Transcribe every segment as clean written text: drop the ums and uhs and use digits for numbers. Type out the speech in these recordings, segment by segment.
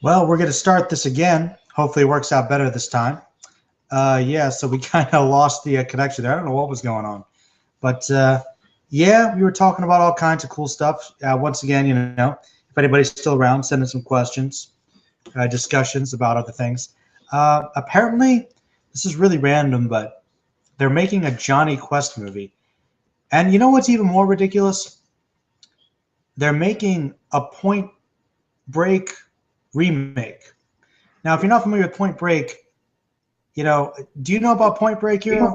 Well, we're going to start this again. Hopefully it works out better this time. Yeah, so we kind of lost the connection there. I don't know what was going on. But yeah, we were talking about all kinds of cool stuff. Once again, if anybody's still around, send in some questions, discussions about other things. Apparently, this is really random, but they're making a Johnny Quest movie. And you know what's even more ridiculous? They're making a Point Break remake. Now, if you're not familiar with Point Break, do you know about Point Break, Hero?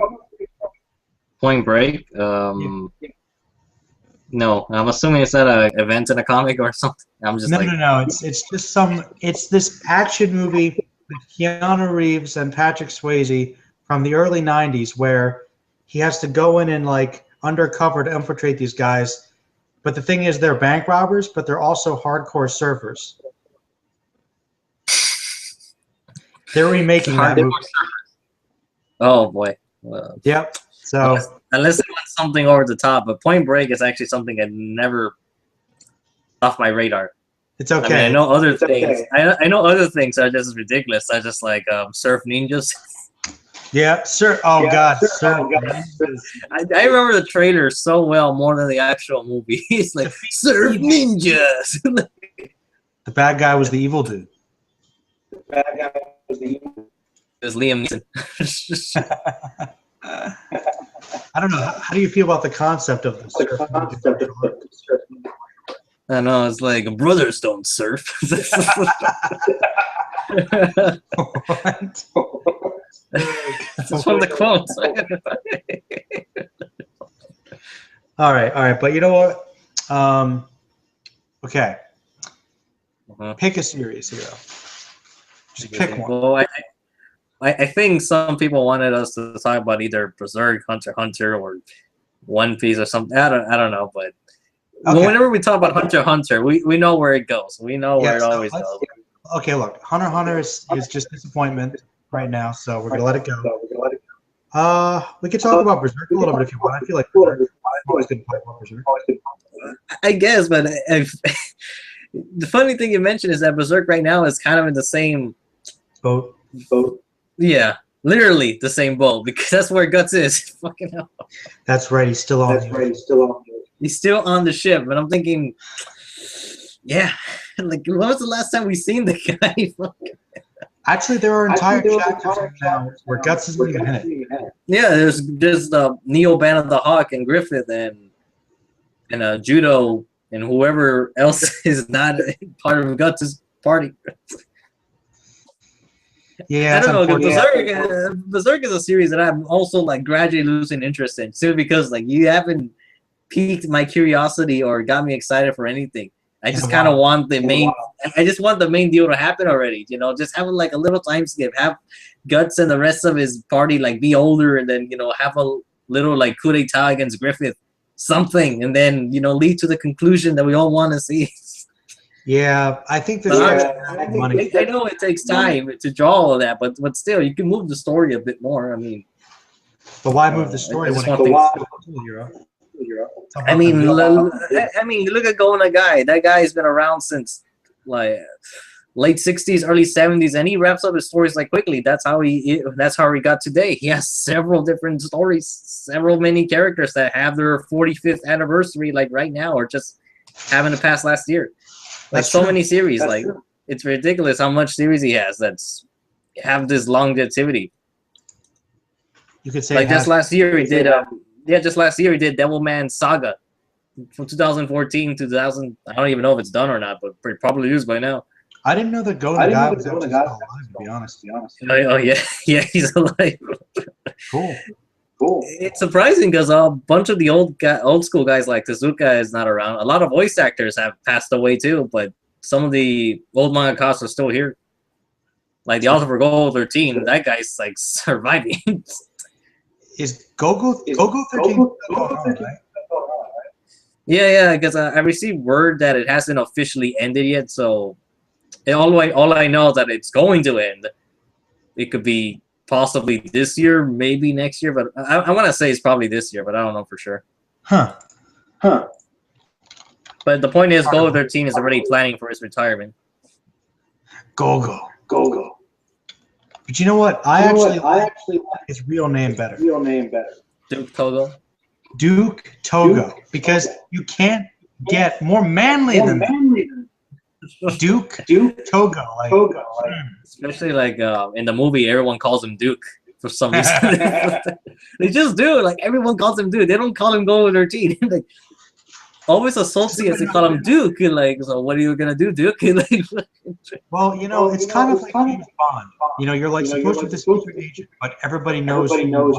Point Break? No, I'm assuming it's at an event in a comic or something. I'm just No. It's just it's this action movie with Keanu Reeves and Patrick Swayze from the early '90s, where he has to go in and undercover to infiltrate these guys. But the thing is, they're bank robbers, but they're also hardcore surfers. They're remaking that movie. Oh boy. Yep. So unless it wants something over the top, but Point Break is actually something I never off my radar. It's okay. I mean, I know other things. Okay. I know other things are just ridiculous. I just like surf ninjas. Yeah, sir. Oh God, sir. I remember the trailer so well, more than the actual movie. It's like surf ninjas. The bad guy was the evil dude. It was Liam Neeson. I don't know. How do you feel about the concept of this? I know, it's like brothers don't surf. What? That's one of the quotes. All right. But you know what? Okay. Pick a series, Hero. Just pick one. Well, I think some people wanted us to talk about either Berserk, Hunter x Hunter, or One Piece or something. I don't know, but whenever we talk about Hunter x Hunter, we know where it goes. We know where it always goes. Okay, look, Hunter x Hunter is just disappointment right now, so we're gonna let it go. We could talk about Berserk a little bit if you want. I feel like Berserk is always good to talk about Berserk. I guess, but the funny thing you mentioned is that Berserk right now is kind of in the same boat. Yeah, literally the same boat, because that's where Guts is. Fucking hell. That's right. He's still on. He's still on the ship, but I'm thinking, yeah, like when was the last time we seen the guy? Actually, there are entire chapters now where Guts isn't even in it. Yeah, there's the Neo Band of the Hawk and Griffith and Judo and whoever else is not part of Guts' party. Yeah, I don't know. Berserk is a series that I'm also like gradually losing interest in, simply because like you haven't piqued my curiosity or got me excited for anything. I just kind of want the main. I just want the main deal to happen already. Just have like a little time skip. Have Guts and the rest of his party like be older, and then have a little like coup d'etat against Griffith, something, and then lead to the conclusion that we all want to see. Yeah, I think I know it takes time to draw all of that, but still, you can move the story a bit more. I mean, but why move the story when I mean, you look at Go Nagai. That guy's been around since like late '60s, early '70s, and he wraps up his stories like quickly. That's how he got today. He has several different stories, several many characters that have their 45th anniversary, like right now, or just having to pass last year. Like so many series, it's ridiculous how much series he has that's have this longevity. You could say like just last year he did Devilman Saga from 2014 to 2000. I don't even know if it's done or not, but probably is by now. I didn't know that Go Nagai was actually still alive, to be honest. Oh yeah, he's alive. Cool. It's surprising because a bunch of the old school guys like Tezuka is not around. A lot of voice actors have passed away too, but some of the old mangakas are still here. Like the author for Go 13, that guy's like surviving. Is Go 13? Right? Yeah, because I received word that it hasn't officially ended yet, so all I know is that it's going to end. It could be possibly this year, maybe next year, but I want to say it's probably this year, but I don't know for sure. Huh. But the point is, Go 13 is already planning for his retirement. Gogo. Gogo. But you know what? I actually like his real name better. Duke Togo. Duke Togo. Because you can't get more manly than that. Duke Togo. Like, Especially like in the movie, everyone calls him Duke for some reason. They just do. Like everyone calls him Duke. They don't call him Go 13. Like always associates they call him Duke. And like, so what are you gonna do, Duke? Like, well, you know, it's kind of like James Bond. You know, you're like supposed to be the secret agent, but everybody knows who you are.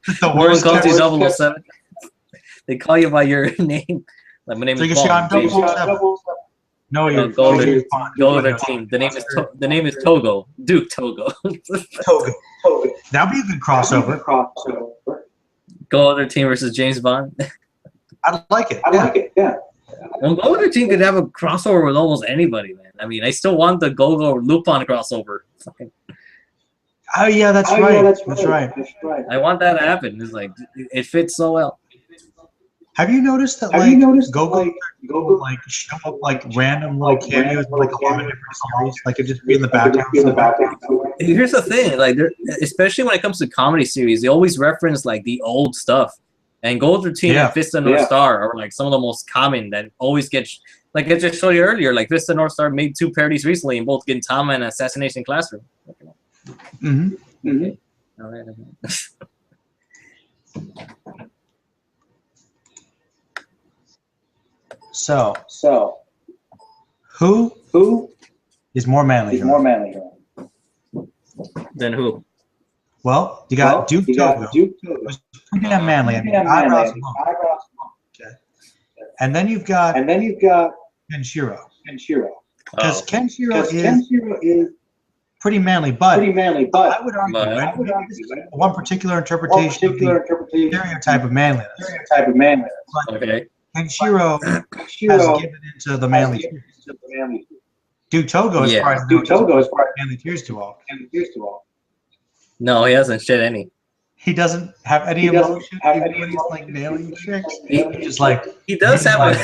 The no one worst. calls you 007. They call you by your name. Like my name So you is can say Bond. I'm 007. No, you're Go James Bond. Go 13. The name is Togo. Duke Togo. Togo. That'd be a good crossover. Go 13 versus James Bond. I like it. Yeah. Well, Go 13 could have a crossover with almost anybody, man. I mean, I still want the Go Lupin crossover. Oh yeah, that's right. That's right. I want that to happen. It's like it fits so well. Have you noticed that Gogo like show up like random little cameos in like a lot of different series? Like it just be in the background. Here's the thing, like especially when it comes to comedy series, they always reference like the old stuff. And Gold Routine and Fist of North Star are like some of the most common that always get like I just showed you earlier. Like Fist of North Star made 2 parodies recently in both Gintama and Assassination Classroom. Mm-hmm. All right. So who is more manly? Then who? Well, you got Duke Togo, who's pretty damn manly. I mean, eyebrows alone. Okay. And then you've got Kenshiro. Because Kenshiro is pretty manly, but I would argue one particular interpretation of the stereotype of manliness. Okay. Kenshiro has given into the manly tears. Duke Togo as far as manly tears to all. No, he hasn't shed any. He doesnn't have any emotion even when he's like nailing chicks. He's just like he does have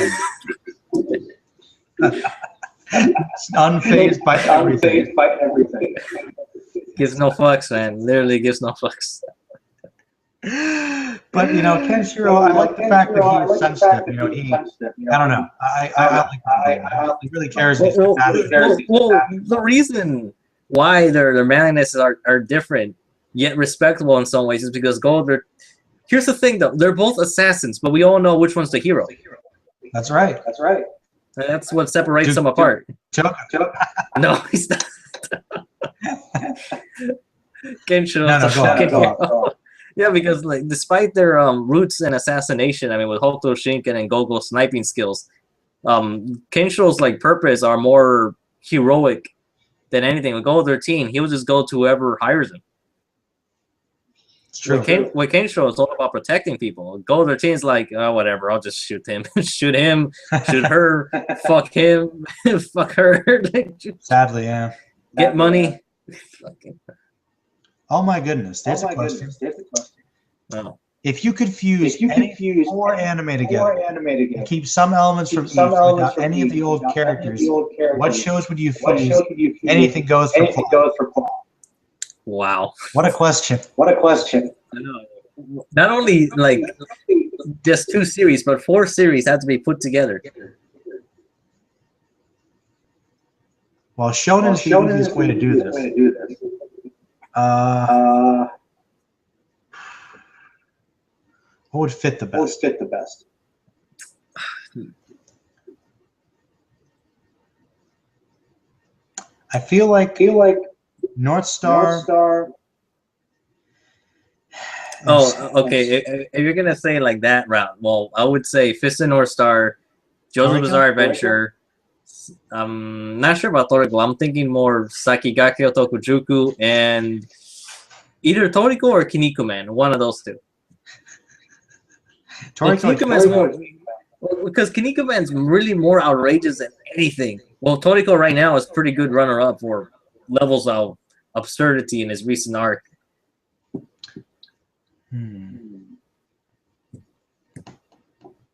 unfazed by everything. Gives no fucks, man. Literally gives no fucks. But you know, Kenshiro, I like the fact that he is sensitive. You know, I don't know. I like that. He really cares. Well, the reason why their manliness are different yet respectable in some ways is because here's the thing though, they're both assassins, but we all know which one's the hero. That's right. That's what separates them apart. No, he's not. Kenshiro. Yeah, because like despite their roots in assassination, I mean with Hoto Shinken and Gogo sniping skills, Kenshiro's like purpose are more heroic than anything. With Gogo 13, he will just go to whoever hires him. It's true. With Kenshiro, it's all about protecting people. Gogo 13 is like, oh, whatever, I'll just shoot him. Shoot her, fuck him, fuck her. Sadly, yeah. Get money. Oh my goodness, there's a question. Oh. If you could fuse any 4 anime together and keep some elements from each without any of the old characters, what shows would you fuse? Anything goes for plot. Wow. What a question. I know. Not only like just 2 series, but 4 series have to be put together. Well, Shonen is the easiest way to do this. What would fit the best? I feel like North Star. Oh, okay. If you're gonna say like that route, well, I would say Fist of North Star, JoJo's Bizarre Adventure. I'm not sure about Toriko. I'm thinking more Sakigake Otokujuku and either Toriko or Kinnikuman. One of those 2. Kinnikuman's more because Kinnikuman's really more outrageous than anything. Well, Toriko right now is pretty good runner-up for levels of absurdity in his recent arc.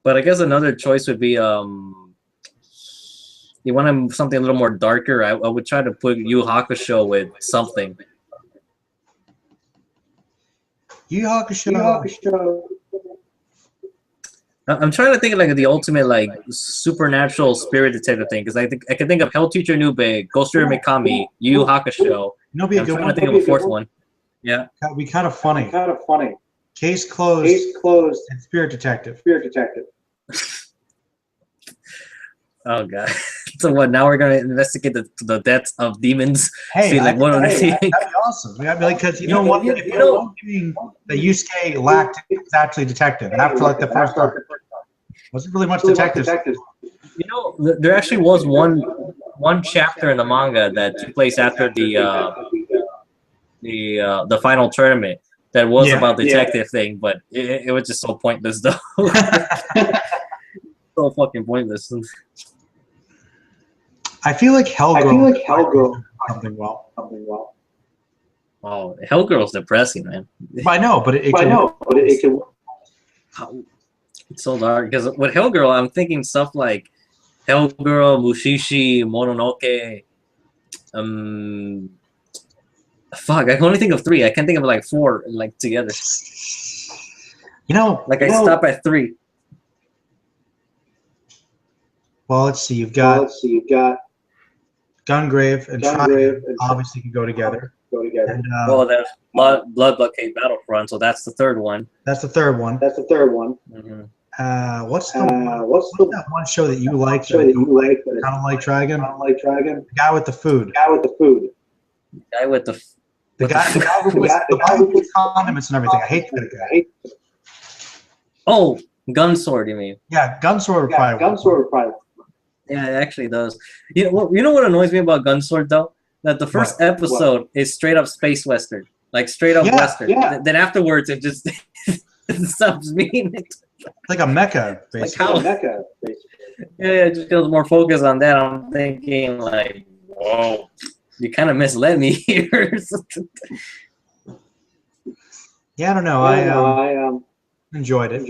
But I guess another choice would be you want something a little more darker, I would try to put Yu Yu Hakusho with something. Yu Yu Hakusho. I'm trying to think of like the ultimate like supernatural spirit detective thing, because I can think of Hell Teacher Nube, Ghost Rider Mikami, Yu Yu Hakusho. Be a I'm good trying one. to think of a fourth one. Yeah. That'd be kind of funny. Case closed. And Spirit Detective. Oh god. So what? Now we're gonna investigate the deaths of demons. Hey, see like what are they? That'd be awesome. Because you know what? If you know one thing that Yusuke lacked was actually detective. After like the first arc, wasn't really much detective. You know, there actually was one chapter in the manga that took place after the final tournament that was about the detective thing, but it was just so pointless though. So fucking pointless. I feel like Hellgirl something well. Oh, Hellgirl's depressing, man. I know, but it can. It's so dark because with Hellgirl, I'm thinking stuff like Hellgirl, Mushishi, Mononoke. Fuck, I can only think of 3. I can't think of like 4 like together. I stop at 3. Well, let's see. You've got Gungrave and Trigun obviously can go together. And, there's Blood Blockade Battlefront, so that's the third one. That's the third one. Mm-hmm. What's that one show that you like? Kind of like Trigun. The guy with the food. The guy who puts condiments and everything. I hate that guy. Oh, Gunsword, you mean? Yeah, Gunsword would probably. Yeah, it actually does. You know what annoys me about Gunsword though? That the first episode is straight up space western, like straight up western. Yeah. Then afterwards it just it stops being like a mecha, basically. Yeah, it just feels more focused on that. I'm thinking like, whoa, you kind of misled me here. Yeah, I don't know. I enjoyed it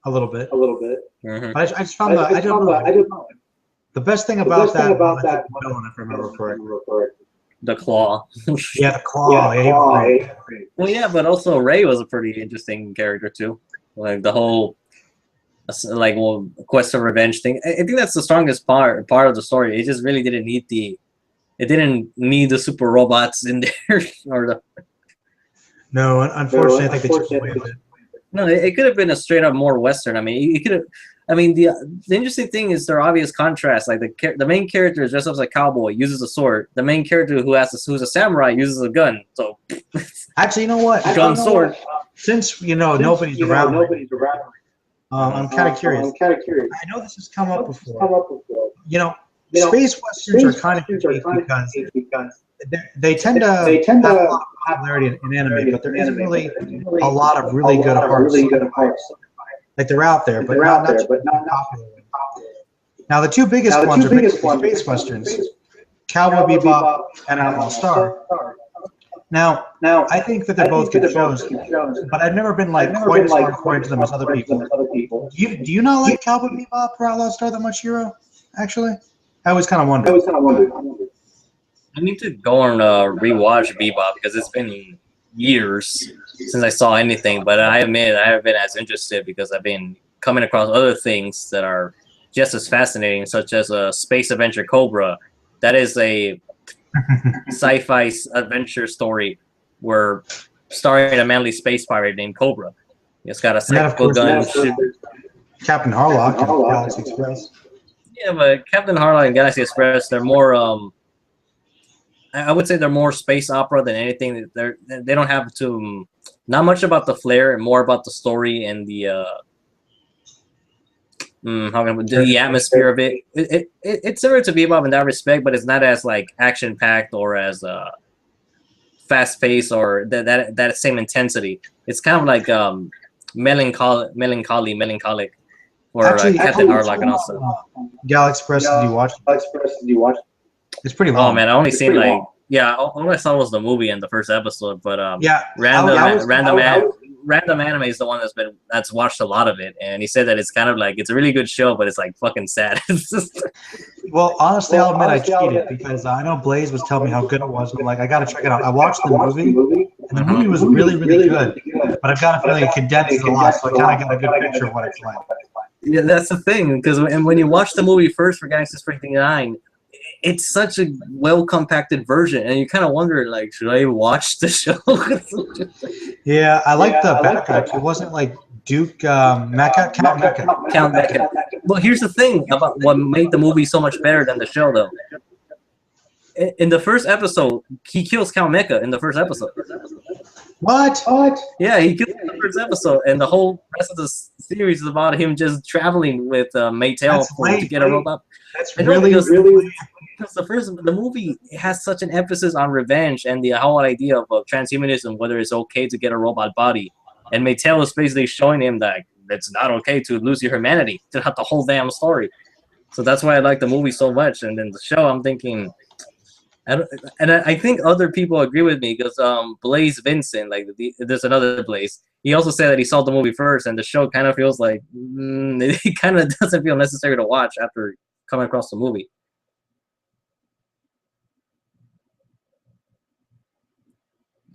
a little bit. Mm-hmm. But I just found that I don't know. The best thing about that villain, if I remember correctly, the Claw. Yeah, the Claw. Well, yeah, but also Ray was a pretty interesting character too. Like the whole quest of revenge thing. I think that's the strongest part of the story. It just really didn't need the super robots in there or the. No, unfortunately, I think they took away with it. No, it could have been a straight up more Western. I mean, it could have. I mean, the interesting thing is there are obvious contrasts. Like the main character is dressed up as a cowboy, uses a sword. The main character who's a samurai uses a gun. So actually, you know what? Gun sword. Since nobody's around. I'm kind of curious. I know this has come up before. Space westerns are kind of unique because they tend to have a lot of popularity in anime, but there isn't really a lot of really good parts. Like they're out there, but not popular. Now the two biggest ones are basically space westerns, Cowboy Bebop and Outlaw Star. Now I think that they're both good shows, but I've never been like quite as hardcore into them as other people. Do you not like Cowboy Bebop or Outlaw Star that much, Hiro? Actually, I always kind of wondered. I need to go and rewatch Bebop because it's been years since I saw anything. But I admit I haven't been as interested because I've been coming across other things that are just as fascinating, such as a space adventure Cobra. That is a sci-fi adventure story where starring a manly space pirate named Cobra. It's got a psychical gun. Captain Harlock and Galaxy Express. Yeah, but Captain Harlock and Galaxy Express, they're more I would say they're more space opera than anything. They don't have not much about the flair and more about the story and the the atmosphere of it. It's similar to Bebop in that respect, but it's not as like action packed or as fast paced or that same intensity. It's kind of like melancholic, or Captain Harlock and also Galaxy Express. Did you watch? It's pretty long. Oh man, I only seen all I saw was the movie and the first episode. But Random Anime is the one that's watched a lot of it, and he said that it's kind of like it's a really good show, but it's like fucking sad. Well, honestly, I'll admit I cheated because I know Blaze was telling me how good it was, and I'm like, I gotta check it out. I watched the movie, and the movie was really, really good. But I've got a feeling it condenses a lot, so I kind of got a good picture of what it's like. Yeah, that's the thing, because when you watch the movie first for Gangsta's Breaking 9, it's such a well compacted version, and you kind of wonder, like, should I watch the show? Yeah, I like the bad guy too. Wasn't like Duke Mecca, Count Mecca. Count Mecca. Well, here's the thing about what made the movie so much better than the show, though. In the first episode, he kills Count Mecca in the first episode. What? Yeah, he kills him in the first episode, and the whole rest of the series is about him just traveling with Maytel to get a robot. That's really because the movie has such an emphasis on revenge and the whole idea of transhumanism, whether it's okay to get a robot body, and Maytel is basically showing him that it's not okay to lose your humanity throughout the whole damn story. So that's why I like the movie so much. And then the show, I'm thinking, I think other people agree with me because Blaze Vincent, like there's another Blaze, he also said that he saw the movie first, and the show kind of feels like it kind of doesn't feel necessary to watch after coming across the movie.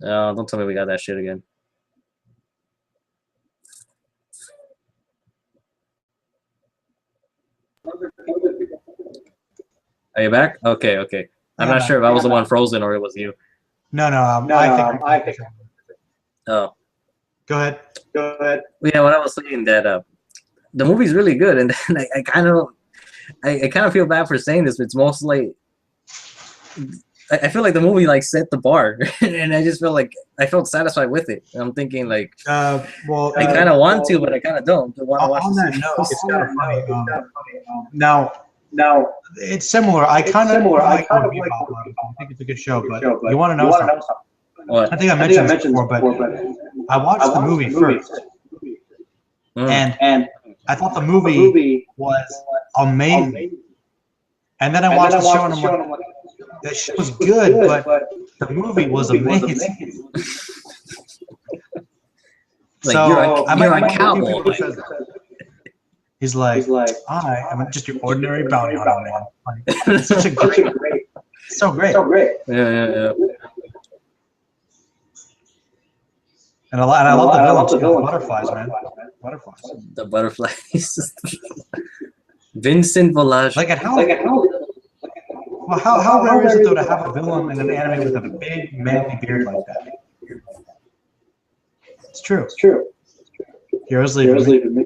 Don't tell me we got that shit again. Are you back? Okay. I'm not sure if I was the one frozen or it was you. No, I think. Oh. Go ahead. Yeah, what I was saying that the movie's really good, and then I kind of feel bad for saying this, but it's mostly I feel like the movie like set the bar, and I just feel like I felt satisfied with it. And I'm thinking like, well, I kind of want to, but I kind of don't. On that note, it's kind of funny. Now, it's similar. I kind of like I think it's a good show, but you want to know something? What? I think I mentioned this before, but I watched the movie first, and I thought the movie was amazing. And then I watched the show, and I'm like, that shit was good, but the movie was amazing. So you're a cowboy. He's like, I am just your ordinary bounty hunter, man. Like, it's such a great, so great. Yeah. And I love the villain, butterflies, man. Butterflies. The butterflies. Vincent Volage. Well, how rare is it though to have a villain in an anime with a big manly beard like that? It's true. Heroes leaving me.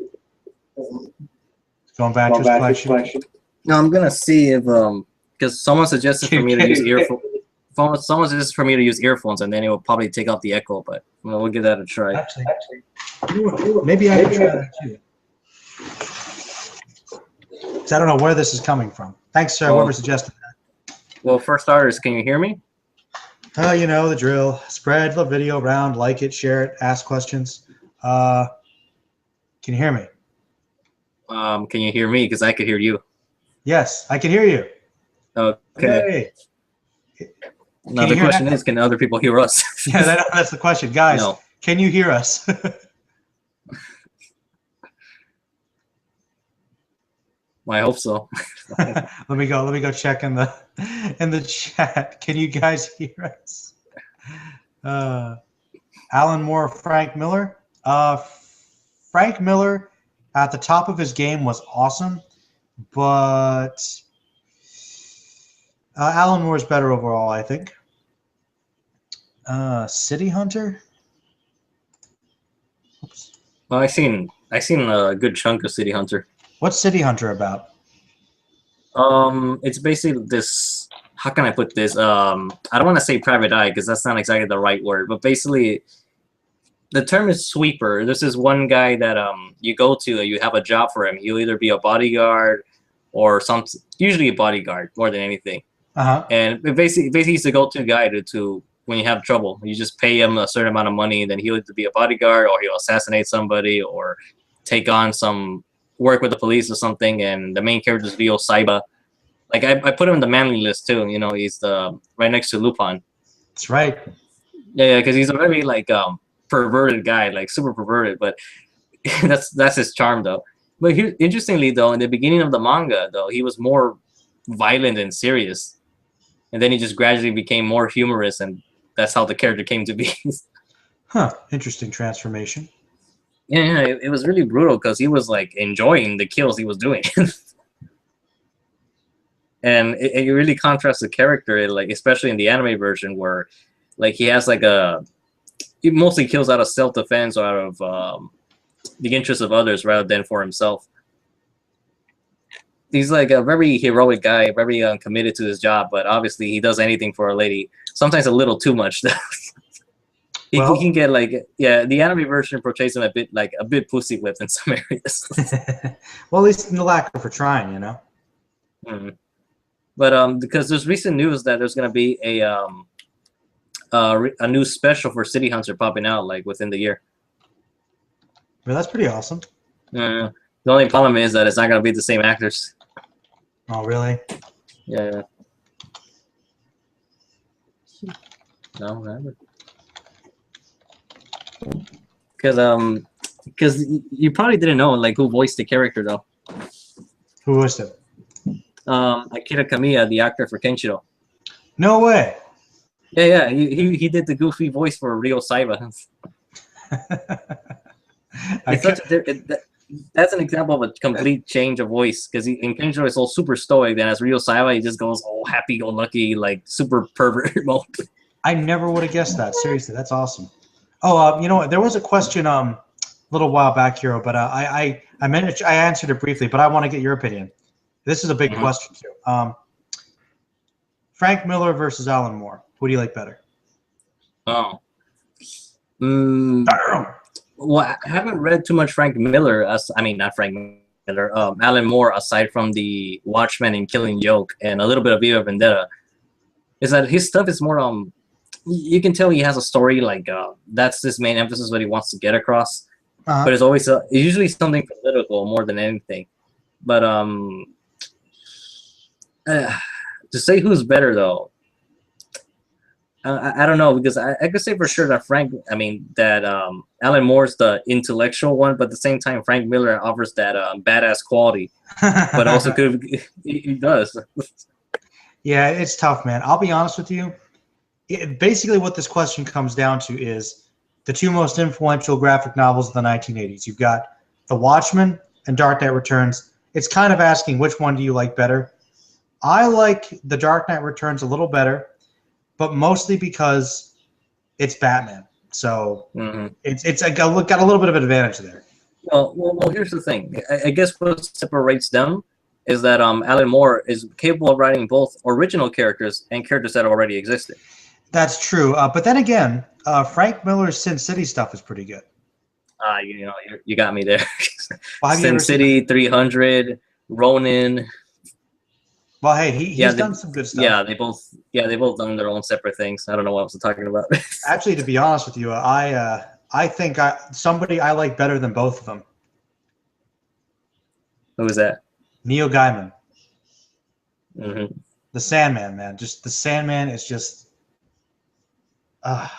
Going back to his collection. No, I'm gonna see if because someone suggested for me to use earphones. Someone suggested for me to use earphones, and then it will probably take out the echo. But we'll give that a try. Actually, maybe I can try that too. Because I don't know where this is coming from. Thanks, sir. Whoever suggested that. Well, for starters, can you hear me? You know the drill. Spread the video around, like it, share it, ask questions. Can you hear me? Can you hear me? Because I could hear you. Yes, I can hear you. Okay. Now the question is, can other people hear us? Yeah, that's the question, guys. No. Can you hear us? I hope so. Let me go check in the chat. Can you guys hear us? Alan Moore, Frank Miller. Frank Miller at the top of his game was awesome, but Alan Moore is better overall, I think. City Hunter. Oops. Well, I seen a good chunk of City Hunter. What's City Hunter about? It's basically this. How can I put this? I don't want to say private eye because that's not exactly the right word, but basically, the term is sweeper. This is one guy that you go to, you have a job for him. He'll either be a bodyguard or usually a bodyguard more than anything. And basically he's the go-to guy to when you have trouble. You just pay him a certain amount of money, and then he'll either be a bodyguard or he'll assassinate somebody or take on some work with the police or something. And the main character is Leo Saiba. Like I put him in the manly list too. You know, he's right next to Lupin. That's right. Yeah, because he's a very like perverted guy, like super perverted. But that's his charm though. But interestingly though, in the beginning of the manga though, he was more violent and serious, and then he just gradually became more humorous, and that's how the character came to be. Huh. Interesting transformation. Yeah, it was really brutal because he was like enjoying the kills he was doing. And it really contrasts the character, like especially in the anime version, where like he has like he mostly kills out of self-defense or out of the interest of others rather than for himself. He's like a very heroic guy, very committed to his job, but obviously he does anything for a lady. Sometimes a little too much. He can get like, yeah, the anime version portrays him a bit pussy whipped in some areas. Well, at least in the lack for trying, you know. Mm-hmm. But because there's recent news that there's gonna be a new special for City Hunter popping out like within the year. Well, that's pretty awesome. The only problem is that it's not gonna be the same actors. Oh, really? Yeah. No, whatever. Because you probably didn't know like who voiced the character though. Who was it? Akira Kamiya, the actor for Kenshiro. No way. Yeah. He did the goofy voice for Ryo Saiba. That's an example of a complete change of voice because in Kenshiro is all super stoic, then as Ryo Saiba he just goes all happy-go-lucky, like super pervert mode. I never would have guessed that. Seriously, that's awesome. Oh, you know what? There was a question a little while back, Hero, but I answered it briefly, but I want to get your opinion. This is a big question too. Frank Miller versus Alan Moore. Who do you like better? Oh. Well, I haven't read too much Frank Miller. Not Frank Miller. Alan Moore, aside from the Watchmen and Killing Joke and a little bit of Viva Vendetta, is that his stuff is more you can tell he has a story like that's his main emphasis, what he wants to get across. But it's always it's usually something political more than anything. But to say who's better though, I don't know, because I could say for sure that Alan Moore's the intellectual one, but at the same time Frank Miller offers that badass quality, but also he does. Yeah, it's tough, man. I'll be honest with you. Basically, what this question comes down to is the two most influential graphic novels of the 1980s. You've got The Watchmen and Dark Knight Returns. It's kind of asking which one do you like better. I like The Dark Knight Returns a little better, but mostly because it's Batman. So it's got a little bit of an advantage there. Well, here's the thing. I guess what separates them is that Alan Moore is capable of writing both original characters and characters that already existed. That's true. But then again, Frank Miller's Sin City stuff is pretty good. You got me there. Sin City, 300, Ronin. Well, hey, he's done some good stuff. Yeah, they both done their own separate things. I don't know what else I'm talking about. Actually, to be honest with you, I think somebody I like better than both of them. Who was that? Neil Gaiman. Mm-hmm. The Sandman, man. Just the Sandman is just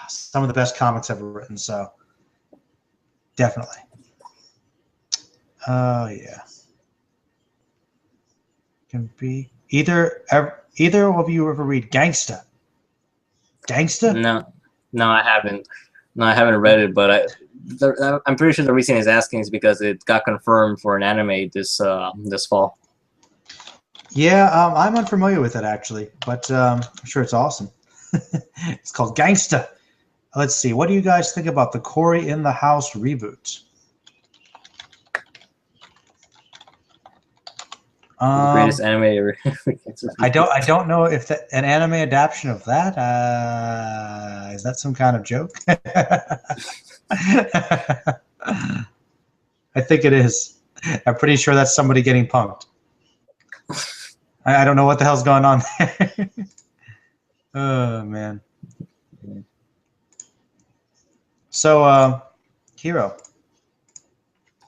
some of the best comics ever written. So definitely. Oh yeah. Can be either of you ever read Gangsta? Gangsta? No, I haven't. No, I haven't read it, but I'm pretty sure the reason he's asking is because it got confirmed for an anime this fall. Yeah, I'm unfamiliar with it actually, but I'm sure it's awesome. It's called Gangsta. Let's see. What do you guys think about the Cory in the House reboot? The greatest anime ever. I don't know if an anime adaptation of that is that some kind of joke? I think it is. I'm pretty sure that's somebody getting punked. I don't know what the hell's going on there. Oh man. So Hero.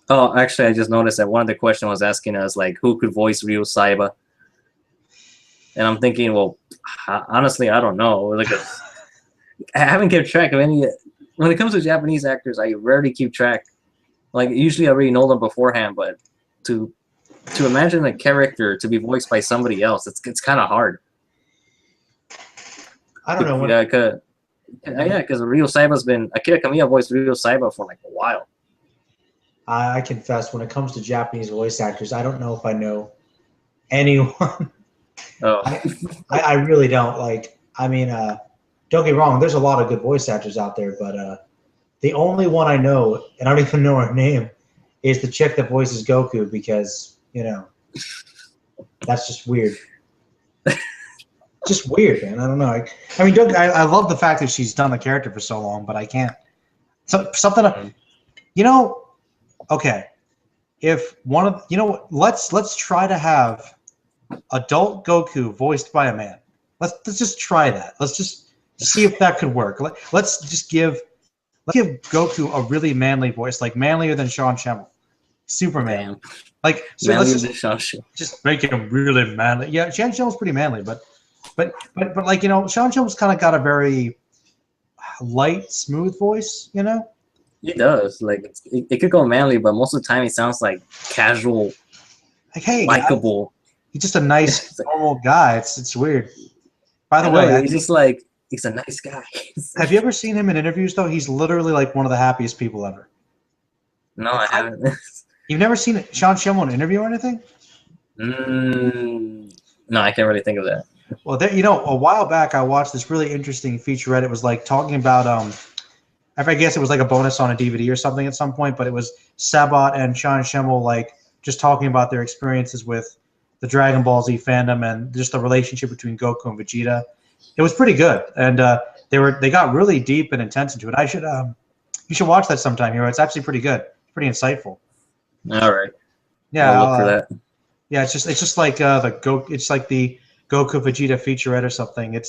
Oh, actually, I just noticed that one of the questions was asking us like who could voice Ryo Saiba, and I'm thinking, well, honestly, I don't know. Like, I haven't kept track of any. When it comes to Japanese actors, I rarely keep track. Like, usually I already know them beforehand, but to to imagine a character to be voiced by somebody else, it's kind of hard. I don't know when. Yeah, because Ryo Saiba's been Akira Kamiya voiced Ryo Saiba for like a while. I confess, when it comes to Japanese voice actors, I don't know if I know anyone. Oh, I really don't. Like, I mean, don't get me wrong, there's a lot of good voice actors out there, but the only one I know, and I don't even know her name, is the chick that voices Goku because, you know, that's just weird. Just weird, man. I don't know. I mean, I love the fact that she's done the character for so long, but I can't. Something, you know, okay. If one of, you know, let's try to have adult Goku voiced by a man. Let's just try that. Let's just see if that could work. Let's give Goku a really manly voice, like manlier than Sean Schemmel, Superman. damn. Like, so Manly let's edition, shit. just make him really manly. Yeah, Sean Schemmel's pretty manly, but like, you know, Sean Schemmel's kind of got a very light, smooth voice, you know. He does. Like it could go manly, but most of the time he sounds like casual, Like, hey, likable. he's just a nice, normal guy. It's weird. By the way, he's just like he's a nice guy. have you ever seen him in interviews though? He's literally like one of the happiest people ever. No, I haven't. You've never seen Sean Schemmel in an interview or anything? No, I can't really think of that. Well, there, you know, a while back I watched this really interesting featurette. It was like talking about I guess it was like a bonus on a DVD or something at some point, but it was Sabat and Sean Schemmel like just talking about their experiences with the Dragon Ball Z fandom and just the relationship between Goku and Vegeta. It was pretty good, and they got really deep and intense into it. You should watch that sometime, Hero. It's actually pretty good, pretty insightful. All right. Yeah, I'll look for that. Yeah, it's just like it's like the Goku Vegeta featurette or something.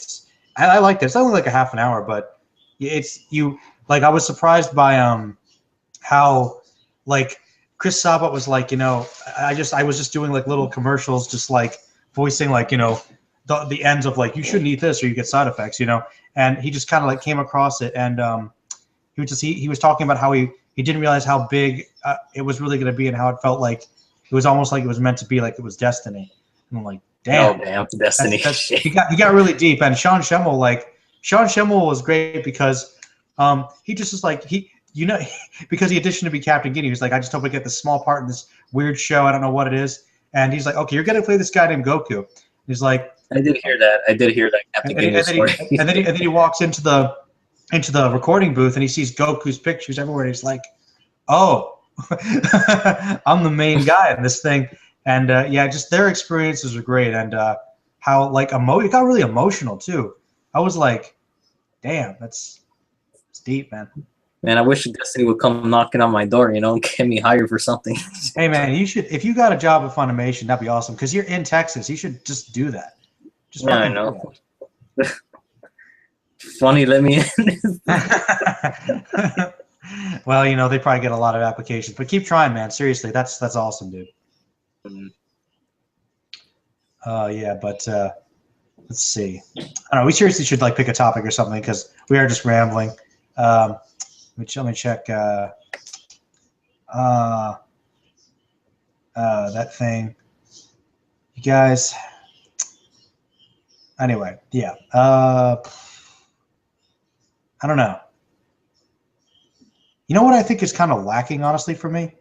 I liked it. It's only like a half an hour, but I was surprised by how like Chris Sabat was like, you know, I was just doing like little commercials, just like voicing like, you know, the ends of like you shouldn't eat this or you get side effects, you know, and he just kind of like came across it and he was talking about how he didn't realize how big it was really going to be and how it felt like it was almost like it was meant to be, like it was destiny. And I'm like, damn, destiny. He got really deep. And Sean Schemmel was great because he just was like because he auditioned to be Captain Ginny. He was like, I just hope I get this small part in this weird show. I don't know what it is. And he's like, okay, you're gonna play this guy named Goku. And he's like, I did hear that. Captain Ginny story. And then he walks into the recording booth and he sees Goku's pictures everywhere. And he's like, oh, I'm the main guy in this thing. And yeah, just their experiences are great. And how like it got really emotional too. I was like, damn, it's deep, man. Man, I wish Destiny would come knocking on my door, you know, and get me hired for something. Hey, man, you should, if you got a job at Funimation, that'd be awesome. Because you're in Texas, you should just do that. Just yeah, I know. Funny, let me in. Well, you know, they probably get a lot of applications, but keep trying, man. Seriously, that's awesome, dude. Yeah, but let's see. I don't know. We seriously should like pick a topic or something because we are just rambling. Let me check. That thing. You guys. Anyway, yeah. I don't know. You know what I think is kind of lacking, honestly, for me?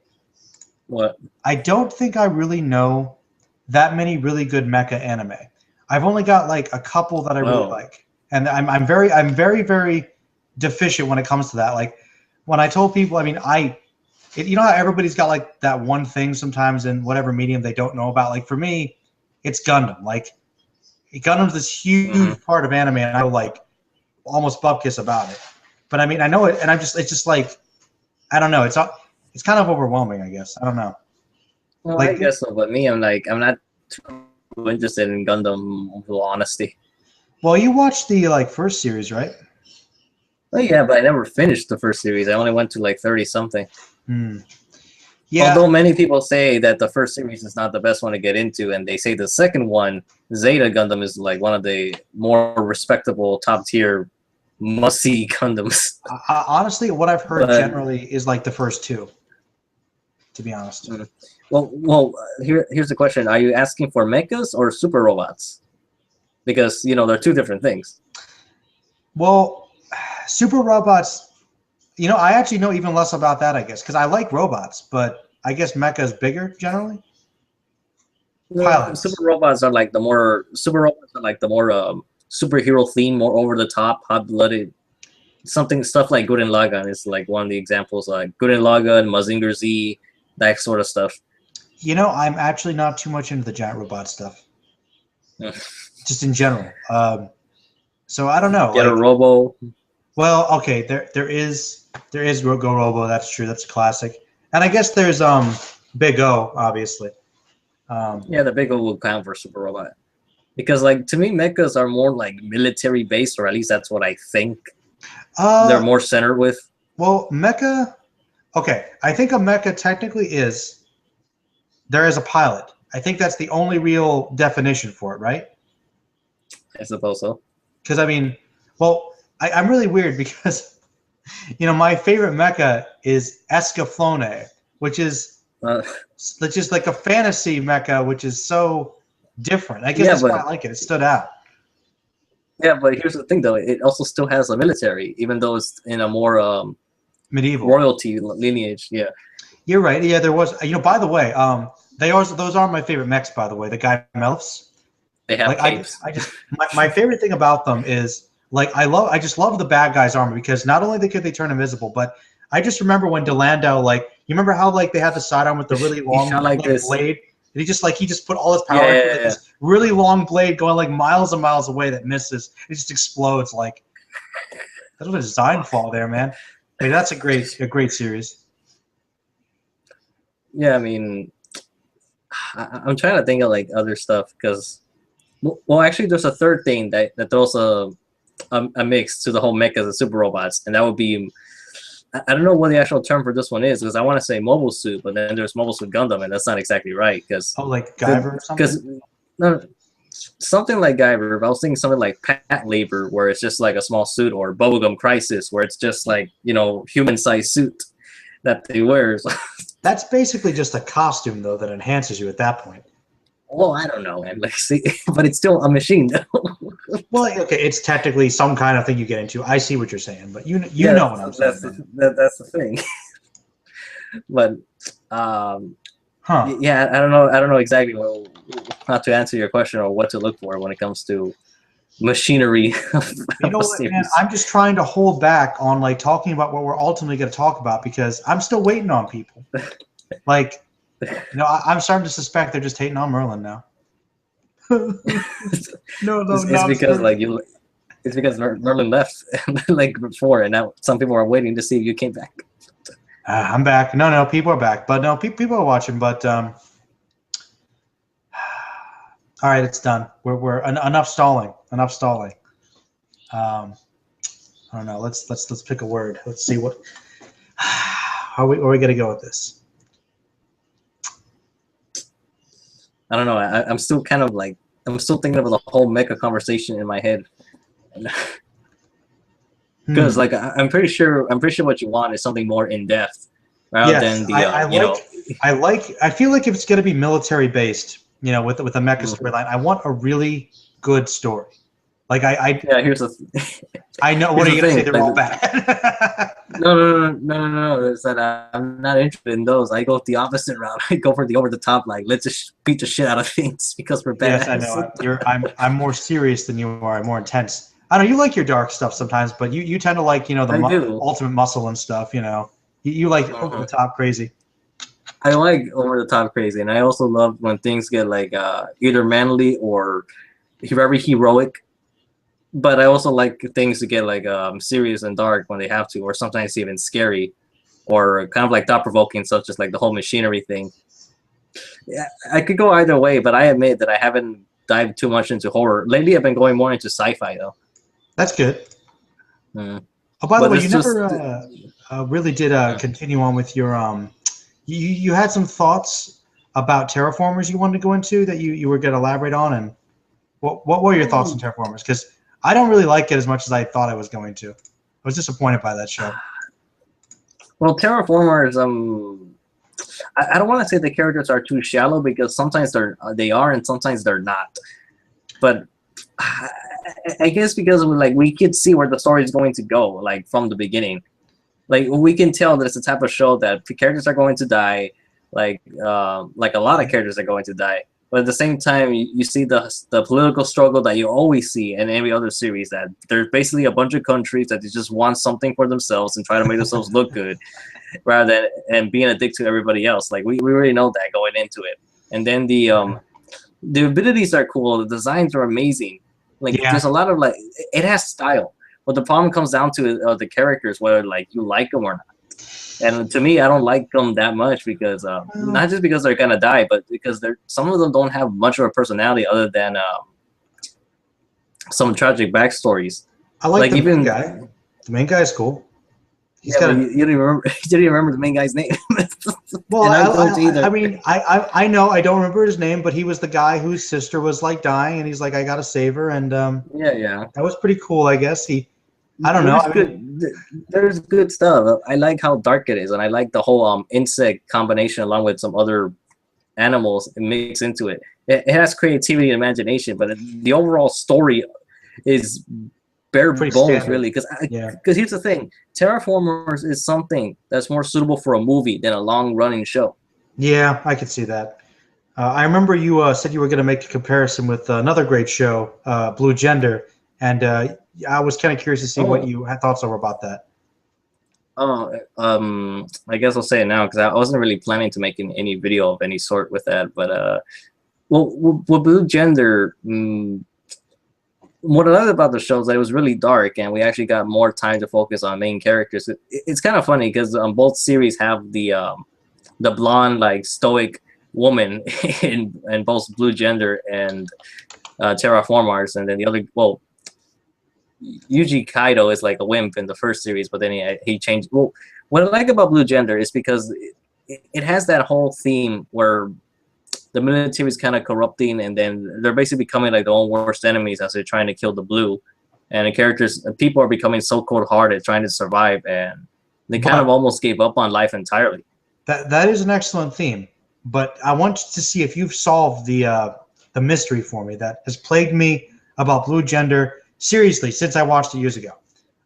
What? I don't think I really know that many really good mecha anime. I've only got like a couple that I really like, and I'm very very deficient when it comes to that. Like when I told people, I mean, you know how everybody's got like that one thing sometimes in whatever medium they don't know about. Like for me, it's Gundam. Like Gundam's this huge part of anime, and I know like almost bupkis about it. But I mean, I know it, and it's just like, I don't know. It's kind of overwhelming, I guess. I don't know. Well, like, I guess so, but me, I'm not too interested in Gundam, with all honesty. Well, you watched the like first series, right? Oh yeah, but I never finished the first series. I only went to like 30-something. Yeah. Although many people say that the first series is not the best one to get into, and they say the second one, Zeta Gundam, is like one of the more respectable, top-tier, must-see Gundams. Honestly, what I've heard generally is like the first two, to be honest. Here's the question: are you asking for mechas or super robots? Because they're two different things. Well, super robots. I actually know even less about that. I guess because I like robots, but I guess mecha is bigger generally. Pilots. Super robots are like the more superhero theme, more over the top, hot blooded. Stuff like Gurren Lagann is like one of the examples, like Gurren Lagann, Mazinger Z, that sort of stuff. I'm actually not too much into the giant robot stuff. Just in general. So I don't know. Get a Robo. Well, okay, there is Go Robo. That's true. That's a classic. And I guess there's Big O, obviously. Yeah, the Big O will count for super robot because, like, to me, mechas are more like military based, or at least that's what I think. They're more centered with. Well, mecha. Okay, I think a mecha technically is there is a pilot. I think that's the only real definition for it, right? I suppose so. Because I mean, well, I'm really weird because my favorite mecha is Escaflowne, which is just like a fantasy mecha, which is so different. I guess that's why I like it. It stood out. Yeah, but here's the thing, though. It also still has a military, even though it's in a more medieval royalty lineage. Yeah, you're right. Yeah, there was. By the way, those are my favorite mechs. By the way, the guy Melfs. They have capes. My favorite thing about them is I just love the bad guy's armor because not only could they turn invisible, but I just remember when Delandau, you remember how they had the sidearm with the really long blade. And he just put all his power into this really long blade going miles and miles away that misses. It just explodes. That's what a design flaw there, man. I mean, that's a great series. Yeah, I mean, I'm trying to think of other stuff because, well, actually, there's a third thing that throws a mix to the whole mechas and super robots, and that would be. I don't know what the actual term for this one is because I want to say Mobile Suit, but then there's Mobile Suit Gundam, and that's not exactly right because like Guyver or something. Because something like Guyver, but I was thinking something like Pat Labor, where it's just like a small suit, or Bubblegum Crisis, where it's just human-sized suit that they wear. That's basically just a costume, though, that enhances you at that point. Well, I don't know, man. But it's still a machine, though. Well, okay, it's technically some kind of thing you get into. I see what you're saying, but you know what I'm saying. That's the thing. But yeah, I don't know exactly how to answer your question or what to look for when it comes to machinery. You know what, man? I'm just trying to hold back on talking about what we're ultimately going to talk about because I'm still waiting on people. I'm starting to suspect they're just hating on Merlin now. No, it's because it's because Merlin left before, and now some people are waiting to see if you came back. I'm back. No, people are back, but no, people are watching. But all right, it's done. We're enough stalling. Enough stalling. I don't know. Let's pick a word. Let's see what. Are we gonna go with this? I don't know. I'm still kind of I'm still thinking of the whole mecha conversation in my head. Because I'm pretty sure what you want is something more in depth rather than the I feel like if it's gonna be military based, with a mecha storyline, I want a really good story. Here's the I know what are you gonna say? They're all bad. No. It's that I'm not interested in those. I go the opposite route. I go for the over the top. Let's just beat the shit out of things because we're bad. Yes, I know. I'm more serious than you are. More intense. I know you like your dark stuff sometimes, but you tend to like the ultimate muscle and stuff. You like over the top crazy. I like over the top crazy, and I also love when things get either manly or very heroic. But I also like things to get serious and dark when they have to, or sometimes even scary, or kind of thought-provoking, such as the whole machinery thing. Yeah, I could go either way, but I admit that I haven't dived too much into horror. Lately, I've been going more into sci-fi, though. That's good. Oh, by the way, you never really did continue on with your You had some thoughts about terraformers you wanted to go into that you were going to elaborate on, and what were your thoughts on terraformers? Because I don't really like it as much as I thought I was going to. I was disappointed by that show. Well, terraformers, I don't want to say the characters are too shallow because sometimes they are and sometimes they're not. But I guess because we could see where the story is going to go like from the beginning. Like we can tell that it's the type of show that the characters are going to die, like a lot of characters are going to die. But at the same time, you see the political struggle that you always see in every other series. That there's basically a bunch of countries that they just want something for themselves and try to make themselves look good, rather than and being a dick to everybody else. Like we already know that going into it. And then the abilities are cool. The designs are amazing. Like there's a lot of it has style. But the problem comes down to the characters, whether you like them or not. And to me, I don't like them that much because not just because they're gonna die, but because some of them don't have much of a personality other than some tragic backstories. I like the main guy. The main guy is cool. He's you didn't remember. You didn't remember the main guy's name. Well, I don't either. I mean, I know I don't remember his name, but he was the guy whose sister was dying, and he's like, I gotta save her, and yeah, that was pretty cool. I guess I don't know. There's good stuff. I like how dark it is, and I like the whole insect combination along with some other animals mixed into it. It has creativity and imagination, but the overall story is bare bones, standard. Really. Because here's the thing: Terraformers is something that's more suitable for a movie than a long-running show. Yeah, I could see that. I remember you said you were going to make a comparison with another great show, Blue Gender, and I was kind of curious to see what you had thoughts over about that. I guess I'll say it now because I wasn't really planning to make any video of any sort with that. But with Blue Gender, what I liked about the show is that it was really dark, and we actually got more time to focus on main characters. It's kind of funny because both series have the blonde stoic woman in both Blue Gender and Terraformars, and then the other Yuji Kaido is like a wimp in the first series, but then he changed. Well, what I like about Blue Gender is because it has that whole theme where the military is kind of corrupting, and then they're basically becoming their own worst enemies as they're trying to kill the Blue. And people are becoming so cold-hearted, trying to survive, and they kind of almost gave up on life entirely. That is an excellent theme, but I want to see if you've solved the mystery for me that has plagued me about Blue Gender. Seriously, since I watched it years ago.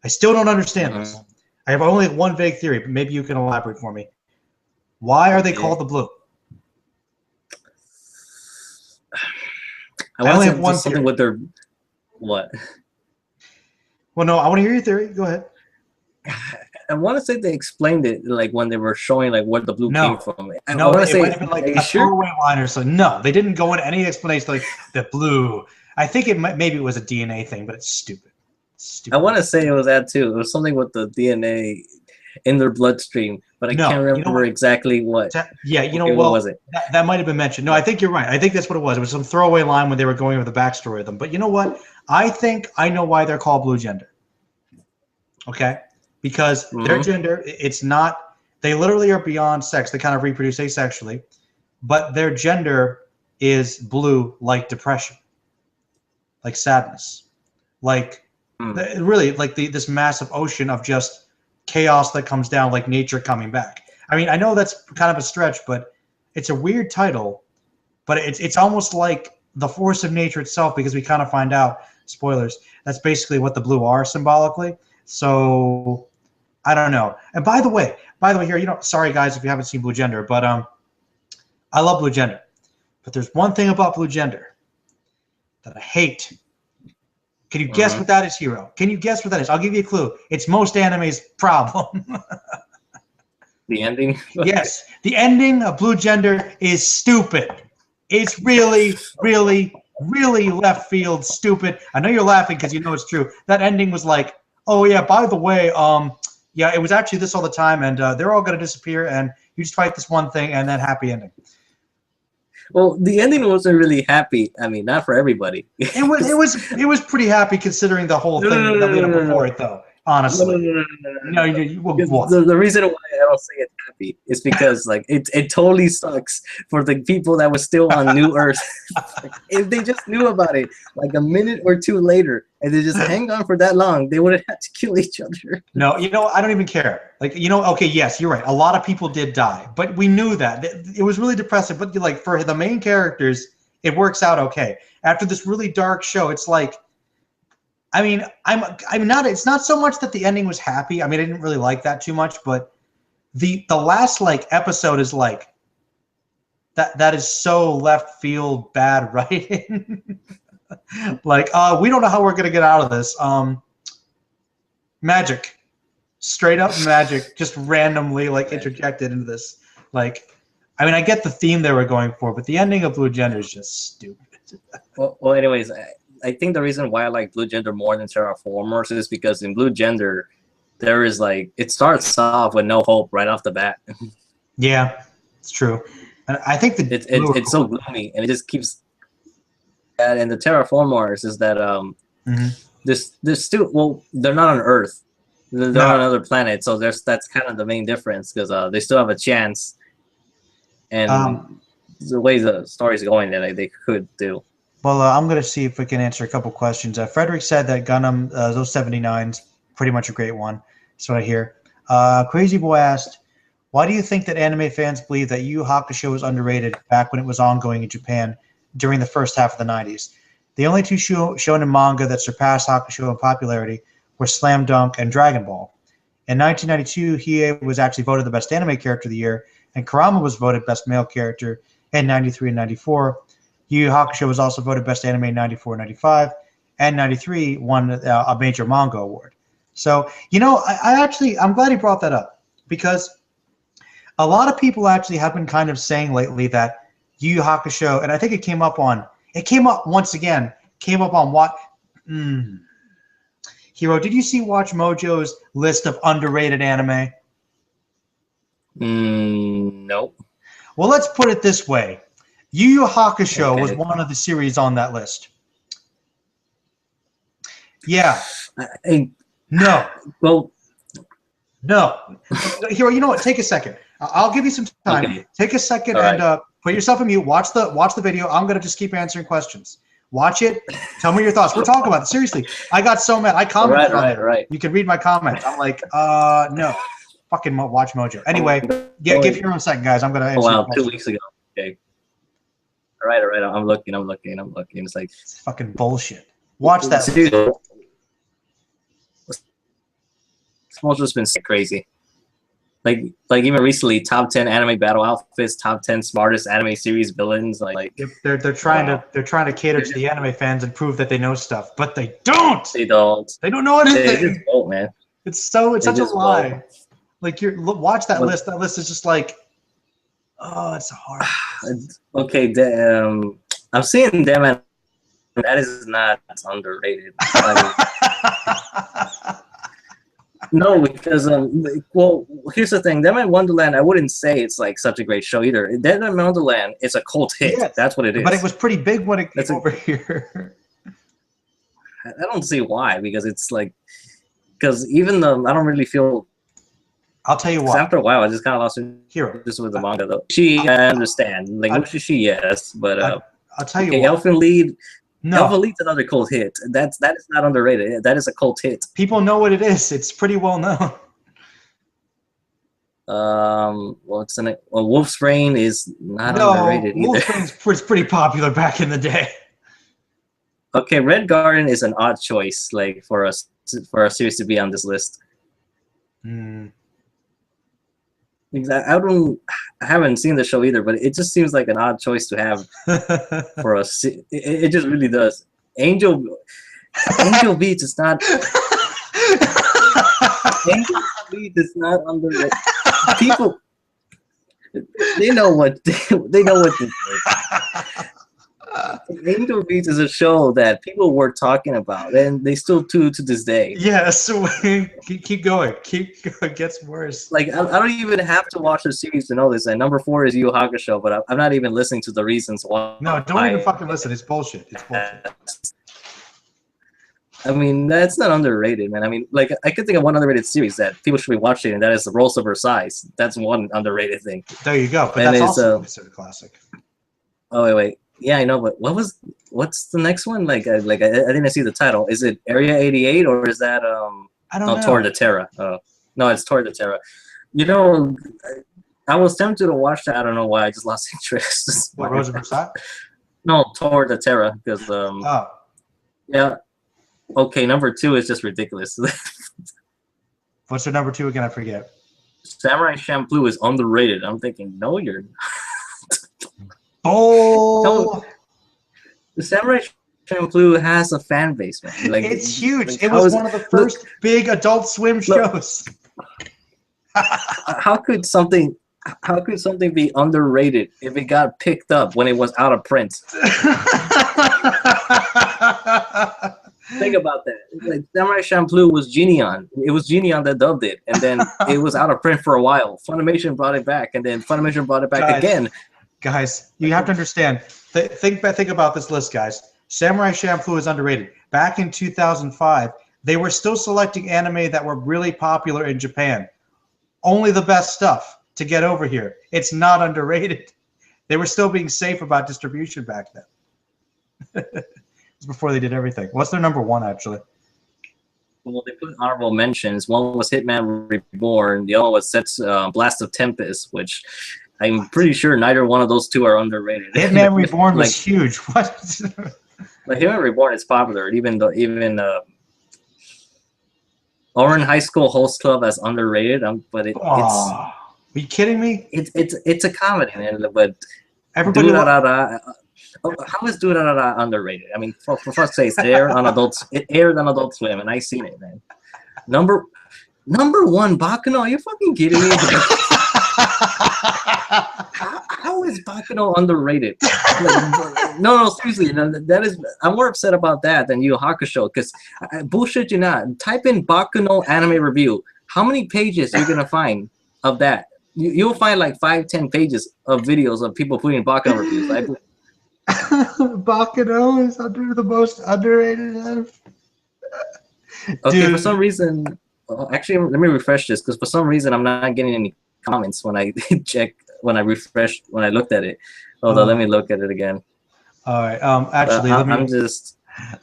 I still don't understand this. I have only one vague theory, but maybe you can elaborate for me. Why are they called the Blue? I only have one something with their what? Well, no, I want to hear your theory. Go ahead. I want to say they explained it when they were showing where the blue came from. I want to say might have been a throwaway line or so. No, they didn't go into any explanation the blue. I think maybe it was a DNA thing, but it's stupid. I want to say it was that too. It was something with the DNA in their bloodstream, but I can't remember exactly what. What was it? That might have been mentioned. No, I think you're right. I think that's what it was. It was some throwaway line when they were going over the backstory of them. But you know what? I think I know why they're called Blue Gender. Okay? Because their gender, it's not, they literally are beyond sex. They kind of reproduce asexually. But their gender is blue, like depression. Like sadness, really this massive ocean of just chaos that comes down, like nature coming back. I mean, I know that's kind of a stretch, but it's a weird title. But it's almost like the force of nature itself, because we kind of find out, spoilers, that's basically what the blue are symbolically. So I don't know. And by the way, here, sorry guys if you haven't seen Blue Gender, but I love Blue Gender. But there's one thing about Blue Gender that I hate. Can you guess what that is, Hero? Can you guess what that is? I'll give you a clue. It's most anime's problem. The ending? Yes. The ending of Blue Gender is stupid. It's really, really, really left field stupid. I know you're laughing because you know it's true. That ending was like, oh, yeah, by the way, it was actually this all the time, and they're all going to disappear, and you just fight this one thing, and then happy ending. Well, the ending wasn't really happy. I mean, not for everybody. It was pretty happy considering the whole thing that lead up before it, though. Honestly, no. The reason why don't say it's happy, it's because like it totally sucks for the people that were still on New Earth. Like, if they just knew about it like a minute or two later, and they just hang on for that long, they would have had to kill each other. No, you know, I don't even care. Like, you know, okay, yes, you're right. A lot of people did die, but we knew that. It was really depressing. But like for the main characters, it works out okay. After this really dark show, it's like, I mean, I'm not. It's not so much that the ending was happy. I mean, I didn't really like that too much, but the last like episode is like that is so left field bad writing. Like, we don't know how we're gonna get out of this. Magic, straight up magic, just randomly like interjected into this. Like, I mean, I get the theme they were going for, but the ending of Blue Gender is just stupid. Well, anyways, I think the reason why I like Blue Gender more than Terraformers is because in Blue Gender, there is like, it starts off with no hope right off the bat. Yeah, it's true. And I think it's so gloomy, and it just keeps. And the Terraformers is that there's still, well, they're not on Earth, they're on another planet, so that's kind of the main difference, because they still have a chance, and the way the story's going that they could do. Well, I'm going to see if we can answer a couple questions. Frederick said that Gundam, those 79s, pretty much a great one. That's what I hear. Crazy Boy asked, why do you think that anime fans believe that Yu Yu Hakusho was underrated back when it was ongoing in Japan during the first half of the 90s? The only two shonen manga that surpassed Hakusho in popularity were Slam Dunk and Dragon Ball. In 1992, Hiei was actually voted the best anime character of the year, and Kurama was voted best male character in 93 and 94. Yu Yu Hakusho was also voted best anime in 94 and 95, and 93 won a major manga award. So, you know, I'm glad he brought that up, because a lot of people actually have been kind of saying lately that Yu Yu Hakusho, and I think it came up on what? Hero, did you see Watch Mojo's list of underrated anime? Nope. Well, let's put it this way. Yu Yu Hakusho was one of the series on that list. Yeah. No. Well, no. Hero, you know what? Take a second. I'll give you some time. Okay. Take a second and put yourself on mute. Watch the video. I'm gonna just keep answering questions. Watch it. Tell me your thoughts. We're talking about it. Seriously, I got so mad. I commented on it. Right. You can read my comments. I'm like, no. Fucking Watch Mojo. Anyway, give Hero a second, guys. I'm gonna answer. Oh wow, 2 weeks ago. Okay. All right. I'm looking. It's like, it's fucking bullshit. Watch that. Mojo's been crazy. Like even recently, top 10 anime battle outfits, top 10 smartest anime series villains. Like they're trying to cater to the anime fans and prove that they know stuff, but they don't. They don't. They don't know anything. They just don't, man. It's such a lie. Won't. Like watch that list. That list is just like, oh, it's hard. Okay, I'm seeing them, and that is not underrated. No, because well, here's the thing. Deadman Wonderland, I wouldn't say it's like such a great show either. Deadman Wonderland is a cult hit. Yes, that's what it is. But it was pretty big when it came over here. I don't see why, because it's like, because even though I don't really feel. I'll tell you what. After a while, I just kind of lost Hero. Just with the manga though. I understand. Like Mushishi, yes, but I'll tell you what. Elfen Lied. No. Elfen Lied's another cult hit. That is not underrated. That is a cult hit. People know what it is. It's pretty well known. What's in it? Well, Wolf's Rain is not underrated either. Wolf's Rain was pretty popular back in the day. Okay, Red Garden is an odd choice, like for a series to be on this list. I haven't seen the show either, but it just seems like an odd choice to have for us. It just really does. Angel Beats is not. Angel Beats is not underrated. People, they know what this is. Angel Beats is a show that people were talking about, and they still do to this day. Yeah, so keep going. It gets worse. Like, I don't even have to watch the series to know this. And number 4 is Yu Yu Hakusho, but I'm not even listening to the reasons why. No, don't even fucking listen. It's bullshit. It's bullshit. I mean, that's not underrated, man. I mean, like, I could think of one underrated series that people should be watching, and that is The Roles of Versailles. That's one underrated thing. There you go. But And that's it's also considered a classic. oh wait. Yeah, I know, but what's the next one? Like I didn't see the title. Is it Area 88 or is that I don't know. Torre de Terra? No, it's Torre de Terra. You know, I was tempted to watch that. I don't know why. I just lost interest. What, Rose of Versailles? No, Torre de Terra, because Oh. yeah. Okay, number 2 is just ridiculous. What's your number 2 again? I forget. Samurai Champloo is underrated. I'm thinking, no, you're Oh, the Samurai Champloo has a fan base, man. Like, it's huge. like, It was one of the first big Adult Swim shows. How could something be underrated if it got picked up when it was out of print? Think about that. Like, Samurai Champloo was Genion. It was Genion that dubbed it, and then it was out of print for a while. Funimation brought it back, and then Funimation brought it back again. Guys, you have to understand. Think about this list, guys. Samurai Champloo is underrated. Back in 2005, they were still selecting anime that were really popular in Japan. Only the best stuff to get over here. It's not underrated. They were still being safe about distribution back then. It was before they did everything. What's their number 1, actually? Well, they put honorable mentions. One was Hitman Reborn. The other was Blast of Tempest, which I'm pretty sure neither one of those two are underrated. Hitman Reborn was huge. What? Like, Hitman Reborn is popular. Even Oran High School Host Club as underrated. But it's. Are you kidding me? It's a comedy, man. But everybody. How is Do Da Da Da underrated? I mean, for fuck's sake, it aired on Adult Swim, and I seen it, man. Number 1, Baccano. Are you fucking kidding me? How is Baccano underrated? Like, no, seriously. That is. I'm more upset about that than Yu Yu Hakusho, because bullshit you not. Type in Baccano anime review. How many pages are you gonna find of that? You'll find like 5-10 pages of videos of people putting Baccano reviews. Like, Baccano is the most underrated. Okay, Dude. for some reason, actually, let me refresh this, because for some reason I'm not getting any comments when I when I looked at it. Hold on, let me look at it again. All right. Actually,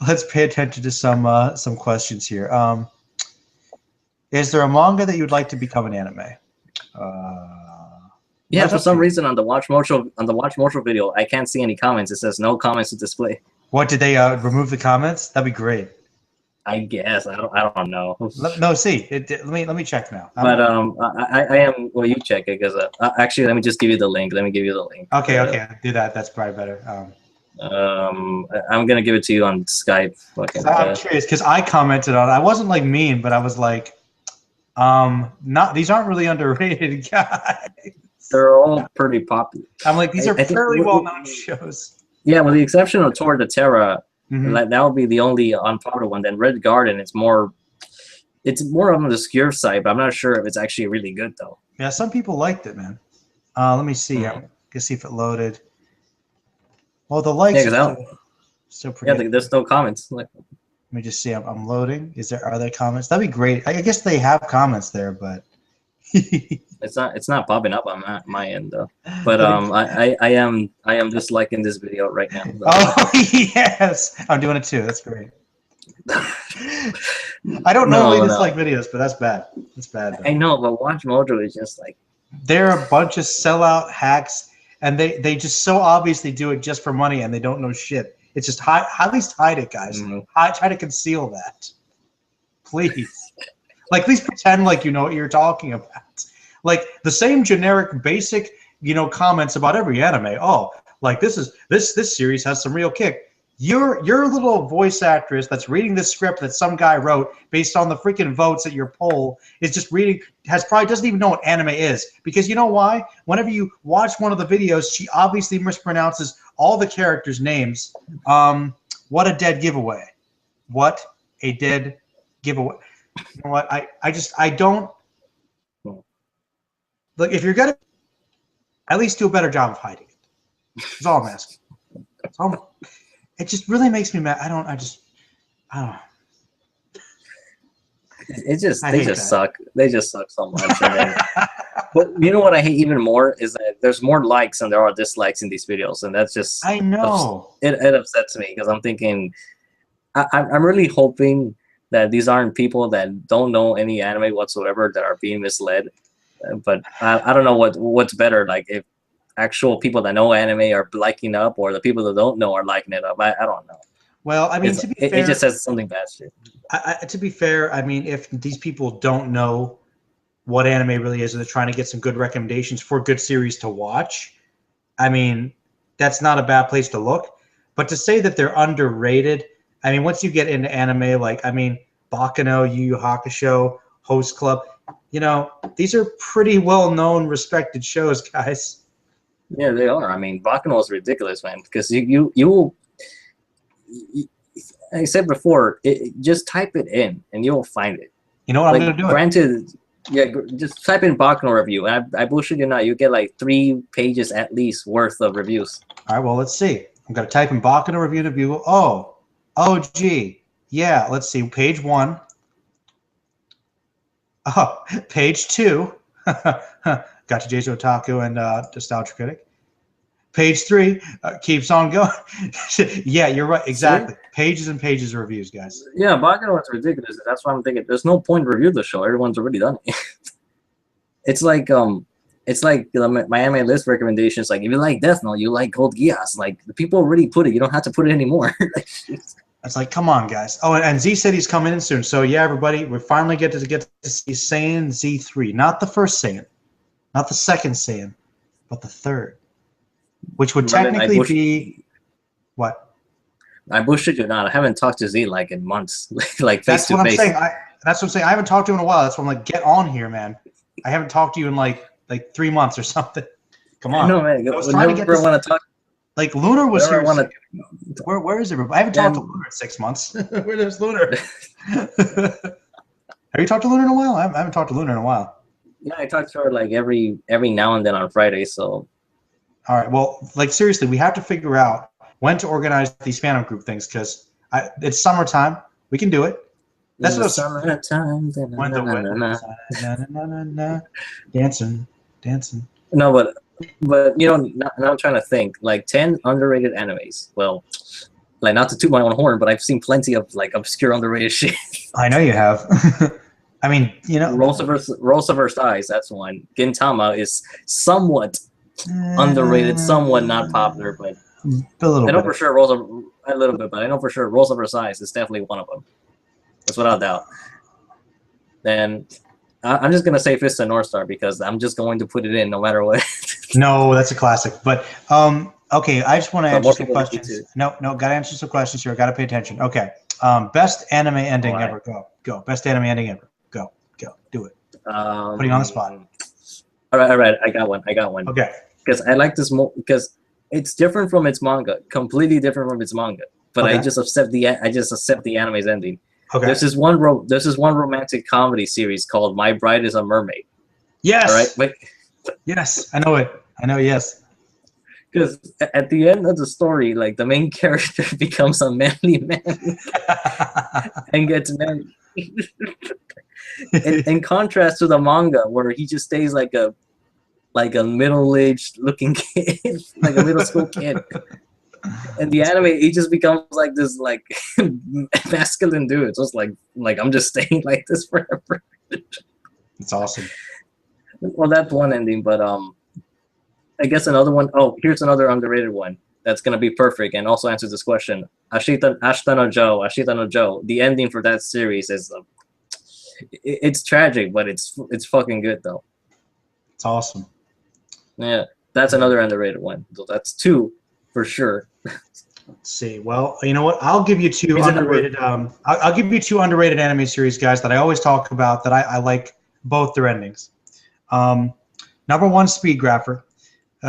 let's pay attention to some questions here. Is there a manga that you would like to become an anime? Yeah, for some reason on the Watch Mojo video, I can't see any comments. It says no comments to display. What, did they remove the comments? That'd be great. I guess I don't know. No, see, let me check now. But I am. Well, you check it, because actually, let me just give you the link. Let me give you the link. Okay, do that. That's probably better. I'm gonna give it to you on Skype. I'm curious, because I commented on it. I wasn't like mean, but I was like, these aren't really underrated, guys. They're all pretty popular. I'm like, these are fairly well-known shows. Yeah, with the exception of Torre de Terra, that would be the only unpopular one. Then Red Garden, it's more on the obscure side, but I'm not sure if it's actually really good though. Yeah, some people liked it, man. Let me see. I'm gonna see if it loaded. Well, the likes are still pretty. Yeah, there's no comments. Like, let me just see. I'm loading. Are there comments? That'd be great. I guess they have comments there, but it's not popping up on my end though. But I am just liking this video right now. So. Oh yes, I'm doing it too. That's great. I don't normally dislike videos, but that's bad. That's bad. Though. I know, but Watch Mojo is just like, they're a bunch of sellout hacks, and they just so obviously do it just for money, and they don't know shit. It's just at least hide it, guys. Try to conceal that, please. Like, please pretend like you know what you're talking about. Like the same generic, basic, comments about every anime. Oh, like this series has some real kick. Your little voice actress that's reading this script that some guy wrote based on the freaking votes at your poll is just reading, probably doesn't even know what anime is. Because you know why? Whenever you watch one of the videos, she obviously mispronounces all the characters' names. What a dead giveaway. What a dead giveaway. You know what? I don't. Look, if you're gonna, at least do a better job of hiding it. That's all I'm asking. It just really makes me mad. I don't know. they just suck. They just suck so much. And then, but you know what I hate even more is that there's more likes than there are dislikes in these videos, and that's just I know it upsets me because I'm thinking I'm really hoping that these aren't people that don't know any anime whatsoever that are being misled. But I don't know what's better, like if actual people that know anime are liking up or the people that don't know are liking it up. I don't know. Well, I mean, to be fair, it just says something bad shit. To be fair, I mean, if these people don't know what anime really is and they're trying to get some good recommendations for good series to watch, I mean, that's not a bad place to look. But to say that they're underrated, I mean, once you get into anime, like, I mean, Baccano, Yu Yu Hakusho, Host Club, you know, these are pretty well-known, respected shows, guys. Yeah, they are. I mean, Baccano is ridiculous, man, because you I said before, just type it in and you'll find it. You know what, I'm going to do granted, yeah, just type in Baccano review. And I bullshit you not, you get like 3 pages at least worth of reviews. All right, well, let's see. I'm going to type in Baccano review to Google. Oh, gee. Yeah, let's see. Page 1. Oh, page 2. Got you, Jason Otaku and Nostalgia Critic. Page 3 keeps on going. Yeah, you're right. Exactly. See? Pages and pages of reviews, guys. Yeah, Baccano is ridiculous. That's why I'm thinking there's no point to review the show. Everyone's already done it. It's like my anime list recommendations. Like if you like Death Note, you like Code Geass. Like the people already put it. You don't have to put it anymore. It's like, come on, guys. Oh, and Z said he's coming in soon. So yeah, everybody, we finally get to see Saiyan Z3, not the first Saiyan, not the second Saiyan, but the third, which would technically be what? I bullshit you not. I haven't talked to Z like in months, like face to face. That's what I'm saying. I haven't talked to him in a while. That's why I'm like, get on here, man. I haven't talked to you in like 3 months or something. Come on. No, man. I was trying to get this. Want to talk. Like Lunar was here. Where is everybody? I haven't talked to Lunar in 6 months. Where's Lunar? Have you talked to Lunar in a while? I haven't talked to Lunar in a while. Yeah, I talk to her like every now and then on Friday. So. All right. Well, like seriously, we have to figure out when to organize these fandom group things because it's summertime. We can do it. That's what summertime. When the dancing. No, but you know, now I'm trying to think. Like 10 underrated animes. Well, like not to toot my own horn, but I've seen plenty of like obscure underrated shit. I know you have. I mean, you know, Rosa Versailles. That's one. Gintama is somewhat underrated, somewhat not popular, but a little. I know for sure a little bit, but I know for sure Rosa Versailles is definitely one of them. That's without doubt. Then I'm just gonna say Fist of North Star because I'm just going to put it in no matter what. No, that's a classic. But okay, I just want to answer some questions. No, gotta answer some questions here. Gotta pay attention. Okay, best anime ending ever. Go. Best anime ending ever. Go. Do it. Putting on the spot. All right. I got one. Okay. Because I like this more because it's different from its manga, completely different from its manga. But I just accept the anime's ending. Okay. There's this one romantic comedy series called My Bride is a Mermaid. Yes. All right. But yes, I know it. Yes. Because at the end of the story, like the main character becomes a manly man and gets married. in contrast to the manga, where he just stays like a middle-aged looking kid, like a middle school kid. And the anime, he just becomes like this like masculine dude. So it's like I'm just staying like this forever. It's awesome. Well, that's one ending, but I guess another one. Oh, here's another underrated one that's gonna be perfect and also answers this question. Ashita no Joe. The ending for that series is it's tragic, but it's fucking good though. It's awesome. Yeah, that's another underrated one. So that's 2 for sure. Let's see. Well, you know what? I'll give you 2 underrated. I'll give you 2 underrated anime series, guys, that I always talk about that I like both their endings. Number 1, Speed Grapher.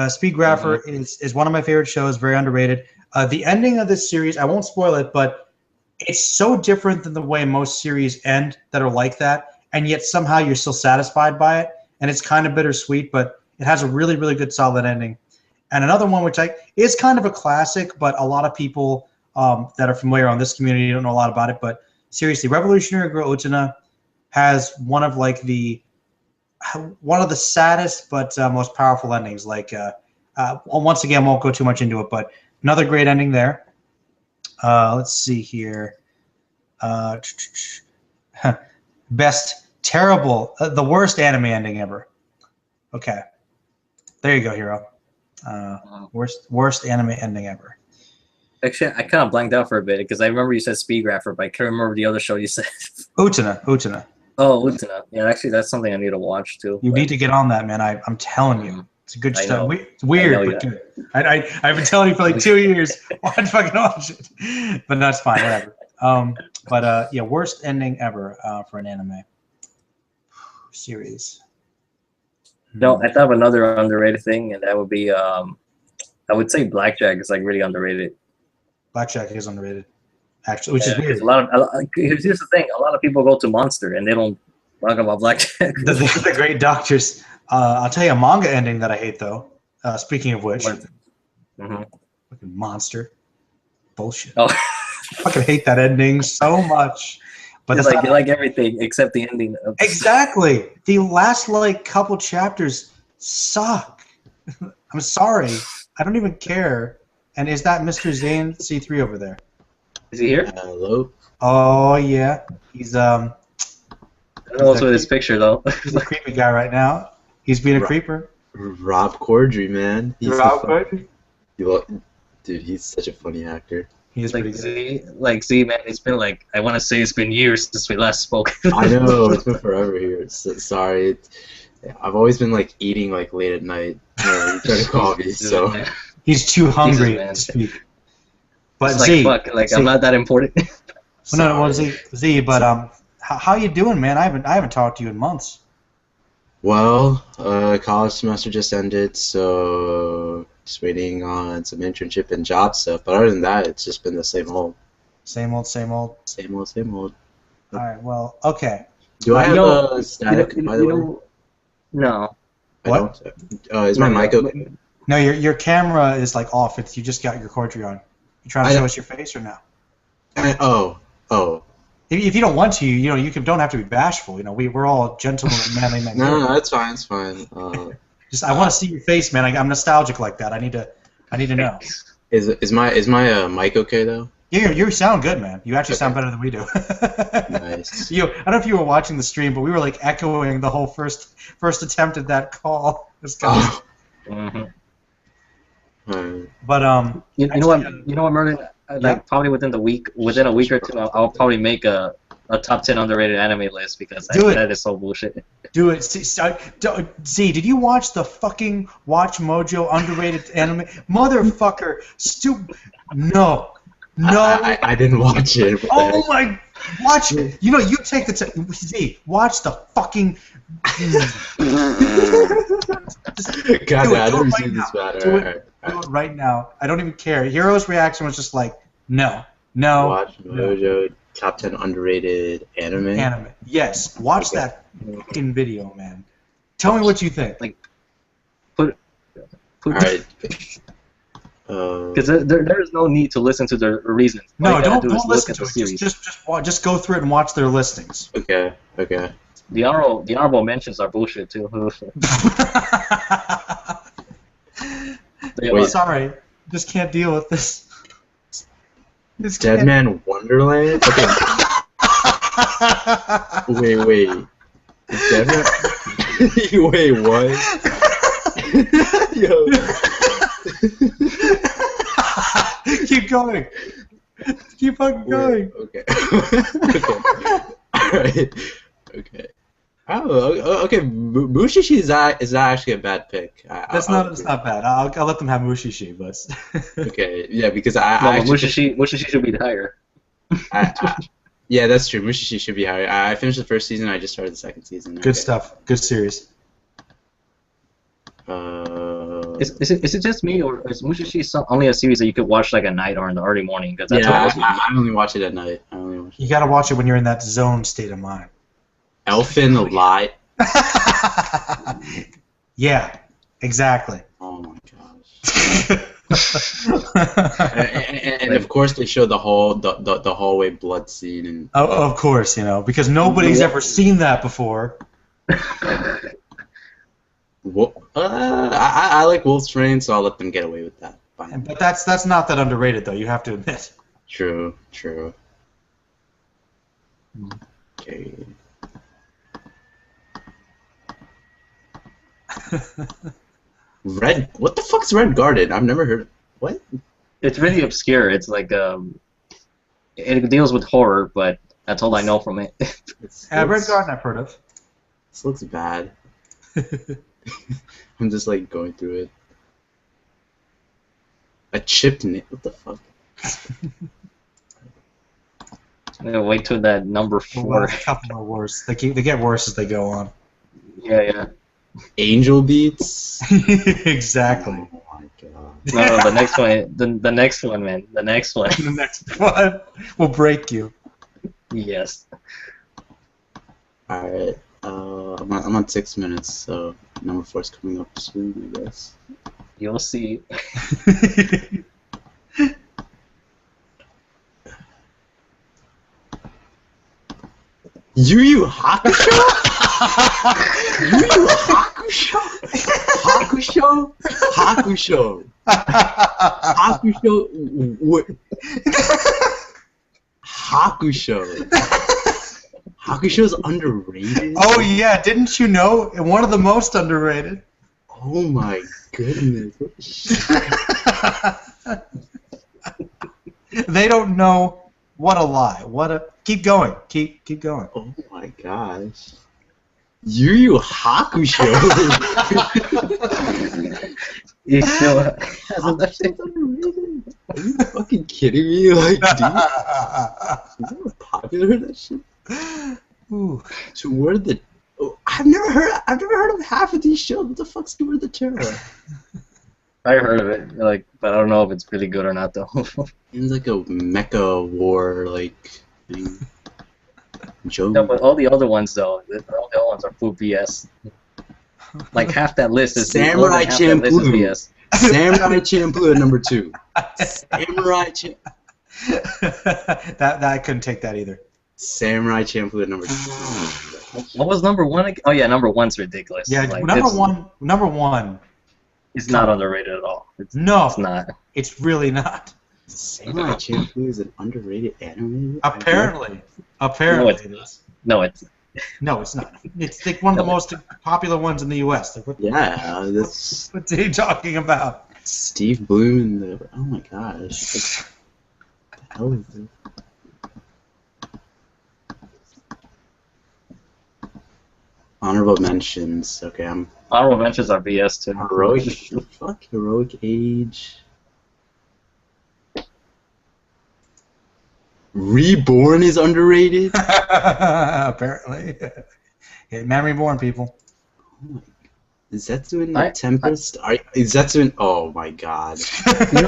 Speed Grapher is one of my favorite shows. Very underrated. The ending of this series, I won't spoil it, but it's so different than the way most series end that are like that, and yet somehow you're still satisfied by it, and it's kind of bittersweet, but it has a really, really good, solid ending. And another one which is kind of a classic, but a lot of people that are familiar on this community don't know a lot about it. But seriously, Revolutionary Girl Utena has one of the saddest but most powerful endings. Once again, won't go too much into it, but another great ending there. Let's see here. Best terrible, the worst anime ending ever. Okay, there you go, Hero. Worst anime ending ever. Actually, I kind of blanked out for a bit because I remember you said Speed Grapher, but I can't remember the other show you said. Utena. Oh, Utena. Yeah, actually, that's something I need to watch too. You need to get on that, man. I'm telling you, it's a good stuff. It's weird, but good. I've been telling you for like 2 years. Watch it, but that's fine. Whatever. Yeah, worst ending ever for an anime series. No, I thought of another underrated thing, and that would be I would say Blackjack is like really underrated. Blackjack is underrated, actually, which is weird. Here's the thing: a lot of people go to Monster, and they don't talk about Blackjack. the great doctors. I'll tell you a manga ending that I hate, though. Speaking of which, fucking Monster, bullshit. Oh. I fucking hate that ending so much. But you like everything except the ending. Exactly. The last couple chapters suck. I'm sorry. I don't even care. And is that Mr. Zane C3 over there? Is he here? Hello. Oh yeah. He's I don't know what's with his picture though. He's a creepy guy right now. He's being a creeper. Rob Corddry, man. Rob Corddry? Dude, he's such a funny actor. He's man, it's been I want to say it's been years since we last spoke. I know, it's been forever here. Sorry. I've always been eating late at night. You try to call me, so. He's too hungry to speak. But Z, fuck, I'm not that important. Well, Z, but how you doing, man? I haven't talked to you in months. Well, college semester just ended, so just waiting on some internship and job stuff. But other than that, it's just been the same old. Same old. Same old. All right. Well, okay. Do I have a static, by the way? No. What? Is my mic okay? No, your camera is off. You just got your Corddry on. You trying to show us your face or no? Oh. If you don't want to, you don't have to be bashful. We're all gentlemen and manly men. No, that's fine. It's fine. I want to see your face, man. I'm nostalgic like that. I need to know. Is my mic okay though? Yeah, you sound good, man. You actually sound better than we do. Nice. I don't know if you were watching the stream, but we were echoing the whole first attempt at that call. But you know what, Merlin? Probably within a week or two, I'll probably make a top 10 underrated anime list because that is so bullshit. Do it. Z, did you watch the fucking Watch Mojo underrated anime? Motherfucker, stupid. No. I didn't watch it. Oh my! Watch. You take the time. Z, watch the fucking. God, I've never seen this bad. Do it right now. I don't even care. Hero's reaction was just no. Watch Mojo top 10 underrated anime. Yes. Watch that fucking video, man. Tell me what you think. Put. All right. Because there is no need to listen to their reasons. No, don't listen to it. Just go through it and watch their listings. Okay. The honorable mentions are bullshit too. Wait, sorry, just can't deal with this. Dead Man Wonderland. Okay. Wait. Dead Man. Wait, what? Yo. Keep going. Keep fucking going. Okay. All right. Okay. Oh, okay. Mushishi is not actually a bad pick. That's not bad. I'll let them have Mushishi, but. Okay. Yeah, because Mushishi should be higher. Yeah, that's true. Mushishi should be higher. I finished the first season. I just started the second season. Good stuff. Good series. Is it just me, or is Mushishi only a series that you could watch at night or in the early morning? Because I only watch it at night. You gotta watch it when you're in that zone state of mind. Elfin Light. Yeah, exactly. Oh my gosh. And of course they show the hallway blood scene and. Oh, of course, because nobody's ever seen that before. I like Wolf's Rain, so I'll let them get away with that. Fine. But that's not that underrated, though. You have to admit. True. Okay. Red. What the fuck's Red Guarded? I've never heard of. What? It's really obscure. It's like it deals with horror, but that's all I know from it. Red Garden I've heard of. This looks bad. I'm just like going through it. A chipped nail. What the fuck? I'm gonna wait till that number 4. Well, a couple are worse. They get worse as they go on. Yeah. Angel Beats. Exactly. Oh my god. No, the next one. The next one, man. The next one. The next one will break you. Yes. All right. I'm on 6 minutes, so number 4 is coming up soon, I guess. You'll see. Yu Yu Hakusho? Yu Yu Hakusho? Hakusho. What? Hakusho. Hakusho's underrated? Oh yeah, didn't you know? One of the most underrated. Oh my goodness. They don't know what a lie. Keep going. Keep going. Oh my gosh. Yu Yu Hakusho. You still Hakusho's underrated. Are you fucking kidding me? Like, dude, is that popular, that shit? Ooh. So where the? Oh, I've never heard of half of these shows. What the fuck's Word of the Terror? I heard of it, but I don't know if it's really good or not though. It's like a mecha war thing. Joe. No, but all the other ones though, all the other ones are full BS. Like half that list is Samurai Champloo. BS. Samurai Champloo at number 2. Samurai Champloo. that I couldn't take that either. Samurai Champloo at number 2. What was number 1 again? Oh yeah, number 1's ridiculous. Yeah, number one. It's not underrated at all. It's not. It's really not. Samurai Champloo is an underrated anime? Apparently it is. No, it's not. It's like one of the most popular ones in the U.S. Like, Yeah, that's... What are you talking about? Steve Bloom and the... Oh my gosh. What the hell is this? Honorable mentions. Okay, honorable mentions are BS too. Heroic Age. Reborn is underrated. Apparently, yeah, Man Reborn, people. Oh is Zetsu in the Tempest? Is Zetsu in? Oh my god. I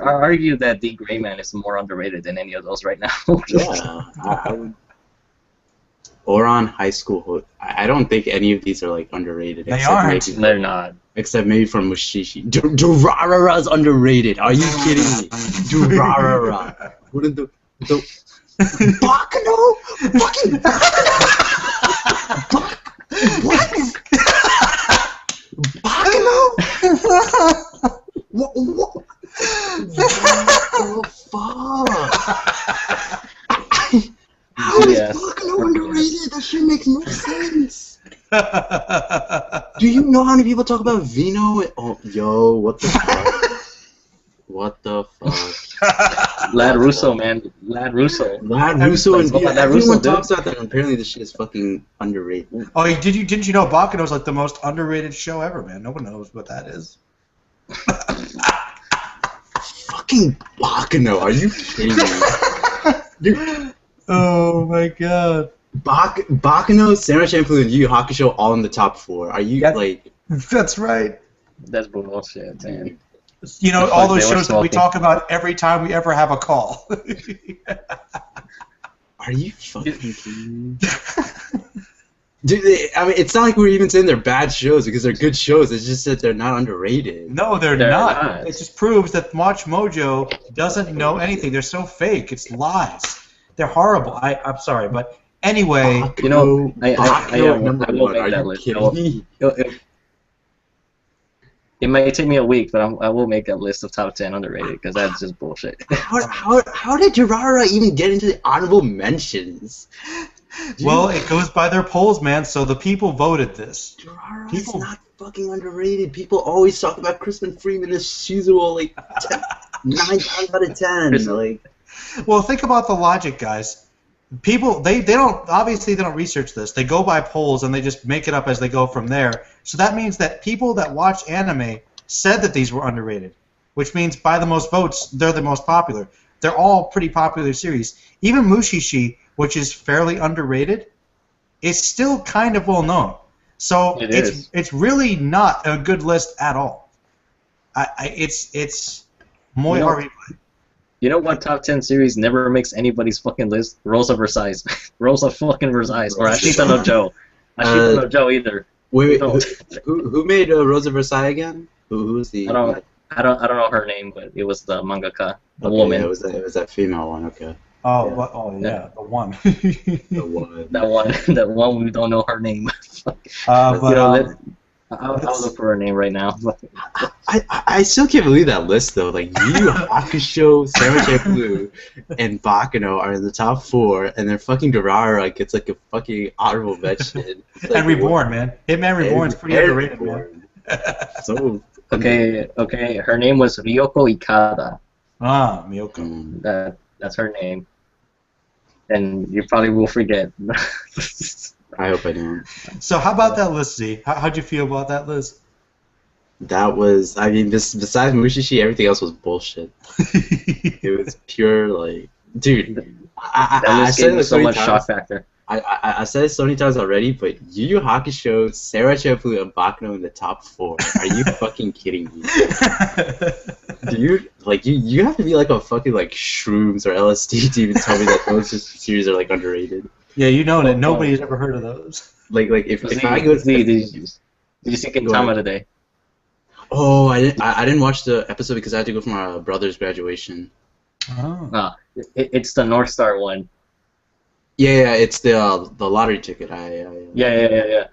argue that the Gray Man is more underrated than any of those right now. Yeah, I would. Oran High School. I don't think any of these are underrated. They aren't. They're not. Except maybe from Mushishi. Durarara's underrated. Are you kidding me? Durarara. What are the Bakano? Fucking what? Bakano? What the fuck? How is Bakano underrated? That shit makes no sense. Do you know how many people talk about Vino? Oh, yo, what the fuck? What the fuck? Lad Russo, man. Lad Russo. And Vino. Everyone talks about that, and apparently this shit is fucking underrated. Oh, didn't you know Bakano's like the most underrated show ever, man? No one knows what that is. Fucking Bakano, are you kidding me? Dude. Oh my god. Bakano, Samurai Champloo, and Yu Yu Hakusho all in the top 4. Are you That's right. That's bullshit, man. You know, all those shows that we talk about every time we ever have a call. Are you fucking kidding me? Dude, I mean, it's not like we're even saying they're bad shows because they're good shows. It's just that they're not underrated. No, they're not. It just proves that Watch Mojo doesn't know anything. They're so fake. It's lies. They're horrible. I'm sorry, but anyway. You know, I number will one. make Are that you list. kidding me? It might take me a week, but I will make that list of top 10 underrated because that's just bullshit. How did Durara even get into the honorable mentions? Well, it goes by their polls, man. So the people voted this. Durara is not fucking underrated. People always talk about Crispin Freeman as usual, like 9 times out of 10. Like, well, think about the logic, guys. People, they don't, obviously they don't research this. They go by polls and they just make it up as they go from there. So that means that people that watch anime said that these were underrated, which means by the most votes, they're the most popular. They're all pretty popular series. Even Mushishi, which is fairly underrated, is still kind of well known. So it's really not a good list at all. It's muy horrible. You know what top 10 series never makes anybody's fucking list? Rosa Versailles. Rosa fucking Versailles. Or Ashita no Joe. Ashita no Joe either. Wait, who made Rosa Versailles again? Who's the? I don't know her name, but it was the mangaka, the okay, woman. Yeah, it was that female one. Okay. Oh, yeah. The one. The one. That one we don't know her name. I'll look for her name right now. I still can't believe that list though. Like Yu Yu Hakusho, Samurai Blue, and Baccano are in the top 4, and then fucking Durara gets like a fucking honorable mention. Like, and Reborn, man. Hitman Reborn's pretty underrated, man. So okay. Her name was Ryoko Ikada. Ah, Miyoko. That's her name. And you probably will forget. I hope I don't. So how about that list, Z? How'd you feel about that list? That was, I mean, besides Mushishi, everything else was bullshit. It was pure, like, dude. I said it so much shock factor. I said it so many times already, but Yu Yu Hakusho, Sarah Champloo, and Baccano in the top 4. Are you fucking kidding me? Dude, like, you have to be like a fucking, like, Shrooms or LSD to even tell me that those series are, like, underrated. Yeah, you know that nobody's ever heard of those. Like if I go to did you see Gintama today? Oh, I didn't watch the episode because I had to go for my brother's graduation. Oh. It's the North Star one. Yeah, it's the lottery ticket. Yeah.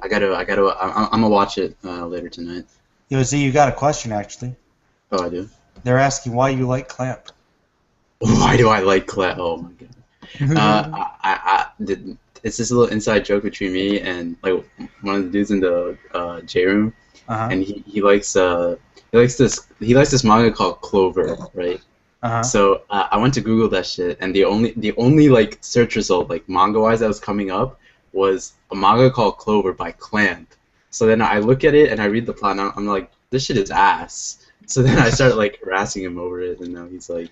I'm gonna watch it later tonight. Yo, Z, you got a question actually. Oh, I do. They're asking why you like Clamp. Why do I like Clamp? Oh my god. It's this little inside joke between me and like one of the dudes in the J room, and he likes this manga called Clover, right? So I went to Google that shit, and the only like search result like manga wise that was coming up was a manga called Clover by Clamp. So then I look at it and I read the plot, and I'm like, this shit is ass. So then I start like harassing him over it, and now he's like,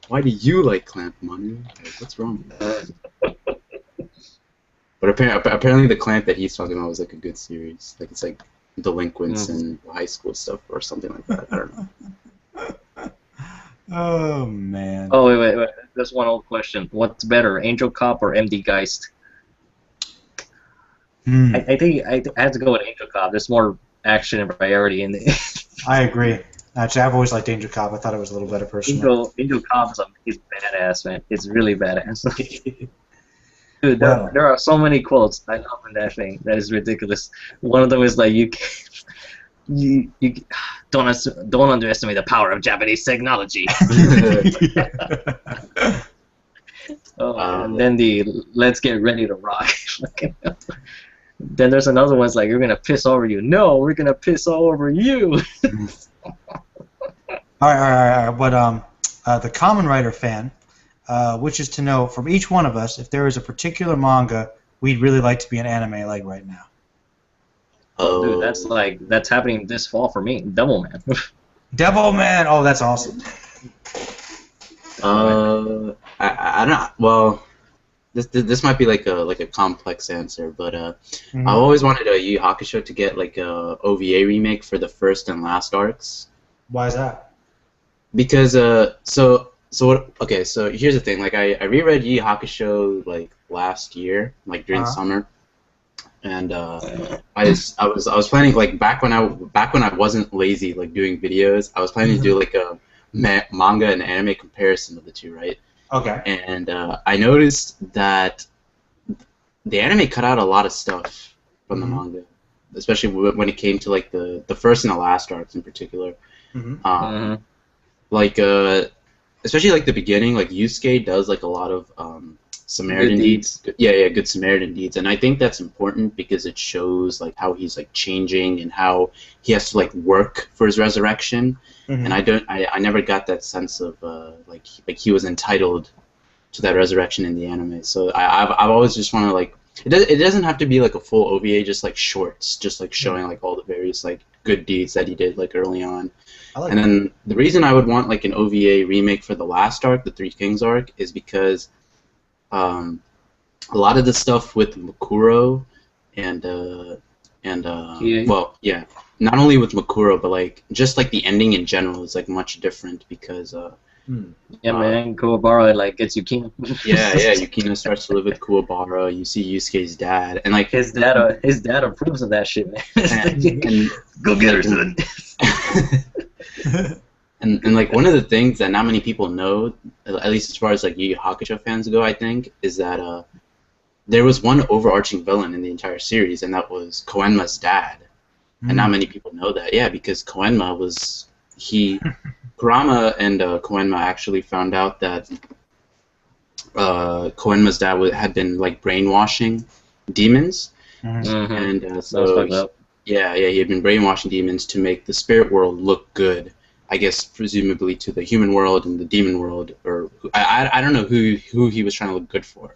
why do you like Clamp, Manu? Like, what's wrong? But apparently the Clamp that he's talking about was like a good series. Like it's like delinquents and high school stuff or something like that. I don't know. Oh man. Oh wait. There's one old question. What's better, Angel Cop or MD Geist? I think I have to go with Angel Cop. There's more action and variety in it. I agree. Actually, I've always liked Angel Cop. I thought it was a little better personally. Angel Cop is badass, man. It's really badass. Dude, there are so many quotes I love in that thing. That is ridiculous. One of them is like, you don't underestimate the power of Japanese technology. And then the let's get ready to rock. Then there's another one's like, you're gonna piss over you. No, we're gonna piss all over you. All right. But the Common Writer fan wishes to know from each one of us if there is a particular manga we'd really like to be an anime like right now. Oh, dude, that's happening this fall for me. Devilman. Devilman. Oh, that's awesome. I don't. Well, this might be like a complex answer, but I've always wanted a Yu Yu Hakusho to get like a OVA remake for the first and last arcs. Why is that? Because so So what? Okay, so here's the thing. Like I reread Yu Yu Hakusho like last year, like during summer, and I was planning like back when I wasn't lazy like doing videos. I was planning to do like a manga and anime comparison of the two, right? Okay. And I noticed that the anime cut out a lot of stuff from the manga, especially when it came to like the first and the last arcs in particular. Like especially like the beginning, like Yusuke does like a lot of Samaritan deeds. Yeah, good Samaritan deeds, and I think that's important because it shows like how he's like changing and how he has to like work for his resurrection. And I never got that sense of like he was entitled to that resurrection in the anime. So I've always just want to like it doesn't have to be like a full OVA, just like shorts, just like showing like all the various like good deeds that he did like early on. And then the reason I would want like an OVA remake for the last arc, the Three Kings arc, is because a lot of the stuff with Makuro and well, yeah, not only with Makuro, but like just like the ending in general is like much different because yeah, man, Kuwabara like gets Yukino. yeah, Yukino starts to live with Kuwabara. You see Yusuke's dad, and like his dad approves of that shit, man. and Go get her, son. And like one of the things that not many people know, at least as far as like Yu Yu Hakusho fans go, I think, is that there was one overarching villain in the entire series, and that was Koenma's dad. And not many people know that. Yeah, because Koenma was Kurama and Koenma actually found out that Koenma's dad had been like brainwashing demons, and so he had been brainwashing demons to make the spirit world look good. I guess presumably to the human world and the demon world, or I don't know who he was trying to look good for,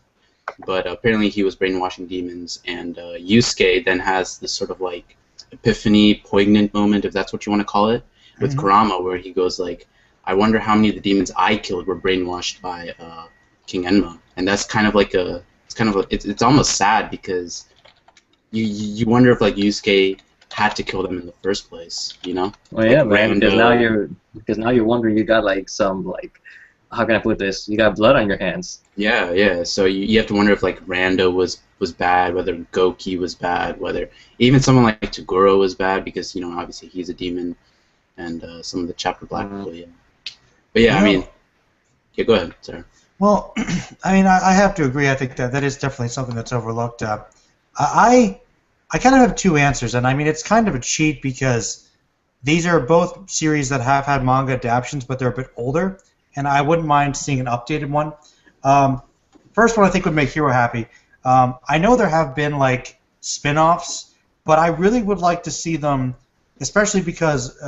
but apparently he was brainwashing demons. And Yusuke then has this sort of like epiphany, poignant moment, if that's what you want to call it, with Kurama, where he goes like, I wonder how many of the demons I killed were brainwashed by King Enma. And that's kind of like it's almost sad because you wonder if like Yusuke had to kill them in the first place, you know? Well, yeah, man, because now you're wondering, you got like some like, how can I put this? You got blood on your hands. Yeah. So you have to wonder if like Rando was bad, whether Goki was bad, whether even someone like Toguro was bad because obviously he's a demon, and some of the Chapter Black people. Yeah. But yeah, I mean, yeah. Go ahead, sir. Well, I mean, I have to agree. I think that is definitely something that's overlooked. I kind of have two answers, and I mean it's kind of a cheat because these are both series that have had manga adaptations, but they're a bit older, and I wouldn't mind seeing an updated one. First one I think would make Hiro happy. I know there have been like spin-offs, but I really would like to see them, especially because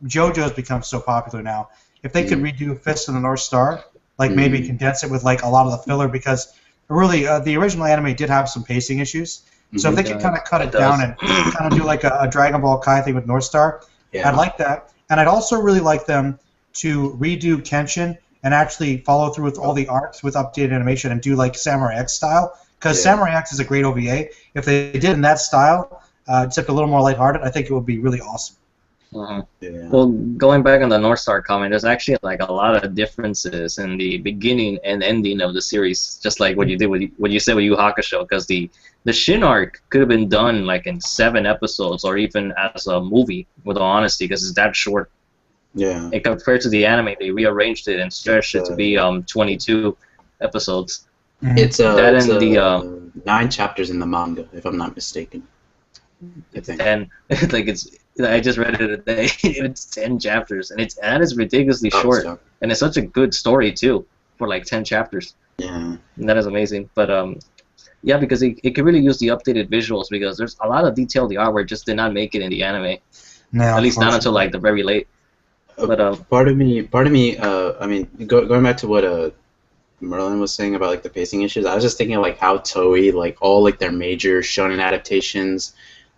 JoJo's become so popular now. If they could redo Fist of the North Star, like maybe condense it with like a lot of the filler, because really the original anime did have some pacing issues. So if they could kind of cut it down and kind of do like a Dragon Ball Kai thing with North Star, I'd like that. And I'd also really like them to redo Kenshin and actually follow through with all the arcs with updated animation and do like Samurai X style, because Samurai X is a great OVA. If they did in that style, except a little more lighthearted, I think it would be really awesome. Well, going back on the North Star comment, there's actually like a lot of differences in the beginning and ending of the series, just like what you did with what you said with Yu Hakusho, because the Shin arc could have been done like in 7 episodes or even as a movie, with all honesty, because it's that short. Yeah. And compared to the anime, they rearranged it and stretched it to be 22 episodes. It's 9 chapters in the manga, if I'm not mistaken. I think. And I just read it today. It's 10 chapters, and that is ridiculously short, and it's such a good story too for like 10 chapters. Yeah. And that is amazing. But yeah, because it could really use the updated visuals, because there's a lot of detail in the artwork just did not make it in the anime. No, at least not until like the very late. But part of me, I mean, going back to what Merlin was saying about like the pacing issues, I was just thinking of like how Toei, like all like their major shonen adaptations,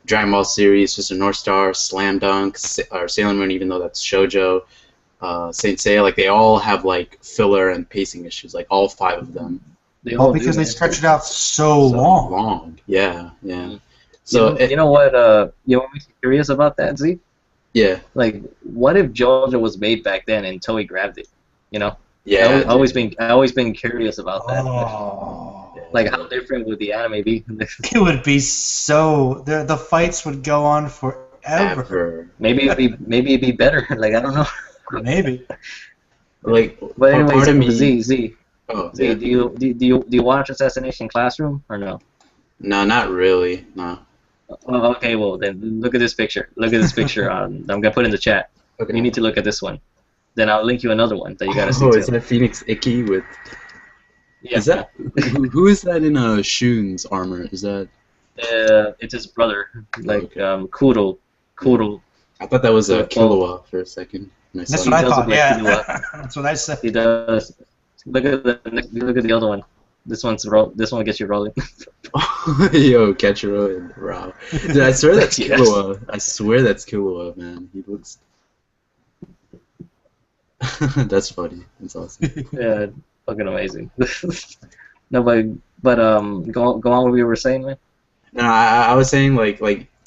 Dragon Ball series, Sister North Star, Slam Dunk, or Sailor Moon, even though that's shoujo, Saint Seiya, like they all have like filler and pacing issues, like all 5 of them. Because they stretch it out so long. Yeah. So you know what makes me curious about that, Z? Yeah. Like, what if JoJo was made back then and Toei grabbed it? You know? Yeah. I always been curious about that. Oh. Like, how different would the anime be? It would be so. The fights would go on forever. Ever. Maybe it'd be better. Like, I don't know. Maybe. Like, But part anyways, of me. Z, Oh, Z, yeah. do you watch Assassination Classroom or no? No, not really. No. Oh, okay, well then look at this picture. Look at this picture. I'm gonna put in the chat. Okay. You need to look at this one. Then I'll link you another one that you gotta see Oh, too. is that Phoenix Icky with? Yeah. Is that who is that in Shun's armor? Is that? It's his brother, like Okay. Kuro. I thought that was a Killua for a second. And I That's saw what I it. does thought. look like Yeah. Killua. That's what I said. He does. Look at the other one. This one gets you rolling. Yo, Ketchero and Rao. Dude, I swear that's Yes. Killua. I swear that's Killua, man. He looks. That's funny. That's awesome. Yeah, fucking amazing. No, but go on with what you were saying, man. No, I was saying like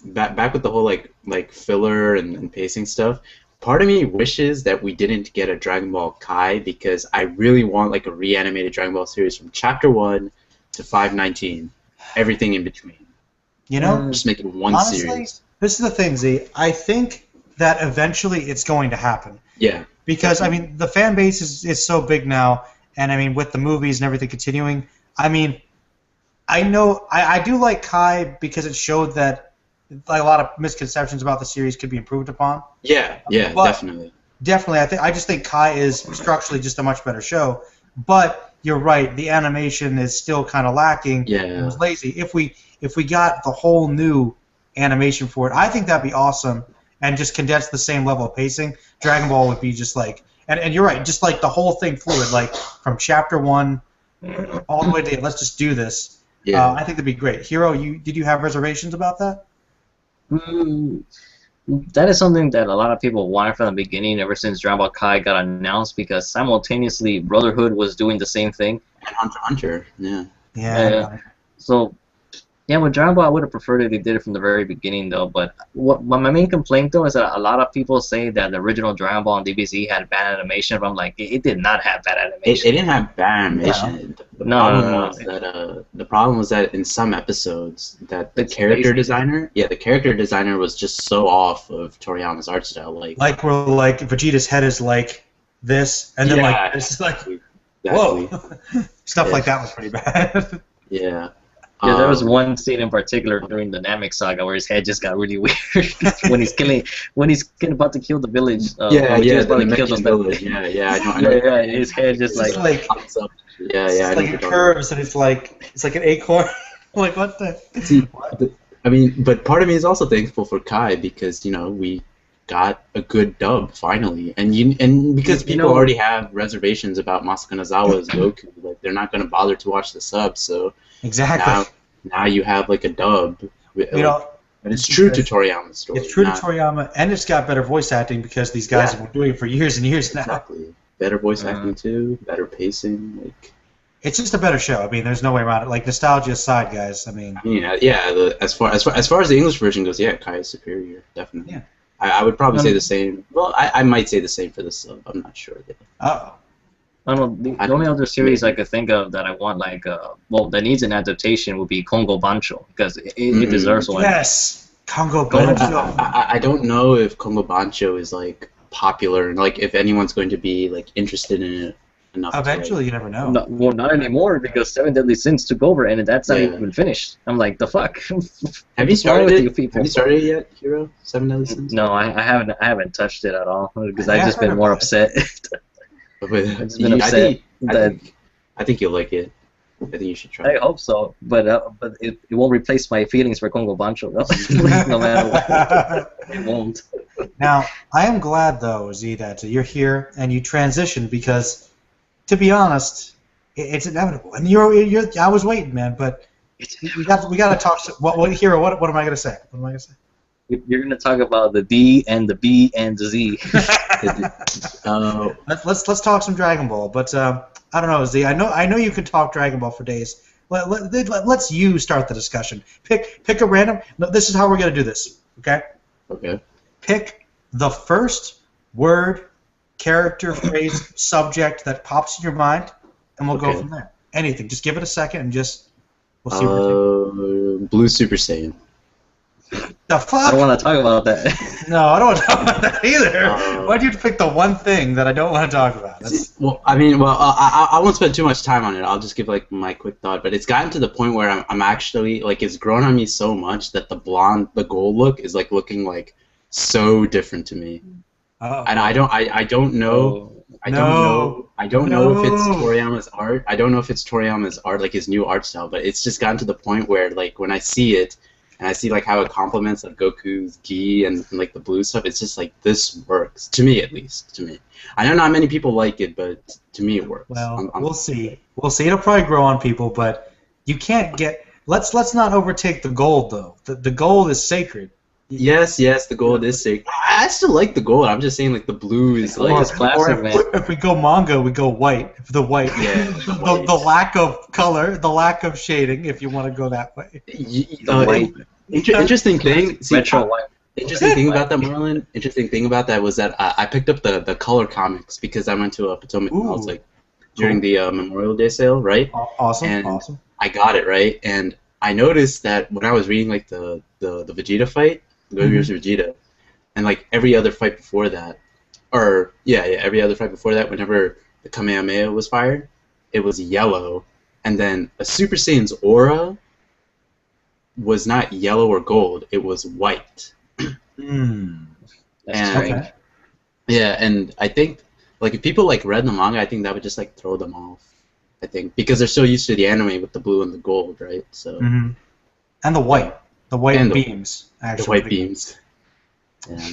back with the whole like filler and pacing stuff. Part of me wishes that we didn't get a Dragon Ball Kai because I really want like a reanimated Dragon Ball series from Chapter 1 to 519, everything in between. You know, Just make it one honestly, series. this is the thing, Z. I think that eventually it's going to happen. Yeah. Because, I mean, the fan base is so big now, and, I mean, with the movies and everything continuing, I mean, I know, I do like Kai because it showed that like, a lot of misconceptions about the series could be improved upon. Yeah, But definitely. Definitely, I just think Kai is structurally just a much better show. But you're right, the animation is still kind of lacking. Yeah. It was lazy. If we got the whole new animation for it, I think that'd be awesome. And just condense the same level of pacing. Dragon Ball would be just like, and you're right, just like the whole thing fluid, like from Chapter 1 all the way to let's just do this. Yeah. I think that'd be great. Hiro, did you have reservations about that? That is something that a lot of people wanted from the beginning, ever since Dragon Ball Kai got announced, because simultaneously Brotherhood was doing the same thing. And Hunter x Hunter, yeah. Yeah. So, yeah, with Dragon Ball, I would have preferred if they did it from the very beginning, though. But what my main complaint, though, is that a lot of people say that the original Dragon Ball on DBZ had bad animation, but I'm like, it did not have bad animation. It didn't have bad animation. No. The problem was that in some episodes that the It's character basic. designer was just so off of Toriyama's art style. Like where like Vegeta's head is like this, and then like this is like exactly. whoa, stuff like that was pretty bad. Yeah. Yeah, there was one scene in particular during the Namek saga where his head just got really weird when he's about to kill the village. The about to kill Mexican those village. I know. Yeah, his head just It's like like I like it curves and it's like an acorn. Like what the? See, I mean, but part of me is also thankful for Kai because we got a good dub finally, and because people already have reservations about Masakanazawa's Goku, like they're not going to bother to watch the sub, so exactly. Now you have like a dub, and it's true to Toriyama's story. It's true to Toriyama, and it's got better voice acting because these guys have been doing it for years and years now. Exactly, better voice acting too, better pacing, like. It's just a better show. I mean, there's no way around it. Like nostalgia aside, guys. I mean, as far as the English version goes, Kai is superior, definitely. Yeah. I would probably say the same. Well, I might say the same for the sub. I'm not sure. oh. I don't know. The only other series I could think of that I want, that needs an adaptation would be Kongo Bancho, because it deserves one. Yes, Kongo Bancho. I don't know if Kongo Bancho is like popular and like if anyone's going to be like interested in it enough. Eventually, you never know. Not anymore, because Seven Deadly Sins took over and that's not even finished. I'm like, the fuck. Have you started it? You people? Have you started it yet, Hiro? Seven Deadly Sins? No, I haven't. I haven't touched it at all because I've just been more upset. I think you'll like it. I think you should try. I hope so, but it won't replace my feelings for Kongo Bancho. No matter what, it won't. Now, I am glad though, Z, that you're here and you transitioned because, to be honest, it's inevitable. And I was waiting, man, but we got to talk. Hiro, what am I gonna say? What am I gonna say? You're gonna talk about the D and the B and the Z. Let's talk some Dragon Ball, but I don't know, Z. I know you can talk Dragon Ball for days. Let's you start the discussion. Pick a random. No, this is how we're gonna do this. Okay. Okay. Pick the first word character, phrase, subject that pops in your mind, and we'll go Okay. from there. Anything. Just give it a second and just we'll see what you think. Blue Super Saiyan. The I fuck? don't want to talk about that. No, I don't want to talk about that either. Uh, Why'd you pick the one thing that I don't want to talk about? That's, Well, I mean, I won't spend too much time on it. I'll just give like my quick thought. But it's gotten to the point where I'm actually like it's grown on me so much that the gold look is like looking like so different to me. oh. And I don't know. I don't know if it's No. Toriyama's art. I don't know if it's Toriyama's art, like his new art style. But it's just gotten to the point where like when I see it. And I see like how it complements like Goku's gi and like the blue stuff. It's just like this works to me, at least to me. I know not many people like it, but to me it works. Well, we'll see. We'll see. It'll probably grow on people, but you can't get. Let's not overtake the gold though. The gold is sacred. Yes, the gold is sick. I still like the gold. I'm just saying like the blue is Like, like. it's classic, man. If we go manga, we go white. If the white, Yeah, the lack of color, the lack of shading. If you want to go that way. White. Interesting thing. See, Retro white. Interesting thing about that, Merlin. Interesting thing about that was that I picked up the color comics because I went to a Potomac Mills like during the Memorial Day sale, right? Awesome, And awesome. I got it right, and I noticed that when I was reading like the Vegeta fight, Goku vs Vegeta, and like every other fight before that, every other fight before that, whenever the Kamehameha was fired, it was yellow, and then a Super Saiyan's aura was not yellow or gold; it was white. Mm. That's And- strange. Okay. Yeah, and I think like if people like read the manga, I think that would just like throw them off. I think because they're so used to the anime with the blue and the gold, right? So Mm-hmm. And the white And the- beams. the Actually, white beams. Yeah.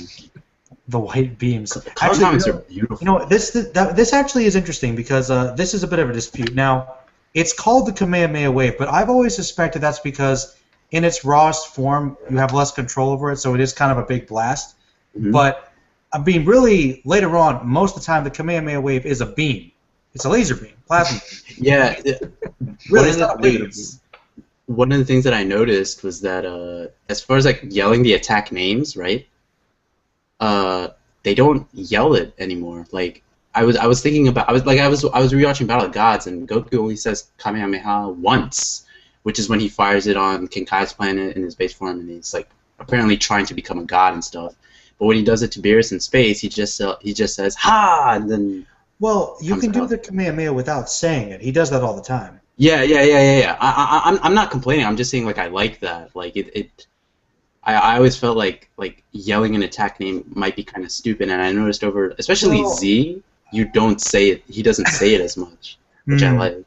The white beams. Color Actually, comics you are know, beautiful. you know this actually is interesting because this is a bit of a dispute. Now, it's called the Kamehameha wave, but I've always suspected that's because in its rawest form you have less control over it, so it is kind of a big blast. Mhm. But I mean, really, later on, most of the time the Kamehameha wave is a beam. It's a laser beam, plasma beam. Yeah. Really, it's not a wave. One of the things that I noticed was that as far as like yelling the attack names, right? They don't yell it anymore. Like I was thinking about I was rewatching Battle of Gods, and Goku only says Kamehameha once, which is when he fires it on King Kai's planet in his base form, and he's like apparently trying to become a god and stuff. But when he does it to Beerus in space, he just says ha, and then Well, you Comes can do out. the Kamehameha without saying it. He does that all the time. yeah. I'm not complaining. I'm just saying like I like that. Like I always felt like yelling an attack name might be kind of stupid, and I noticed over especially Well- Z, you don't say it. He doesn't say it as much, which I Mm. like.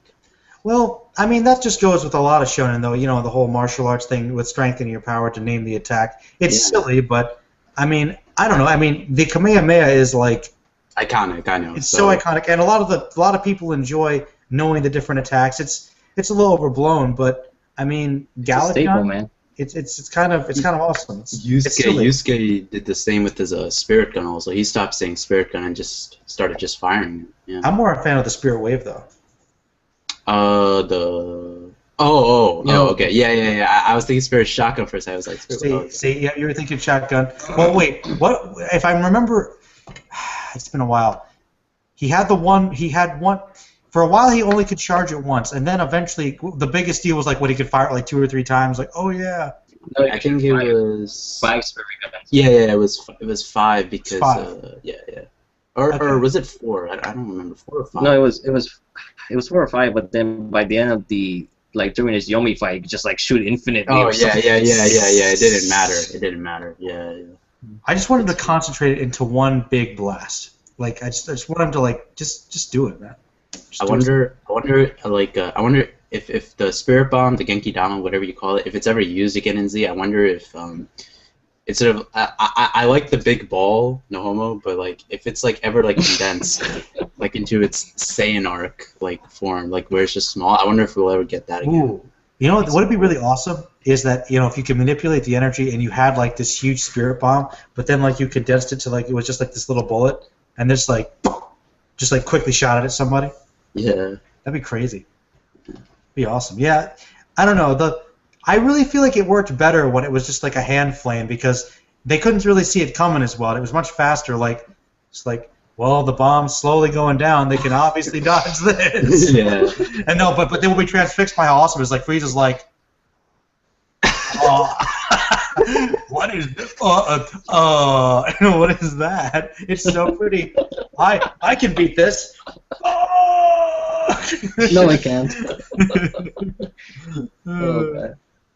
Well, I mean, that just goes with a lot of shonen, though. You know, the whole martial arts thing with strengthening your power to name the attack. It's Yeah. silly, but, I mean, I don't know. I mean, the Kamehameha is, like, Iconic, I know. it's so iconic, and a lot of people enjoy knowing the different attacks. It's a little overblown, but, I mean, It's a staple, Galacton, man. it's kind of awesome. It's silly. Yusuke did the same with his spirit gun also. He stopped saying spirit gun and just started just firing it. Yeah. I'm more a fan of the Spirit Wave, though. Okay. Yeah. I was thinking spirit shotgun first. I was like, spirit. See, yeah, you were thinking shotgun. Well, wait, what? If I remember, it's been a while. He had one. For a while, he only could charge it once, and then eventually, the biggest deal was like when he could fire it like 2 or 3 times. Like, oh yeah, No, I think it was 5 spirit guns. Yeah, it was 5 because 5. Yeah. Or Okay. was it 4? I don't remember 4 or 5. No, it was 4 or 5, but then by the end of the during his Yomi fight, he could just shoot infinitely. Oh or yeah. something. It didn't matter. Yeah. I just wanted to concentrate it into one big blast. Like I just want him to just do it, man. Just I do it. wonder if the spirit bomb, the Genki Dama, whatever you call it, if it's ever used again in Z. I wonder if instead of I like the big ball, no homo, but if it's ever condensed into its Saiyan arc form, where it's just small. I wonder if we'll ever get that again. Ooh. You know what would be really awesome is that if you can manipulate the energy and you had this huge spirit bomb, but then you condensed it to it was just this little bullet and just quickly shot it at somebody. Yeah. That'd be crazy. Be awesome. Yeah, I don't know. I really feel like it worked better when it was just a hand flame because they couldn't really see it coming as well. It was much faster. well, the bomb's slowly going down. They can obviously dodge this. Yeah. And no, but they will be transfixed by how awesome it is. Like Frieza's like, what is what is that? It's so pretty. I can beat this. No, I can't. Okay.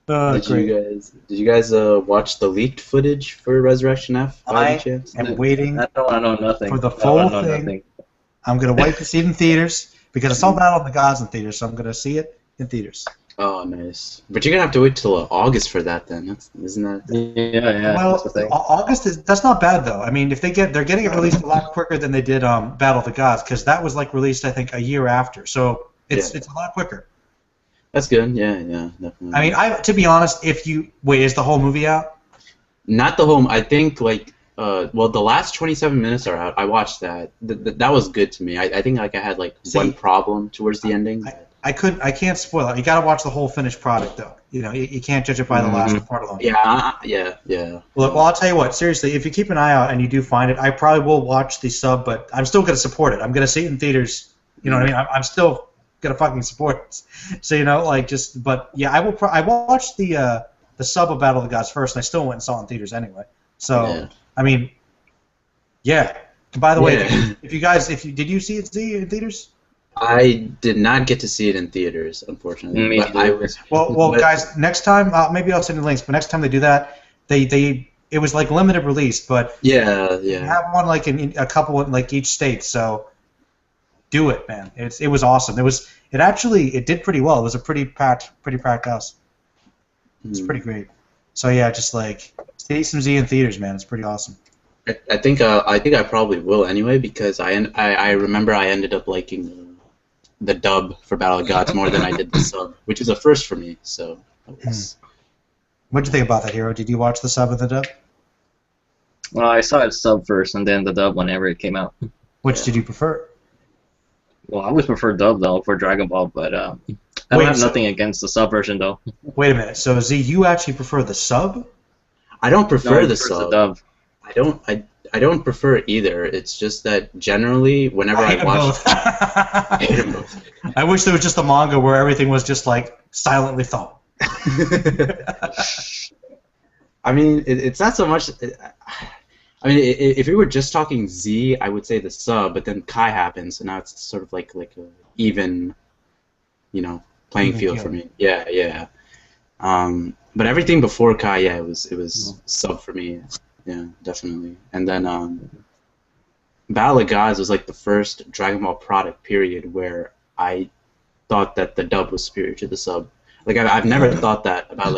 Did you guys watch the leaked footage for Resurrection F? By any chance? I'm waiting I know nothing. for the full thing. Nothing. I'm gonna wait to see it in theaters because I saw Battle of the Gods in theaters, so I'm gonna see it in theaters. Oh, nice. But you're gonna have to wait till August for that, then. Isn't that? Yeah. Well, That's the thing. August that's not bad though. I mean, if they're getting it released a lot quicker than they did Battle of the Gods, because that was like released I think a year after, so it's a lot quicker. That's good. Yeah, definitely. I mean, to be honest, is the whole movie out? Not the whole. I think like well, the last 27 minutes are out. I watched that. That was good to me. I think like I had like one problem towards the ending. I can't spoil it. You got to watch the whole finished product though. You know, you can't judge it by the last part alone. Yeah. Well, I'll tell you what. Seriously, if you keep an eye out and you do find it, I probably will watch the sub, but I'm still gonna support it. I'm gonna see it in theaters. You know what I mean? I'm still gonna fucking support it. So you know, like but yeah, I will. I watched the sub of Battle of the Gods first, and I still went and saw it in theaters anyway. So I mean, yeah. By the way, did you see it in theaters? I did not get to see it in theaters, unfortunately. Well, guys, next time maybe I'll send you links. But next time they do that, it was like limited release, but you have one like in a couple in like each state. So do it, man. It was awesome. It did pretty well. It was a pretty packed house. It's pretty great. So yeah, just like see some Z in theaters, man. It's pretty awesome. I think I probably will anyway because I remember I ended up liking the dub for Battle of Gods more than I did the sub, which is a first for me. So. What'd you think about that, Hero? Did you watch the sub and the dub? Well, I saw it sub first and then the dub whenever it came out. Which did you prefer? Well, I always prefer dub though for Dragon Ball, but I don't have nothing against the sub version though. Wait a minute. So Z, you actually prefer the sub? I don't prefer the sub. The dub. I don't prefer either. It's just that generally, whenever I watch, I hate them both. I wish there was just a manga where everything was just like silently thought. I mean, it's not so much. I mean, if we were just talking Z, I would say the sub, but then Kai happens, so now it's sort of like a even, playing field for me. Yeah. But everything before Kai, it was sub for me. Yeah, definitely. And then Battle of Gods was like the first Dragon Ball product period where I thought that the dub was superior to the sub. Like I've never thought that about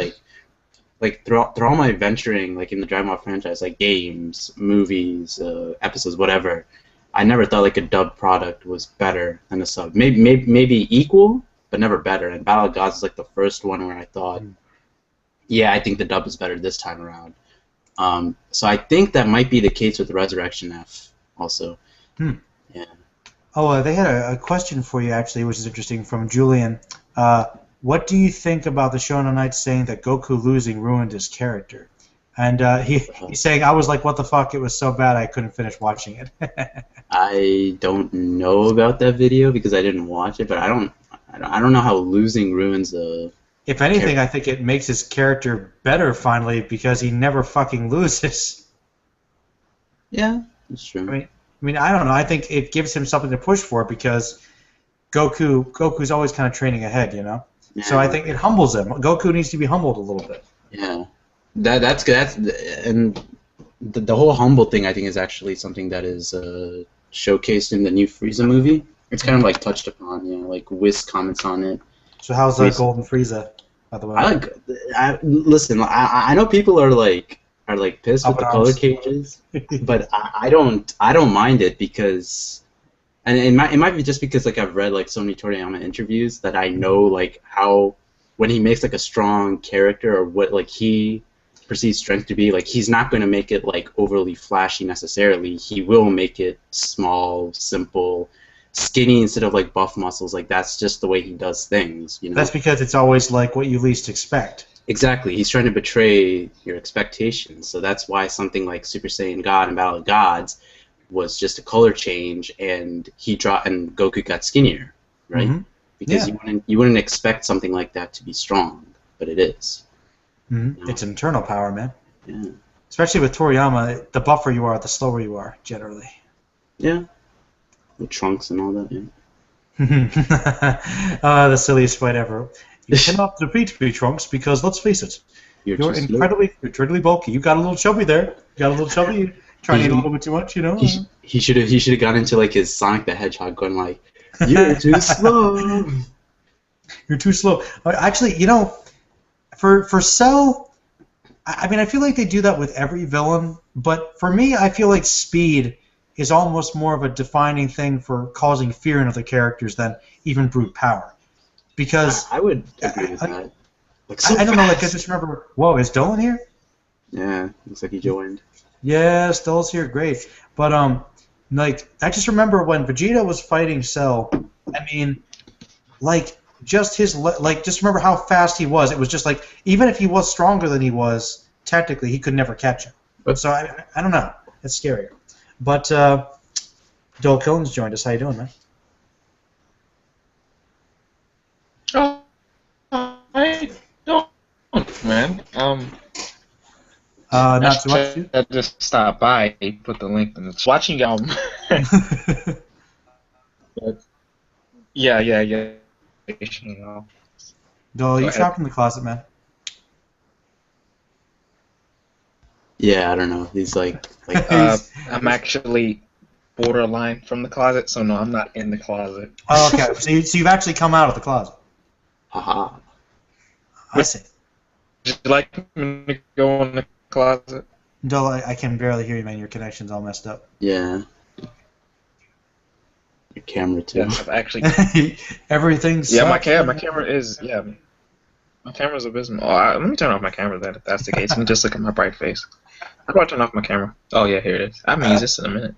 like through all my venturing like in the Dragon Ball franchise, like games, movies, episodes, whatever. I never thought like a dub product was better than a sub. Maybe equal, but never better. And Battle of Gods is like the first one where I thought, yeah, I think the dub is better this time around. So I think that might be the case with Resurrection F also. Yeah. Oh, they had a question for you actually, which is interesting from Julian. What do you think about the Shonen Knight saying that Goku losing ruined his character? And he's saying, I was like, what the fuck? It was so bad I couldn't finish watching it. I don't know about that video because I didn't watch it, but I don't know how losing ruins a. If anything, I think it makes his character better finally because he never fucking loses. Yeah, that's true. I mean, I don't know. I think it gives him something to push for because Goku's always kind of training ahead, you know. Yeah. So I think it humbles him. Goku needs to be humbled a little bit. Yeah, that's and the whole humble thing I think is actually something that is showcased in the new Frieza movie. It's kind of like touched upon, like Whis comments on it. So how's Golden Frieza, by the way? Listen, I know people are pissed with the color cages, but I don't mind it because, and it might be just because like I've read like so many Toriyama interviews that I know like how when he makes like a strong character or what like he perceives strength to be, like he's not going to make it like overly flashy necessarily. He will make it small, simple, skinny instead of like buff muscles. Like that's just the way he does things, That's because it's always like what you least expect. Exactly. He's trying to betray your expectations. So that's why something like Super Saiyan God and Battle of Gods was just a color change, and and Goku got skinnier, right? Mhm. Because Yeah. you wouldn't expect something like that to be strong, but it is. It's internal power, man. Yeah. Especially with Toriyama, the buffer you are, the slower you are, generally. Yeah. With Trunks and all that. Yeah. The silliest fight ever. You cannot defeat me, Trunks, because let's face it, You're you're too slow. incredibly bulky. You got a little chubby there. You got a little chubby. You're trying to eat a little bit too much, you know. He should have gone into like his Sonic the Hedgehog, going like, "You're too slow." You're too slow. Actually, you know, for Cell, I mean, I feel like they do that with every villain, but for me, I feel like speed is almost more of a defining thing for causing fear in other characters than even brute power. Because I would agree with that. Like, I don't know, like I just remember, whoa, is Dolan here? Yeah, looks like he joined. Yes, Dolan's here, great. But like I just remember when Vegeta was fighting Cell. I mean, like just just remember how fast he was. It was just like even if he was stronger than he was, technically he could never catch him. But so I don't know. It's scarier. But Joel Killen's joined us. How you doing, man? Oh, I don't, man. Not too much. I just stopped by, put the link in the watching. But yeah. You know. Joel, you ahead. trapped in the closet, man. Yeah, I don't know. He's like I'm actually borderline from the closet, so no, I'm not in the closet. Oh, okay. So you've actually come out of the closet. haha. I see. Would you like me to go in the closet? Joel, I can barely hear you, man. Your connection's all messed up. Yeah. Your camera too. Yeah, I've actually. Everything's Yeah, my camera is my camera's abysmal. Let me turn off my camera then, if that's the case. Let me just look at my bright face. How do I turn off my camera? Oh yeah, here it is. I haven't used this in a minute.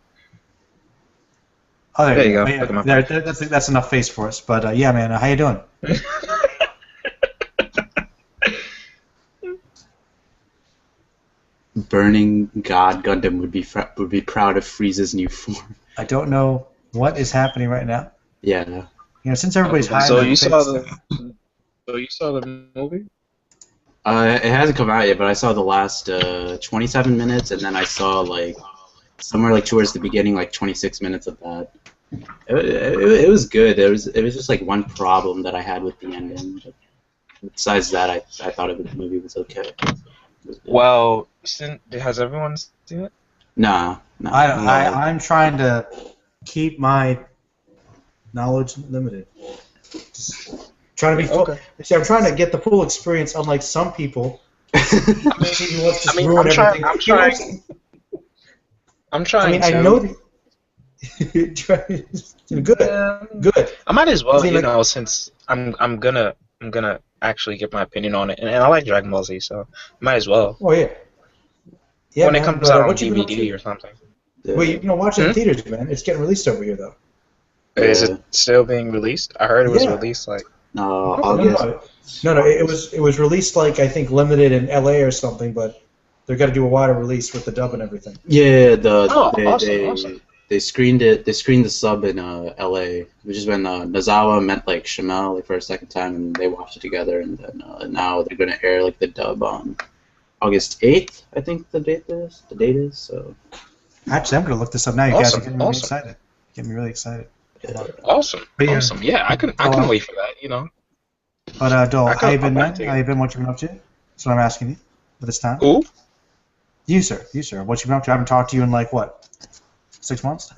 Oh, there you go. Look at my That's enough face for us. But yeah, man, how you doing? Burning God Gundam would be proud of Frieza's new form. I don't know what is happening right now. Yeah. You know, since everybody's hiding. So their you face- saw the movie? It hasn't come out yet, but I saw the last 27 minutes, and then I saw like somewhere like towards the beginning, like 26 minutes of that. It was good. It was just like one problem that I had with the ending. But besides that, I thought the movie was okay. Well, has everyone seen it? No. I'm trying to keep my knowledge limited. Just trying to be full. Okay. See, I'm trying to get the full experience, unlike some people. He wants to ruin I'm trying. everything. I'm trying. I mean, to. I know that. Good. I might as well, See, like- since I'm gonna actually give my opinion on it, and I like Dragon Ball Z, so might as well. Oh yeah. Yeah, when man, it comes but, out on what you been up DVD to? or something. Well, you know, watch it in theaters, man. It's getting released over here, though. Is it still being released? I heard it was released like. No, No, August. no, it was released like I think limited in LA or something, but they're gonna do a wider release with the dub and everything. Yeah, awesome. They screened it. They screened the sub in L.A., which is when Nozawa met like Shamel like for a second time, and they watched it together. And then now they're gonna air like the dub on August 8th. I think the date is. So. Actually, I'm gonna look this up now. You guys are Awesome, getting me really awesome. excited. Getting me really excited. Awesome. But yeah. Awesome. Yeah, I can wait for that. But Dole, I how you can- been, I'll man? take it. How you been? What you been up to? That's what I'm asking you for this time. Who? You, sir. What you been up to? I haven't talked to you in like what? 6 months?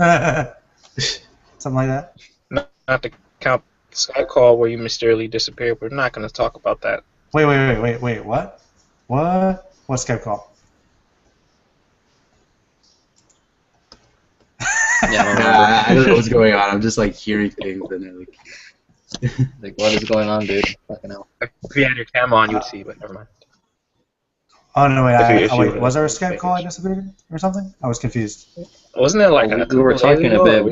Something like that. Not to count the Skype call where you mysteriously disappeared. We're not going to talk about that. Wait. What? What Skype call? Yeah, I don't know what's going on. I'm just like hearing things and then like what is going on, dude? Fucking hell. If you had your camera on, you'd see, but never mind. Oh no, wait. If you- Wait. Was there a Skype call I disappeared in or something? I was confused. Wasn't it like we were talking a bit.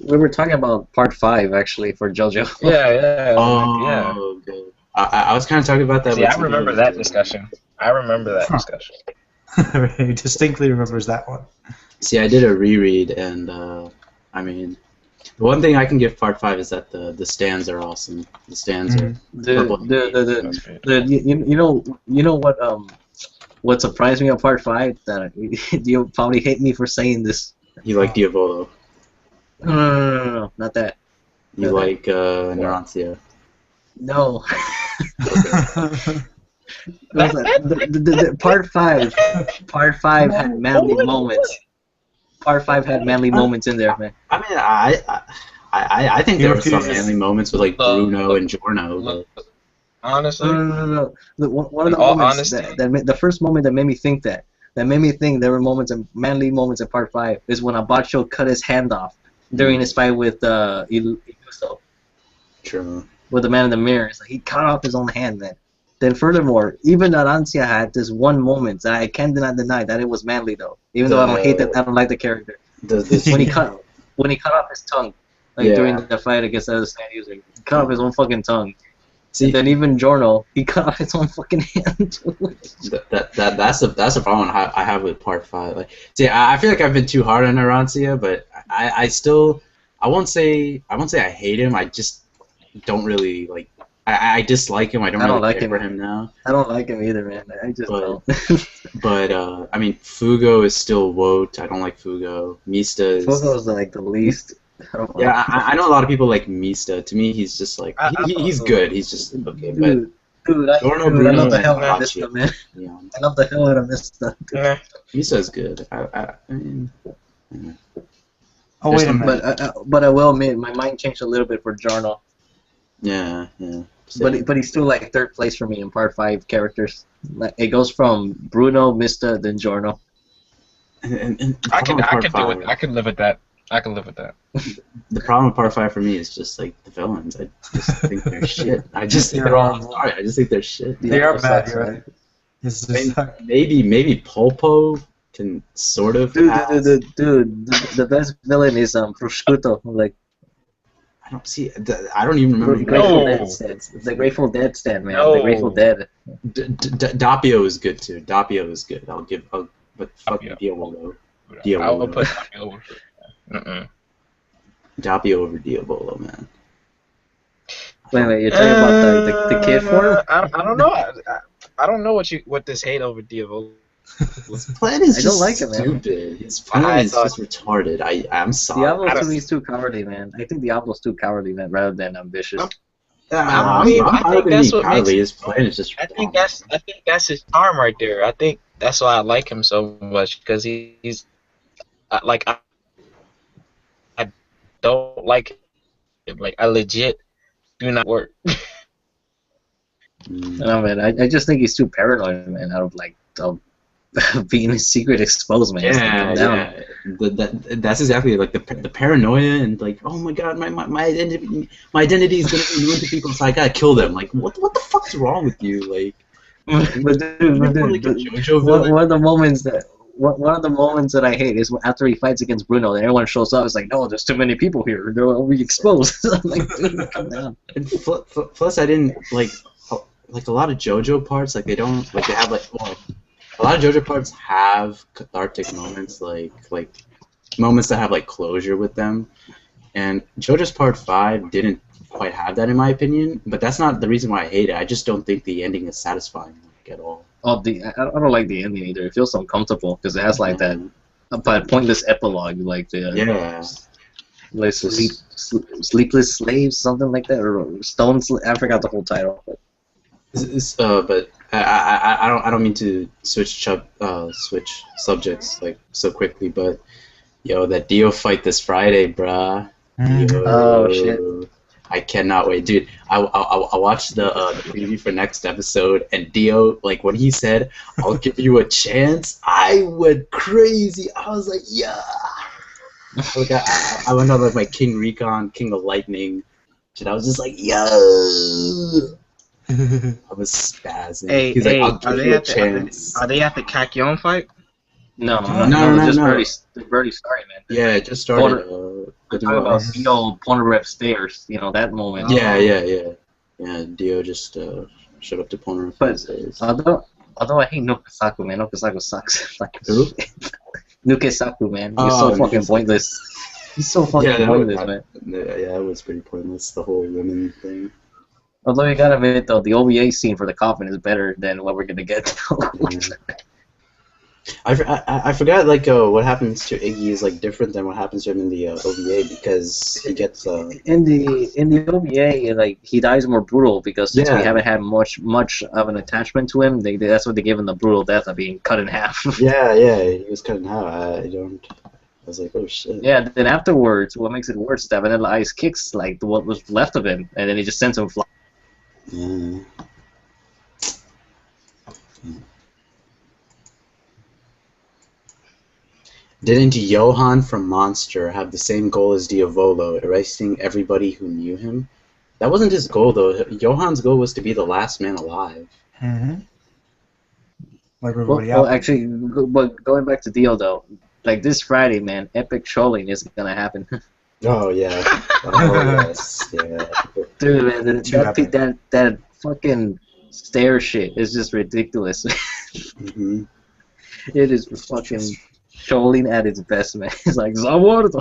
We were talking about part 5 actually for JoJo. Yeah. Oh, okay. I was kind of talking about that. See, I remember that discussion. He distinctly remembers that one. See, I did a reread, and I mean, the one thing I can give Part 5 is that the stands are awesome. The stands are purple. That's great. You know what surprised me on Part 5 that you'll probably hate me for saying this. You like Diavolo. No, not that. You No, like Narantia. No. Part 5 had manly moments. Part 5 had manly moments in there, man. I mean, I think there were some manly moments with like Bruno and Giorno. But... Honestly, No. One of the all moments honesty? the first moment that made me think there were manly moments in Part 5 is when Abacho cut his hand off during his fight with Iluso, True. with the man in the mirror. It's like he cut off his own hand, man. Then furthermore, even Arancia had this one moment that I cannot deny that it was manly though. Even though I don't hate that, I don't like the character. When he cut off his tongue, during the fight against the other stand user, he cut off his own fucking tongue. See, and then even Giorno, he cut off his own fucking hand too. that's the problem I have with Part 5. Like, see, I feel like I've been too hard on Arancia, but I won't say I hate him. I just don't really like. I dislike him. I don't really like care for him now. I don't like him either, man. I just don't. But I mean, Fugo is still Woat. I don't like Fugo. Mista is. Fugo's like the least. Yeah, I know a lot of people like Mista. To me, he's just like he's good. He's just okay. But I love the hell out of Mista, man. Yeah. I love the hell out of Mista. yeah. Mista is good. I mean, Oh, wait a minute. But I will admit, my mind changed a little bit for Giorno. yeah. But he's still like third place for me in Part 5 characters. Like, it goes from Bruno, Mista, then Giorno. And I can do it. I can live with that. I can live with that. The problem with Part 5 for me is just like the villains. I just think they're shit. I just think they're all sorry. I just think they're shit. They are bad. Sucks, You're man. right. This is Maybe Polpo can sort of. Dude, the best villain is Prosciutto. Like, I don't see. I don't even remember. Grateful No. Dead stand. The Grateful Dead stand, man. No. The Grateful Dead. Doppio is good too. Doppio is good. But fuck Doppio. Diavolo. I will put Doppio over. Doppio over Diavolo, man. Wait, you're talking about the kid form? I don't know. I don't know what this hate over Diavolo. His plan is I just don't like it, man. stupid. His plan is just retarded. I'm sorry. Diablo to me is too cowardly, man. I think Diablo's too cowardly, man, rather than ambitious. I think that's what makes his plan is just. I think that's his charm right there. I think that's why I like him so much because he's like I don't like him. Like I legit do not work. No, man, I just think he's too paranoid, man. Out of like being his secret exposed, man. Yeah. That's exactly like the paranoia and like, oh my god, my identity is gonna be known to people, so I gotta kill them. Like, what the fuck's wrong with you? Like, but dude, one of the moments that I hate is after he fights against Bruno and everyone shows up. It's like, no, there's too many people here. They'll be exposed. I'm like, dude, calm down. And plus, I didn't like a lot of JoJo parts. Like they don't like they have like a lot of JoJo parts have cathartic moments, like moments that have like closure with them. And JoJo's Part 5 didn't quite have that in my opinion. But that's not the reason why I hate it. I just don't think the ending is satisfying at all. Oh, I don't like the ending either. It feels uncomfortable because it has like that pointless epilogue, like the like sleepless slaves, something like that, or stones. I forgot the whole title. But I don't mean to switch subjects like so quickly, but yo, that Dio fight this Friday, bruh. Yo, oh shit! I cannot wait, dude. I watched the preview for next episode, and Dio, like when he said, "I'll give you a chance," I went crazy. I was like, yeah. Like I went on like my King Recon, King of Lightning, shit. I was just like, yo. I was spazzing. He's like, I'll give you a chance. Are they at the Kakyon fight? No. Barely started, man. Yeah, it just started. Talking about Polnareff stairs, that moment. Yeah. Dio just showed up to Polnareff But stairs. although I hate Nokasaku, man, Nokasaku sucks. Like, Who? Nukesaku, man. He's Oh, so fucking Nukesaku. pointless. He's so fucking pointless, man. Yeah, it was pretty pointless. The whole women thing. Although you gotta admit, though, the OVA scene for the coffin is better than what we're gonna get. Yeah. I forgot like what happens to Iggy is like different than what happens to him in the OVA because he gets in the OVA, like he dies more brutal because since we Yeah. haven't had much of an attachment to him, that's what they give him the brutal death of being cut in half. yeah, he was cut in half. I was like, oh shit. Yeah, then afterwards, what makes it worse is that Vanilla Ice kicks like what was left of him, and then he just sends him flying. Yeah. Didn't Johan from Monster have the same goal as Diavolo, erasing everybody who knew him? That wasn't his goal, though. Johan's goal was to be the last man alive. Mm-hmm. Like Well, everybody else. actually, but going back to Dio though, like this Friday, man, epic trolling is gonna happen. Oh, yeah. Oh, yes. Yeah. Dude, man, Too epic. that fucking stare shit is just ridiculous. Mm-hmm. It is fucking trolling at its best, man. It's like Zawardo.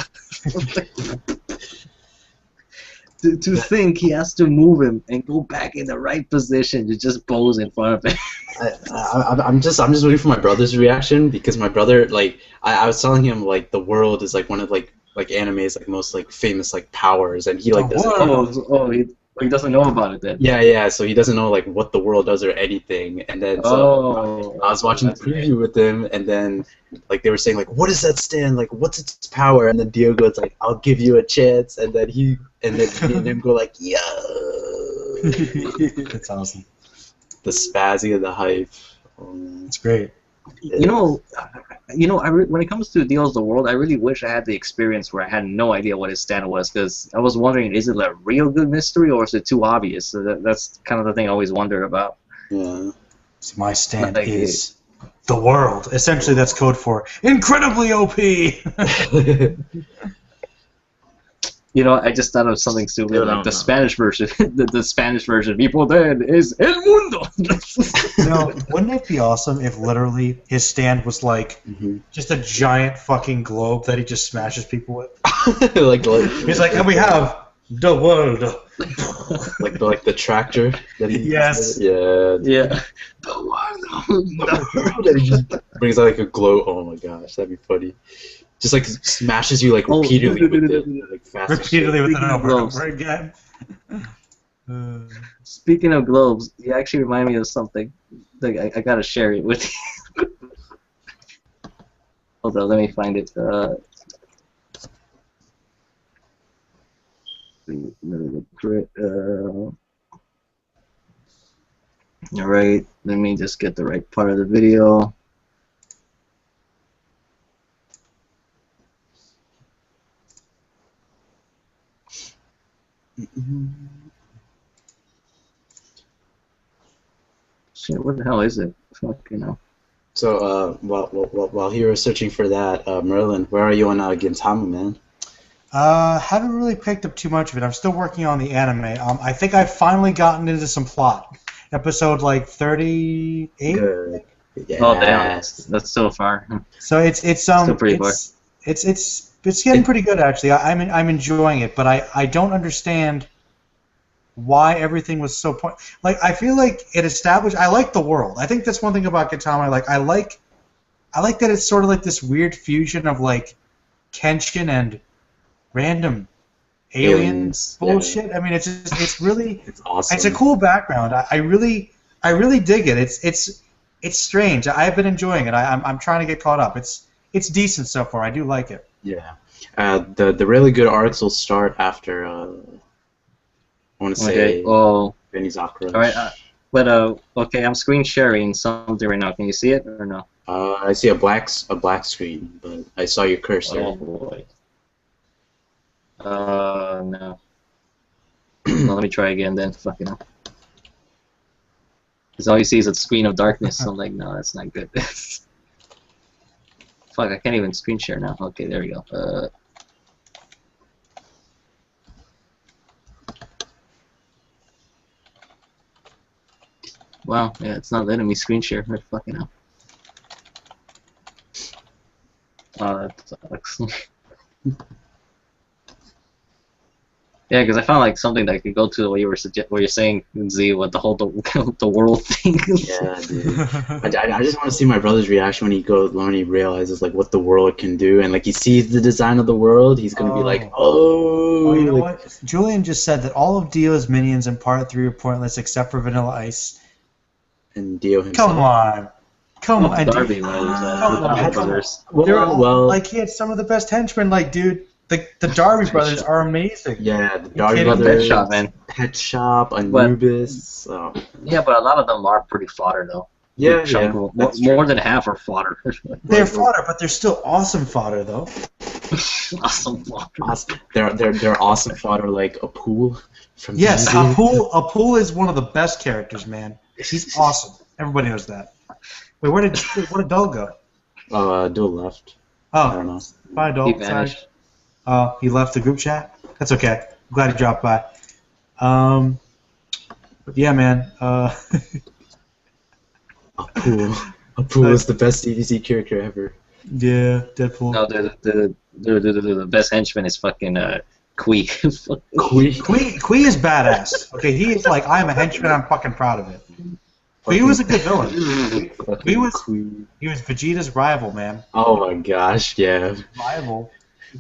To think he has to move him and go back in the right position to just pose in front of him. I'm just waiting for my brother's reaction because my brother, like, I was telling him, like, the world is, like, one of, like anime's, like, most, like, famous, like, powers, and he, like, The doesn't world. He doesn't know about it then. Yeah, so he doesn't know, like, what the world does or anything, and then, so, I was watching the preview with him, and then, like, they were saying, like, what does that stand, like, what's its power, and then Diogo's like, I'll give you a chance, and then me and him go, like, yo! That's awesome. The spazzing of the hype. Oh, man. It's great. You know, when it comes to Deals the World, I really wish I had the experience where I had no idea what his stand was, because I was wondering, is it a real good mystery or is it too obvious? So that's kind of the thing I always wonder about. Yeah. So my stand Like, is the world. Essentially, that's code for incredibly OP. You know, I just thought of something stupid, Still like don't the know. Spanish version. the Spanish version, Mi poder is el mundo. No, wouldn't it be awesome if literally his stand was like just a giant fucking globe that he just smashes people with? like He's like, and we have the world. like the tractor that he Yes. Yeah. Yeah. That he just brings out like a glow. Oh my gosh, that'd be funny. Just like smashes you like repeatedly with it, like fast as shit. Repeatedly with it Speaking of over and gloves. over again. Speaking of globes, you actually remind me of something. Like, I gotta share it with you. Hold on, let me find it. Alright, let me just get the right part of the video. Shit, what the hell is it? Fuck, you know. So while you were searching for that, Merlin, where are you on Gintama, man? Haven't really picked up too much of it. I'm still working on the anime. I think I've finally gotten into some plot. Episode like 38. Good. Yeah. Oh damn, that's so far. So it's Still pretty far. it's getting pretty good actually. I'm enjoying it, but I don't understand why everything was so like I feel like it established. I like the world. I think that's one thing about Gintama. I like that it's sort of like this weird fusion of like Kenshin and random aliens bullshit. Yeah. I mean, it's really It's awesome. it's a cool background. I really dig it. It's strange. I've been enjoying it. I'm trying to get caught up. It's decent so far. I do like it. Yeah. The really good arcs will start after I want to say Benizakura. All right, but okay, I'm screen sharing something right now. Can you see it or no? I see a black screen, but I saw your cursor. Oh boy. No. No, let me try again then. Fucking hell. Because all you see is a screen of darkness. So I'm like, no, that's not good. Fuck, I can't even screen share now. Okay, there we go. Wow, yeah, it's not letting me screen share. Fucking hell. That sucks. Yeah, because I found like something that I could go to what you were what you're saying, Z, what the whole the world thing. Yeah, dude. I just want to see my brother's reaction when he realizes like what the world can do, and like he sees the design of the world. He's gonna be like, oh. You know like, what? Julian just said that all of Dio's minions in Part 3 are pointless except for Vanilla Ice. And Dio himself. Come on. Come on. Darby brothers. Well, like he had some of the best henchmen. Like, dude, the Darby brothers are amazing. Yeah, the Darby kidding? brothers. Pet Shop, man. Pet Shop, Anubis. Yeah, but a lot of them are pretty fodder though. Yeah, More than half are fodder. They're fodder, but they're still awesome fodder, though. Awesome fodder. Awesome. They're awesome fodder like a pool. From Yes, DBZ. Apu is one of the best characters, man. He's awesome. Everybody knows that. Wait, where did Dole go? Oh, Duel left. I don't know. Bye, Dole. He vanished. Oh, he left the group chat? That's okay. I'm glad he dropped by. But yeah, man. Apu is the best DBZ character ever. Yeah, Deadpool. No, the best henchman is fucking Quee. Quee is badass. Okay, he is like, I'm a henchman, I'm fucking proud of it. Quee was a good villain. He was Vegeta's rival, man. Oh my gosh, yeah. Rival.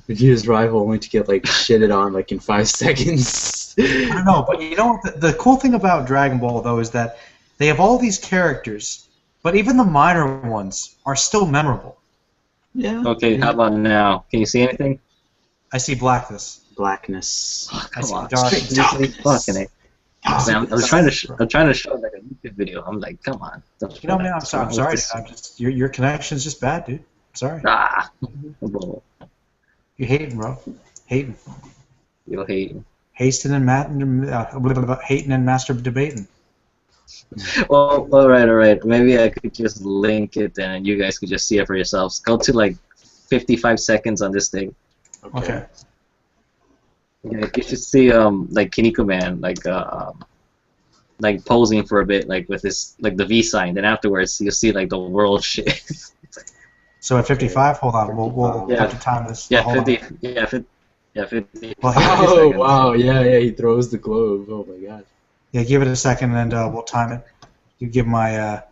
Vegeta's rival only to get like shitted on like in 5 seconds. I don't know, but you know what? The cool thing about Dragon Ball, though, is that they have all these characters, but even the minor ones are still memorable. Yeah. Okay, how about now? Can you see anything? I see blackness. Blackness. I see on. darkness. Fucking it. Man, I'm trying to show like a YouTube video. I'm like, come on. You know, man, I'm sorry. Dude. I'm just your connection's just bad, dude. I'm sorry. Ah. You're hating, bro. Hating. You're hating. Hating and hating and master debating. Well, all right. Maybe I could just link it, and you guys could just see it for yourselves. Go to like 55 seconds on this thing. Okay. Yeah, you should see like Kiniko Man like posing for a bit, like with his like the V sign. Then afterwards, you'll see like the world shit. So at 55, hold on, we'll Yeah. have to time this. Yeah, Hold 50. on. Yeah, 50. Well, Oh wow, yeah, he throws the globe. Oh my god. Yeah, give it a second, and we'll time it. You give my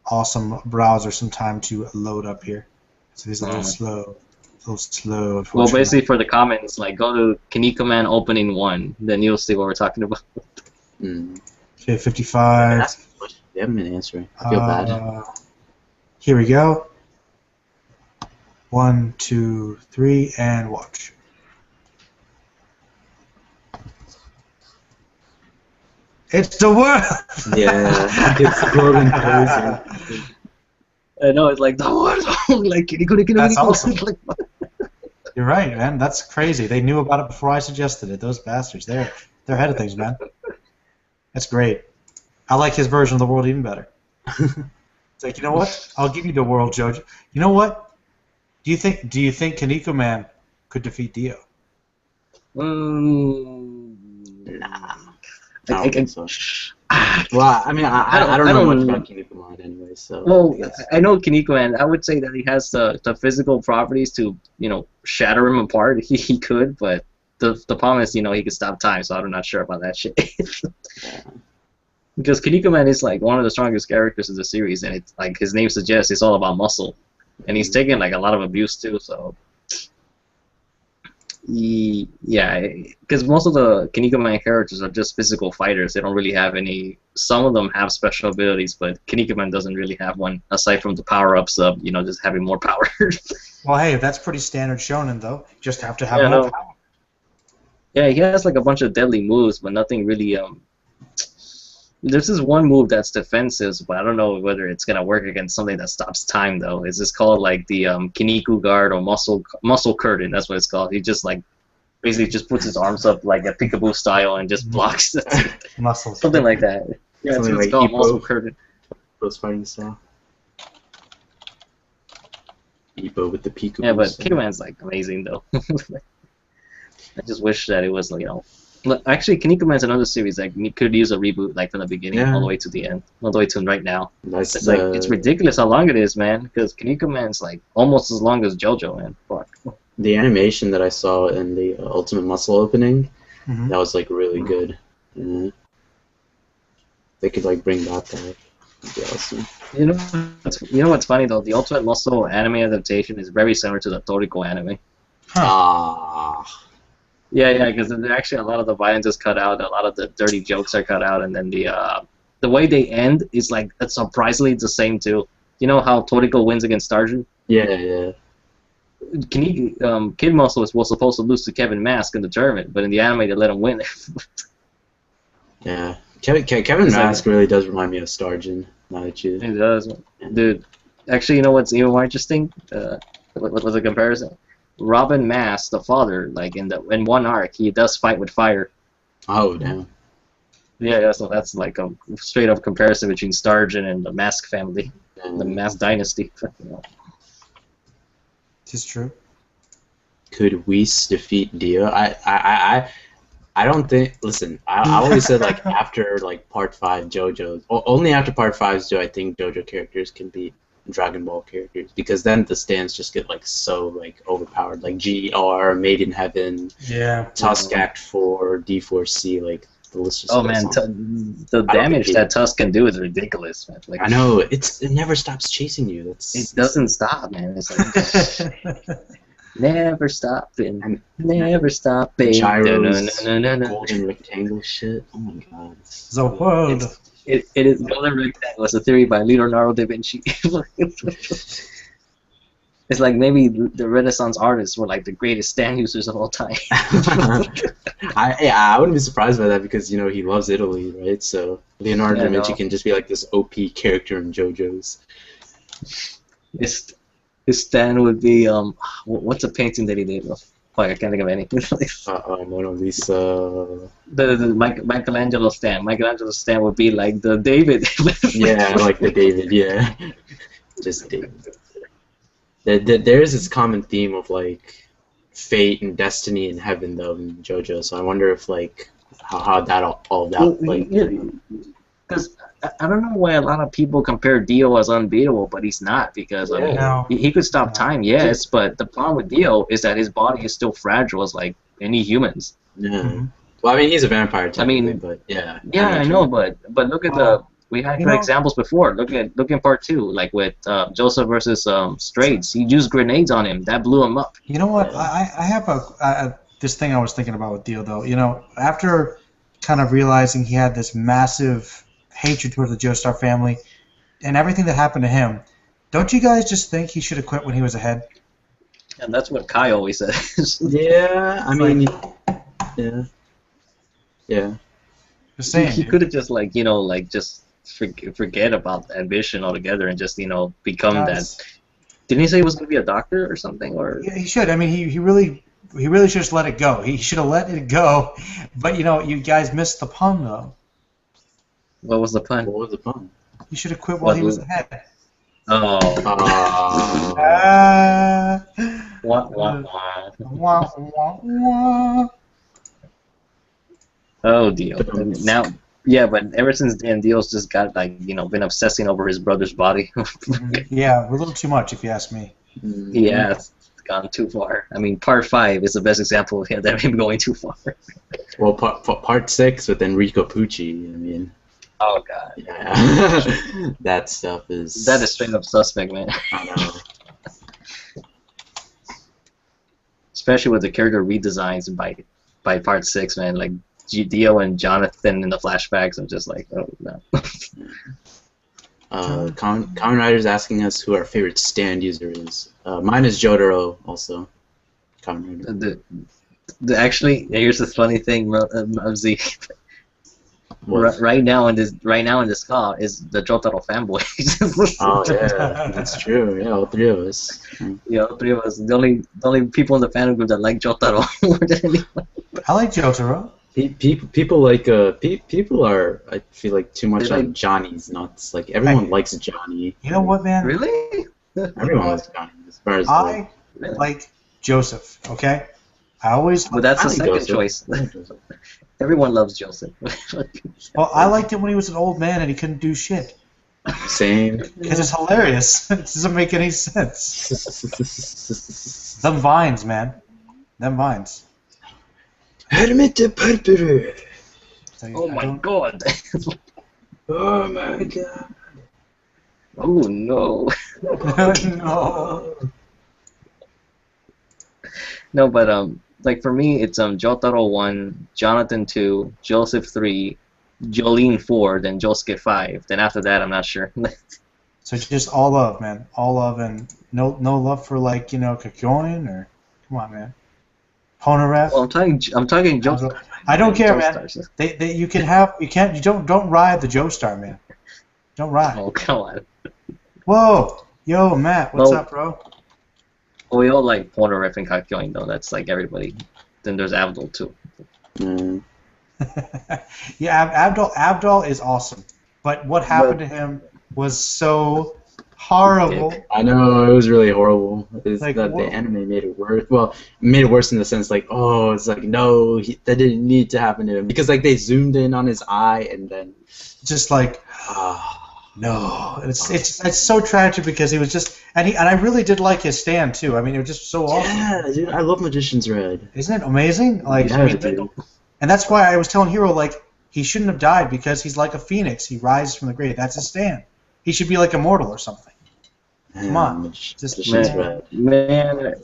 awesome browser some time to load up here. So he's a little slow. Well, Unfortunately. basically for the comments, like go to Kiniko Man opening 1, then you'll see what we're talking about. Okay, 55. They haven't been answering. I feel bad. Here we go. 1, 2, 3, and watch. It's the world. Yeah, it's golden poison. I know, it's like the world. Like Kiniko. That's awesome. Like, You're right, man. That's crazy. They knew about it before I suggested it. Those bastards. They're ahead of things, man. That's great. I like his version of the world even better. It's like, you know what? I'll give you the world, Jojo. You know what? Do you think Kiniko Man could defeat Dio? Nah. I don't think so. Ah. Well, I mean, I don't know much about Kiniko Man anyway, so. Well, I know Kiniko Man. I would say that he has the physical properties to, shatter him apart. He could, but the problem is, he could stop time, so I'm not sure about that shit. Yeah. Because Kiniko Man is like one of the strongest characters in the series, and it's like his name suggests, it's all about muscle, and he's taken like a lot of abuse too. So, yeah, because most of the Kiniko Man characters are just physical fighters. They don't really have any. Some of them have special abilities, but Kiniko Man doesn't really have one aside from the power-ups of just having more power. Well, hey, that's pretty standard shonen, though. You just have to have more power. Yeah, he has like a bunch of deadly moves, but nothing really. There's this one move that's defensive, but I don't know whether it's gonna work against something that stops time though. It's just called like the Kiniku guard or muscle curtain. That's what it's called. He just like basically just puts his arms up like a peekaboo style and just blocks Muscles. something like that. Yeah, Something it's like called Ippo. muscle curtain. Those fighting style. Ippo with the peekaboo. Yeah, but Kidman's like amazing though. I just wish that it was Look, actually, Kinnikuman's another series that could use a reboot, like from the beginning Yeah. all the way to the end, all the way to right now. That's It's like it's ridiculous how long it is, man. Because Kinnikuman's like almost as long as JoJo, man. Fuck. the animation that I saw in the Ultimate Muscle opening. Mhm. That was like really good. Yeah. They could like bring that back. That'd be awesome. You know what's funny though? The Ultimate Muscle anime adaptation is very similar to the Toriko anime. Ah. Yeah, because actually a lot of the violence is cut out, a lot of the dirty jokes are cut out, and then the way they end is like surprisingly the same too. You know how Toriko wins against Starjun? Yeah. Kid Muscle was supposed to lose to Kevin Mask in the tournament, but in the anime they let him win. Yeah. Kevin Mask really does remind me of Starjun. Now that you. It does, dude. Actually, you know what's even more interesting? What was a comparison? Robin Mask, the father, like in one arc, he does fight with fire. Oh damn. Yeah, so that's like a straight up comparison between Starjun and the Mask family, the Mask dynasty. It's true. Could Whis defeat Dio? I don't think. Listen, I always said like after like Part 5 JoJo, only after Part 5 do I think JoJo characters can beat Dragon Ball characters, because then the stands just get like so like overpowered, like GR, Made in Heaven, Yeah. Tusk Act 4, D4C, like the list just Oh goes man, on. the damage that Tusk can do is ridiculous, man. Like, I know it never stops chasing you. it doesn't stop, man. It's like never stopping, never stopping. Gyros, No. golden rectangle shit. Oh my god. The world. It is golden rectangle. It's a theory by Leonardo da Vinci. It's like maybe the Renaissance artists were like the greatest stand users of all time. I wouldn't be surprised by that, because you know he loves Italy, right? So Leonardo da Vinci can just be like this OP character in JoJo's. His stand would be what's a painting that he did? Fuck, I can't think of any. Mona Lisa. The Michelangelo stand. Michelangelo's stand would be like the David. Yeah, like the David. Yeah, just David. There is this common theme of like fate and destiny and heaven though in JoJo. So I wonder if like how that all that like. Because I don't know why a lot of people compare Dio as unbeatable, but he's not, because I mean, No. he could stop time, yes, but the problem with Dio is that his body is still fragile as like any humans. Yeah. Mhm. Well, I mean he's a vampire technically, mean, but yeah. Yeah, I know, but look at we had You know- examples before. Look in part 2, like with Joseph versus Straits. He used grenades on him. That blew him up. You know what? I have this thing I was thinking about with Dio though. You know, after kind of realizing he had this massive hatred towards the Joestar family and everything that happened to him, don't you guys just think he should have quit when he was ahead? And that's what Kai always says. Yeah, I mean, yeah. Just saying. He dude. could have just just forget about ambition altogether and just become Guys. that. Didn't he say he was going to be a doctor or something? Or Yeah, he should. I mean, he really should just let it go. He should have let it go. But you know, you guys missed the pun though. what was the pun? What was the fun? He should have quit while What he was was- ahead. Oh, Wah, wah. wah, wah. Oh, Dio. Now, yeah, but ever since then, Dio's just got been obsessing over his brother's body. Yeah, a little too much if you ask me. Yeah, it's gone too far. I mean, part 5 is the best example of him going too far. Well, part 6 with Enrico Pucci. I mean, Oh God, yeah, that stuff is. that is straight up suspect, man. I know. Especially with the character redesigns by part 6, man. Like Dio and Jonathan in the flashbacks, I'm just like, oh no. Common Rider's asking us who our favorite stand user is. Mine is Jotaro, also. Common Rider. Actually, here's the funny thing, Z. What? Right now in this call is the Jotaro fanboy. Oh yeah, that's true. Yeah, all three of us. Yeah, all 3 of us. The only people in the fan group that like Jotaro more than anyone. I like Jotaro. People like people are, I feel like, too much They're on Johnny's nuts. Like everyone likes Johnny. You know what, man? Really? Everyone likes Johnny as far as I Really? like Joseph. Okay. I always. But that's I the like second Joseph. choice. I like Joseph. Everyone loves Joseph. Well, I liked it when he was an old man and he couldn't do shit. Same. Because it's hilarious. It doesn't make any sense. Them vines, man. Them vines. Hermit Purpura. So Oh I my don't- god. Oh my god. Oh no. No. No, but like for me, it's Jotaro 1, Jonathan 2, Joseph 3, Jolene 4, then Josuke 5. Then after that, I'm not sure. So just all love, man. All love and no love for like, Kakyoin or come on, man. Ponaref. Well, I'm talking Joseph. I don't care, man. Joestars. You don't ride the Joestar, man. Don't ride. Oh come on. Whoa. Yo, Matt, what's Well- up, bro? Well, we all like Ponaref and Kakyoin though. That's like everybody. Then there's Abdul too. Mm. Yeah, Abdul is awesome. But what happened to him was so horrible. I know, it was really horrible. It's Like, that the whoa. anime made it worse. Well, made it worse in the sense like, oh, it's like, no, that didn't need to happen to him. Because like they zoomed in on his eye and then, Just like no. It's so tragic because he was just and I really did like his stand too. I mean, it was just so awesome. yeah, dude, I love Magician's Red. Isn't it amazing? Like Yeah, dude. and that's why I was telling Hero like he shouldn't have died because he's like a phoenix. He rises from the grave. That's his stand. He should be like immortal or something. Come on. Just Magician's Man. Red. Man,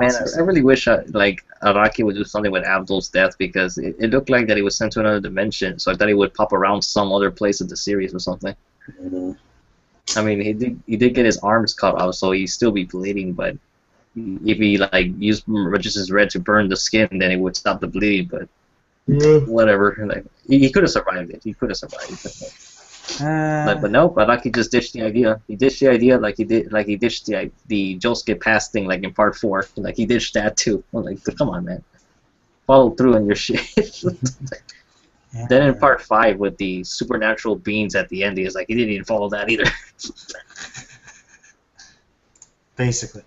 I really wish like Araki would do something with Abdul's death because it looked like that he was sent to another dimension. So I thought he would pop around some other place of the series or something. Yeah. I mean, he did get his arms cut off, so he'd still be bleeding. But if he like used Magician's Red to burn the skin, then it would stop the bleeding. But whatever, like he could have survived it. He could have survived it. But no, Araki just ditched the idea. He ditched the idea like he ditched the Josuke Pass thing like in part 4. Like he ditched that too. I'm like, come on, man, follow through on your shit. Then in part 5 with the supernatural beings at the end, he's like he didn't even follow that either. basically.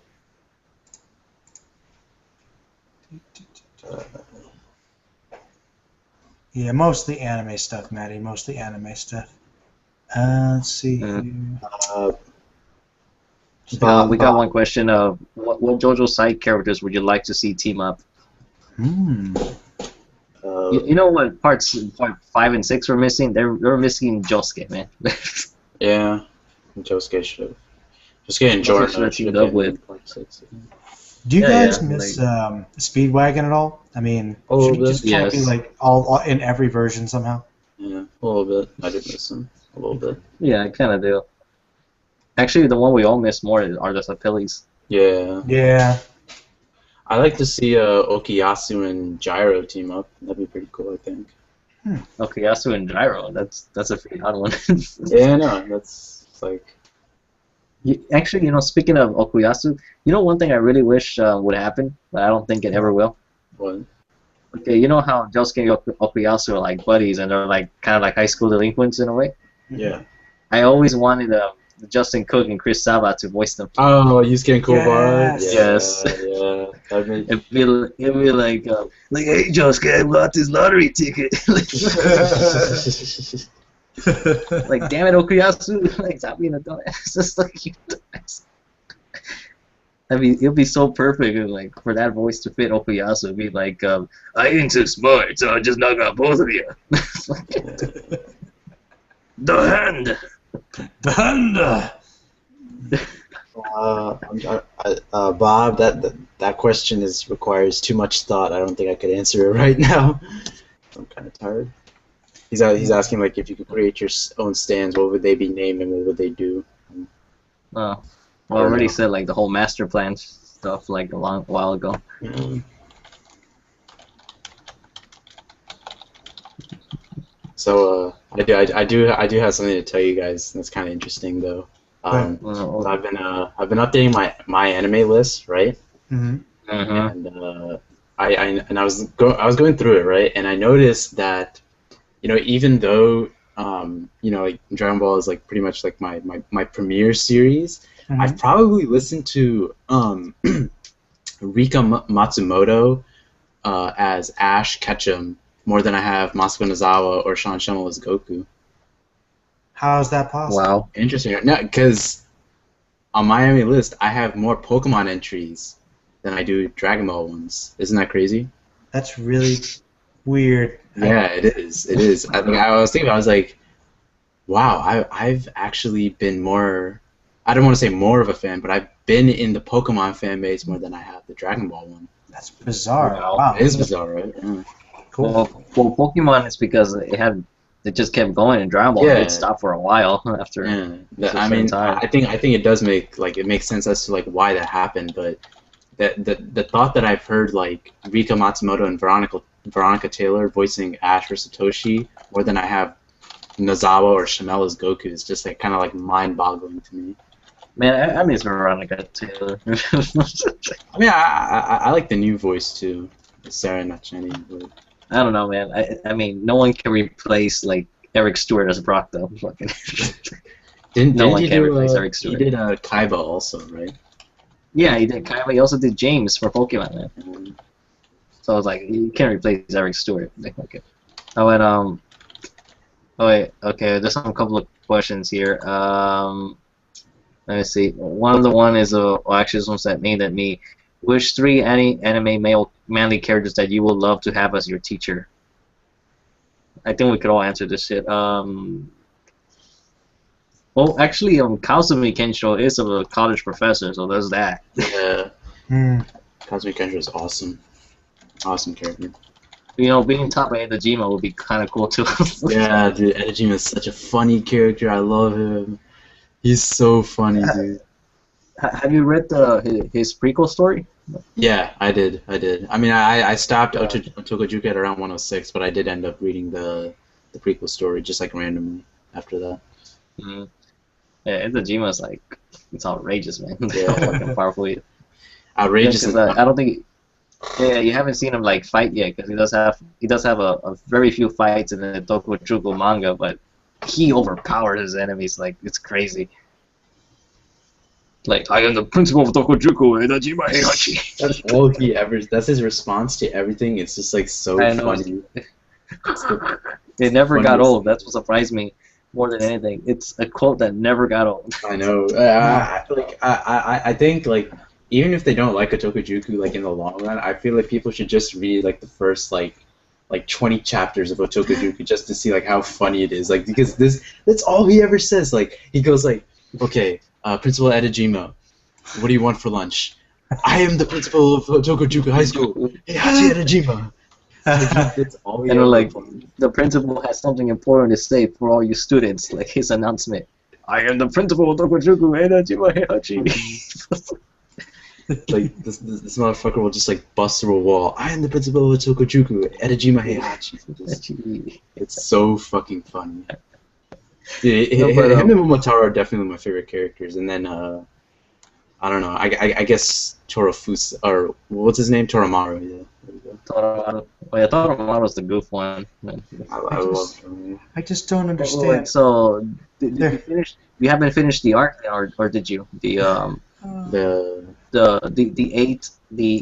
Yeah, mostly anime stuff, Maddie. Mostly anime stuff. Let's see. We got one question of what JoJo side characters would you like to see team up? You know what part 5 and 6 were missing? They're missing Josuke, man. Yeah, Josuke should have. Josuke and Jordan should have should teamed have up been with. in part 6. Do you Yeah, guys yeah, miss Speedwagon at all? I mean, A should little it just kind of be yes. like all in every version somehow? Yeah, a little bit. I did miss him. A little bit. Yeah, I kind of do. Actually, the one we all miss more are the Sapillis. Yeah. Yeah. I like to see Okuyasu and Gyro team up. That'd be pretty cool, I think. Okuyasu and Gyro. That's a pretty odd one. Yeah, no, that's like. Actually, speaking of Okuyasu, one thing I really wish would happen, but I don't think it ever will. What? Okay, you know how Josuke and Okuyasu are like buddies and they're like kind of like high school delinquents in a way? Yeah. I always wanted Justin Cook and Chris Sabat to voice them. Oh, Yusuke and Kobar? Yes. Yes. Yeah. That'd be... It'd be like, hey Josuke, I bought this lottery ticket. Like, damn it, Okuyasu, like, stop being a dumbass. Just like, you dumbass. I mean, it'll be so perfect, like, for that voice to fit Okuyasu. It'd be like, I ain't too smart, so I just knock out both of you. The hand. The hand. Bob, that question requires too much thought. I don't think I could answer it right now. I'm kind of tired. He's asking like if you could create your own stands, what would they be named and what would they do? Oh, well, I already said like the whole master plan stuff like a long while ago. So I do have something to tell you guys. That's kind of interesting though. So I've been updating my anime list, right? Mm-hmm. Uh-huh. And I was going through it, right? And I noticed that, even though like Dragon Ball is like pretty much like my premiere series, Mm-hmm. I've probably listened to Rika Matsumoto as Ash Ketchum more than I have Masako Nozawa or Sean Schemmel as Goku. How is that possible? Wow. Interesting. No, because on my Miami list, I have more Pokemon entries than I do Dragon Ball ones. Isn't that crazy? That's really weird. Yeah, it is. It is. I mean, I was thinking, I was like, wow, I've actually been more. I don't want to say more of a fan, but I've been in the Pokemon fan base more than I have the Dragon Ball one. That's bizarre. Wow. Wow. It is bizarre, right? Yeah. Cool. Well, Pokemon is because it just kept going, and Dragon Ball Yeah. it stopped for a while after. Yeah. I mean, I think it does make it makes sense as to like why that happened, but the thought that I've heard like Rika Matsumoto and Veronica Taylor voicing Ash or Satoshi more than I have Nozawa or Schemmel as Goku is just like kind of like mind-boggling to me. Man, I miss Veronica Taylor. I mean, I like the new voice too, Sarah Nacheni. But I don't know, man. I mean, no one can replace like Eric Stewart as Brock, though. Fucking. No one can replace Eric Stewart. He did Kaiba also, right? Yeah, he did Kaiba. He also did James for Pokemon, man. So I was like, you can't replace Eric Stewart. Like, okay. Oh, and oh wait, okay. There's some couple of questions here. Let me see. One of the one is actually this one's that me. Which 3 anime manly characters that you would love to have as your teacher? I think we could all answer this shit. Well, actually, Kazumi Kensho is a college professor, so there's that. Yeah. Hmm. Kazumi Kensho is awesome. Awesome character. You know, being top by Edajima would be kind of cool too. Yeah, dude, Edajima is such a funny character. I love him. He's so funny, dude. Have you read his prequel story? Yeah, I did. I mean, I stopped Otokojuku at around 106, but I did end up reading the prequel story just like randomly after that. Mm. Yeah, Edajima's like, it's outrageous, man. Yeah. How fucking powerful he is. Outrageous. Yeah, I don't think. Yeah, you haven't seen him like fight yet because he does have a very few fights in the Tokujuku manga, but he overpowers his enemies like it's crazy. Like, I am the principal of Tokujuku, Edajima Heihachi. That's all he ever. That's his response to everything. It's just like so funny. It never got funniest. old. That's what surprised me more than anything. It's a quote that never got old. I know. I think like even if they don't like a Tokujuku like in the long run, I feel like people should just read like the first like 20 chapters of Otokojuku just to see like how funny it is. Like because that's all he ever says. Like he goes like, okay, Principal Edajima, what do you want for lunch? I am the principal of Tokujuku High School. Hey, Hachi Edajima. That's all he And ever like wants. the principal has something important to say for all you students, like his announcement. I am the principal of Tokujuku, Edajima Heihachi. Like this motherfucker will just like bust through a wall. I am the principal of Tokujuku, Edajima Heihachi. It's so fucking funny. Dude, him and Momotaro are definitely my favorite characters, and then I don't know. I guess Torofusa or what's his name? Toromaru. Yeah. There we go. Toromaru. Oh yeah, Toromaru's the goof one. I love Toromaru. I just don't Wait, understand. so did you finish? You haven't finished the arc, or did you? The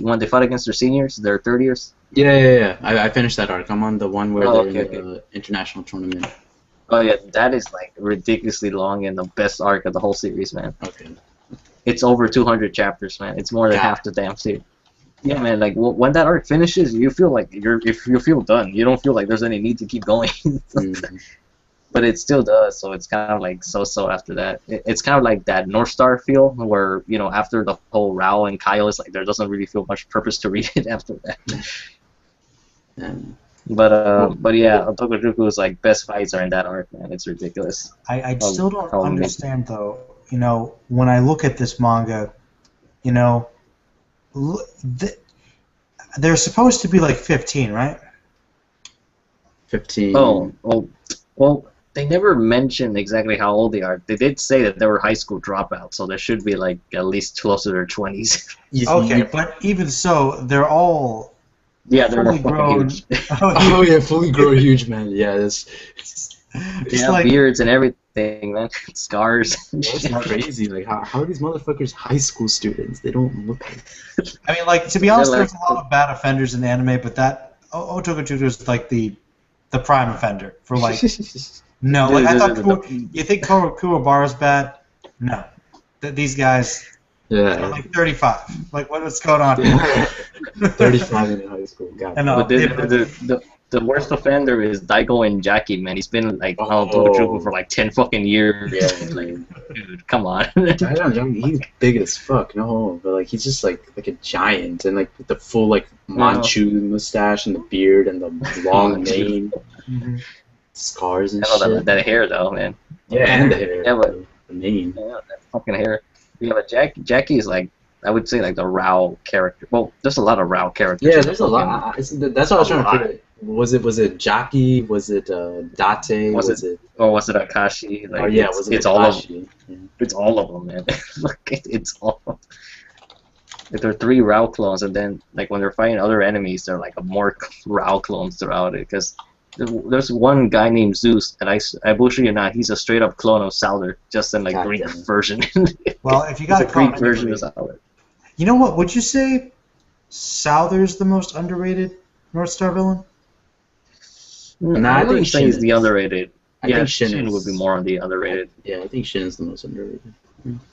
when they fought against their seniors, their third years. Yeah. I finished that arc. I'm on the one where Oh, they're okay, in the international tournament. Oh yeah, that is like ridiculously long and the best arc of the whole series, man. Okay. It's over 200 chapters, man. It's more than Yeah. half the damn series. Yeah, man. Like when that arc finishes, you feel like you feel done. You don't feel like there's any need to keep going. Mhm. But it still does, so it's kind of like so after that. It's kind of like that North Star feel, where, you know, after the whole Rao and Kyle, it's like there doesn't really feel much purpose to read it after that. And But yeah, Tokujuku's like best fights are in that arc, man. It's ridiculous. I still don't how amazing. understand though. You know, when I look at this manga, you know, they're supposed to be like 15, right? 15. Well, they never mentioned exactly how old they are. They did say that they were high school dropouts, so they should be like at least close to their 20s. Okay, but even so, they're all Yeah, they're fully fucking grown. huge. Oh yeah, fully grown huge man. Yeah, that's Just Yeah, like beards and everything, man. Scars. That's crazy. Like, how are these motherfuckers high school students? They don't look like. I mean, like to be They're honest, like- there's a lot of bad offenders in anime, but that Otokochujo is like the prime offender for like no. Like I thought, you think Kuwabara's bad? No, these guys are Yeah. like 35. Like what's going on? 35 in high school. God. I know. But the worst offender is Daigo and Jackie, man. He's been like on Oh. Tokuchuku for like 10 fucking years. Yeah. Like, dude, come on. He's big as fuck, no, but like he's just like a giant, and like with the full like Manchu mustache and the beard and the long mane, Mhm. scars and I know shit. that hair though, man. Yeah, and the hair. Yeah, but- the mane. Yeah, that fucking hair. Yeah, but Jackie is like, I would say like the Rao character. Well, there's a lot of Rao characters. Yeah, in there's a fucking- lot. That's what I was trying to figure. Was it Jackie? Was it Date? Was it? Or was it Akashi? Like, Oh yeah, was it it's all of Akashi? Yeah. it's all of them, man. It's all. Like, there are 3 Rao clones, and then like when they're fighting other enemies, they're like more Rao clones throughout it. Because there's one guy named Zeus, and I bullshit you not, he's a straight up clone of Souther, just in like God Greek damn it. version. Well, if you It's got a Greek version of Souther. you know what? Would you say Souther's the most underrated North Star villain? Nah, I I think wouldn't say Shin he's is. the underrated. I Yeah, think Shin would be more on the underrated. Yeah, I think Shin is the most underrated.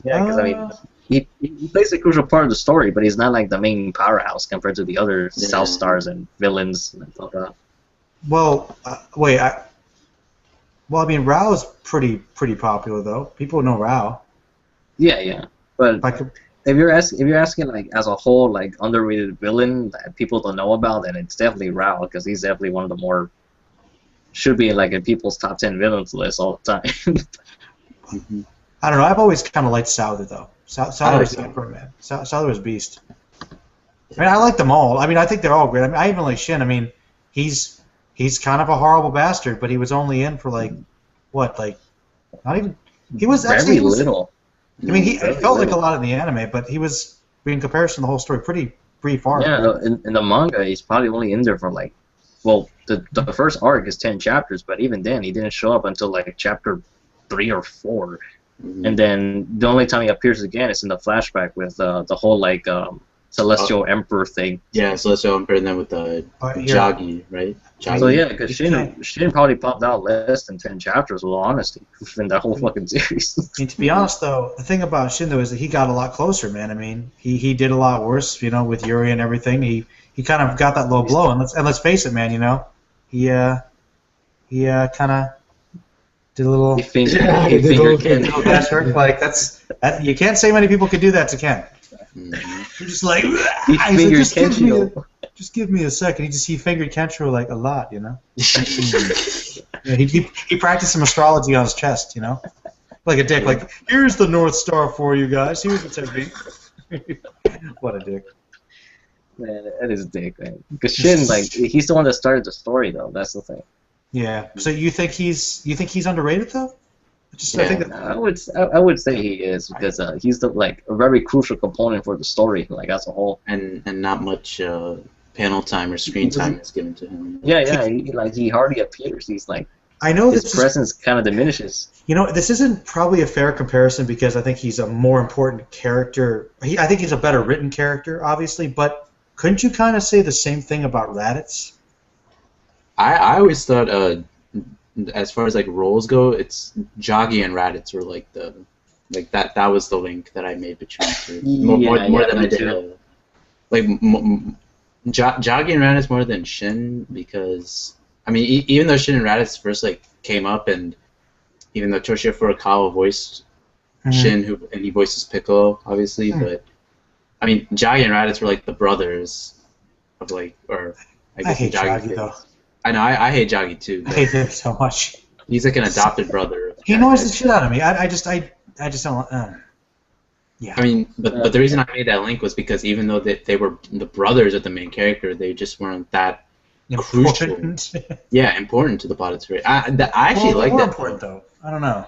Yeah, because I mean, he plays a crucial part of the story, but he's not like the main powerhouse compared to the other Yeah. South Stars and villains and stuff like that. Well, wait. I mean, Rao is pretty popular though. People know Rao. Yeah. But Like, if you're asking like as a whole like underrated villain that people don't know about, then it's definitely Rao, because he's definitely one of the more should be like in people's top 10 villains list all the time. Mhm. I don't know. I've always kind of liked Souther though. Souther was the Souther. Emperor, man. Souther was beast. I mean, I like them all. I mean, I think they're all great. I mean, I even like Shin. I mean, he's kind of a horrible bastard, but he was only in for like what, like not even. He was actually. Very He was, little. I mean, Very it felt like a little. lot in the anime, but he was, in comparison to the whole story, pretty brief arc. Yeah, in the manga, he's probably only in there for like, well, the first arc is 10 chapters, but even then, he didn't show up until like chapter 3 or 4. Mhm. And then the only time he appears again is in the flashback with the whole like Celestial Emperor thing. Yeah, Celestial Emperor, and then with the Here. Joggy, right? Joggy. So yeah, because Okay. Shin probably popped out less than 10 chapters, with all honesty, in that whole fucking series. I mean, to be honest, though, the thing about Shin though is that he got a lot closer, man. I mean, he did a lot worse, you know, with Yuri and everything. He kind of got that low blow, and let's face it, man. You know, he kind of did a little. He finger little Ken. bastard. Like that. You can't say many people could do that to Ken. Mhm. You're just like, He he's like, fingered just give me a second. He fingered Kenshiro like a lot, you know. Yeah, he practiced some astrology on his chest, you know, like a dick. Like, here's the North Star for you guys. Here's the technique. What a dick. Man, that is a dick, man. Because Shin, like, he's the one that started the story, though. That's the thing. Yeah. So you think he's underrated though? I think that, I would say he is, because he's the like a very crucial component for the story, like as a whole. and not much panel time or screen time is given to him. Yeah. He hardly appears. He's like I know his this is, presence kind of diminishes. you know, this isn't probably a fair comparison because I think he's a more important character. I think he's a better written character, obviously, but couldn't you kind of say the same thing about Raditz? I always thought, as far as like roles go, it's Joggy and Raditz were like the that was the link that I made between the two. More than I me did. too. Joggy and Raditz more than Shin, because I mean even though Shin and Raditz first like came up, and even though Toshio Furukawa voiced Shin, and he voices Piccolo obviously, but I mean Joggy and Raditz were like the brothers of like, or I I guess hate Joggy Joggy though. I know I hate Joggy too. I But hate him so much. he's like an adopted brother. He annoys the shit out of me. I just don't. Yeah. I mean, but the reason I made that link was because even though they were the brothers of the main character, they just weren't that Important. important to the plot of the story. I actually like more that. important though. I don't know.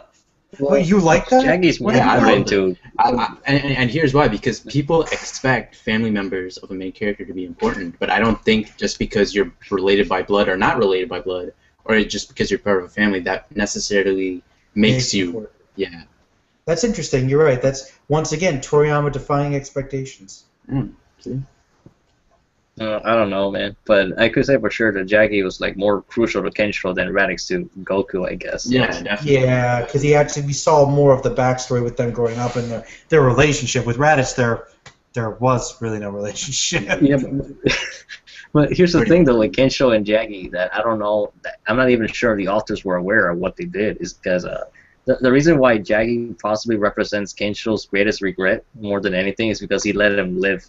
Wait, you like that? Jaggy's more Yeah, I important love too. And here's why: because people expect family members of a main character to be important, but I don't think just because you're related by blood or not related by blood or just because you're part of a family, that necessarily makes you. Yeah. That's interesting. You're right. That's once again Toriyama defying expectations. See? I don't know, man, but I could say for sure that Jaggy was like more crucial to Kenshiro than Raditz to Goku, I guess. Yeah, definitely. Yeah, because we saw more of the backstory with them growing up and their relationship. With Raditz, there was really no relationship. Yeah, but here's the thing though, like Kenshiro and Jaggy, that I don't know, I'm not even sure the authors were aware of what they did, is because the reason why Jaggy possibly represents Kenshiro's greatest regret more than anything is because he let him live.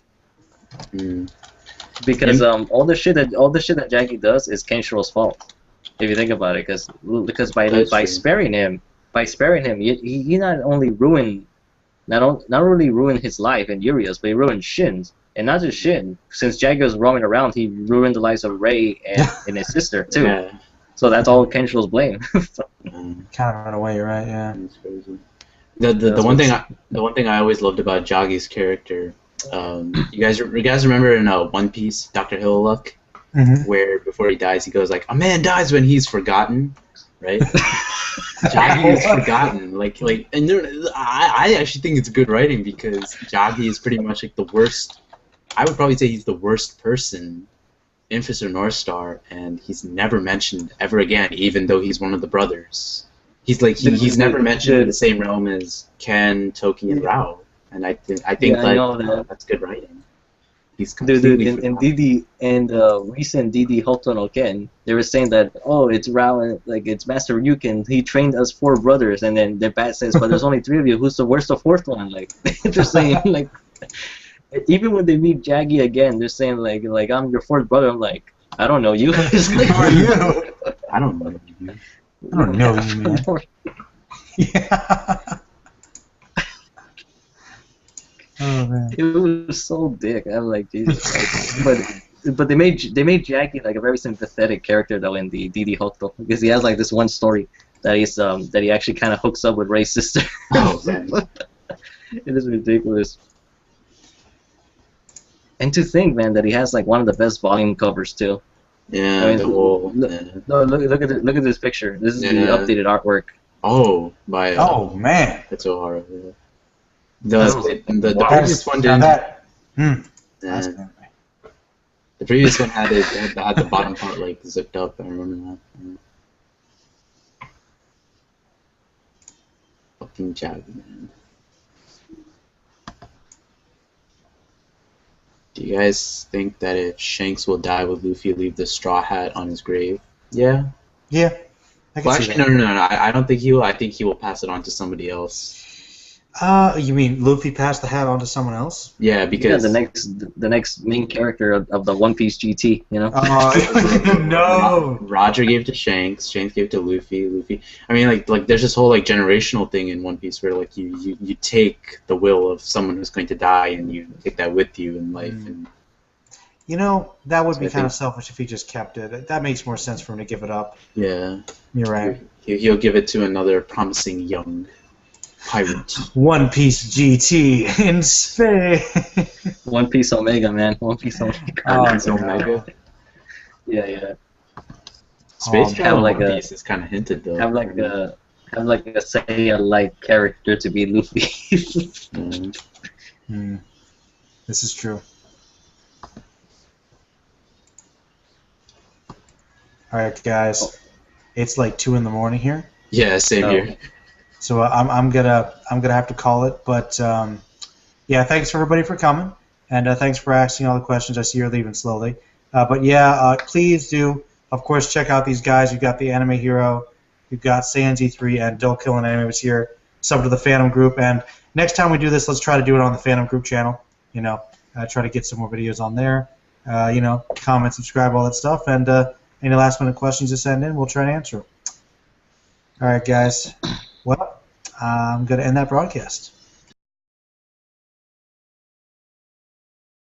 Because all the shit that Jaggy does is Kenshiro's fault, if you think about it. Because by sparing him, he not only ruined not only ruined his life and Yuria's, but he ruined Shin's. And not just Shin. Since Jaggy was roaming around, he ruined the lives of Rei and his sister too. Yeah. So that's all Kenshiro's blame. Kind of in a way, you're right. Yeah. That's crazy. The one thing I always loved about Jaggy's character. You guys remember in One Piece, Dr. Hilluck, where before he dies, he goes like, "A man dies when he's forgotten," right? Jaggy is forgotten, and I actually think it's good writing because Jaggy is pretty much like the worst. I would probably say he's the worst person in Fist of North Star, and he's never mentioned ever again, even though he's one of the brothers. He's never mentioned in the same realm as Ken, Toki, and Rao. And I think that's good writing. He's completely and Didi and recent Didi Hoto no Ken, they were saying that it's Rao and it's Master Ryukin. He trained us 4 brothers, and then the bat says, but there's only 3 of you. Who's the worst? The 4th one? They're saying even when they meet Jaggy again, they're saying like I'm your 4th brother. I'm like, I don't know you. Who are you? I don't know you. I don't know you, man. Yeah. Oh, man. It was so dick. I'm like, Jesus Christ. But they made Jaggy like a very sympathetic character though in the Didi Hoto, because he has like this one story that he actually kind of hooks up with Rei's sister. Oh, man. It is ridiculous. And to think, man, that he has like one of the best volume covers too. Yeah. I mean, look at this picture. This is the updated artwork. Oh, by. Oh man. It's so hard. Yeah. The previous one didn't. The previous one had the bottom part like zipped up. I remember that. Yeah. Fucking Jaggy, man. Do you guys think that if Shanks will die, will Luffy leave the straw hat on his grave? Yeah. Yeah. Well, actually, no. I don't think he will. I think he will pass it on to somebody else. You mean Luffy passed the hat on to someone else? Yeah, because the next main character of the One Piece GT, you know. No. Roger gave it to Shanks. Shanks gave it to Luffy. I mean, like there's this whole like generational thing in One Piece where like you take the will of someone who's going to die and you take that with you in life. And you know, that would be kind of selfish if he just kept it. That makes more sense for him to give it up. Yeah. You're right. He'll give it to another promising young pirate. One Piece GT in space. One Piece Omega, man. One Piece Omega. Omega. Yeah. Space Travel like One Piece is kind of hinted though. Have like a Seiya-like character to be Luffy. This is true. All right, guys. It's like 2 in the morning here. Yeah, same here. So I'm gonna have to call it, but yeah, thanks everybody for coming, and thanks for asking all the questions. I see you're leaving slowly, but yeah, please do, of course, check out these guys. You've got the Anime Hero, you've got Sanzi3, and Dill Killing Anime was here. Sub to the Phantom group, and next time we do this, let's try to do it on the Phantom group channel. You know, try to get some more videos on there. You know, comment, subscribe, all that stuff, and any last minute questions to send in, we'll try to answer them. All right, guys. Well, I'm going to end that broadcast.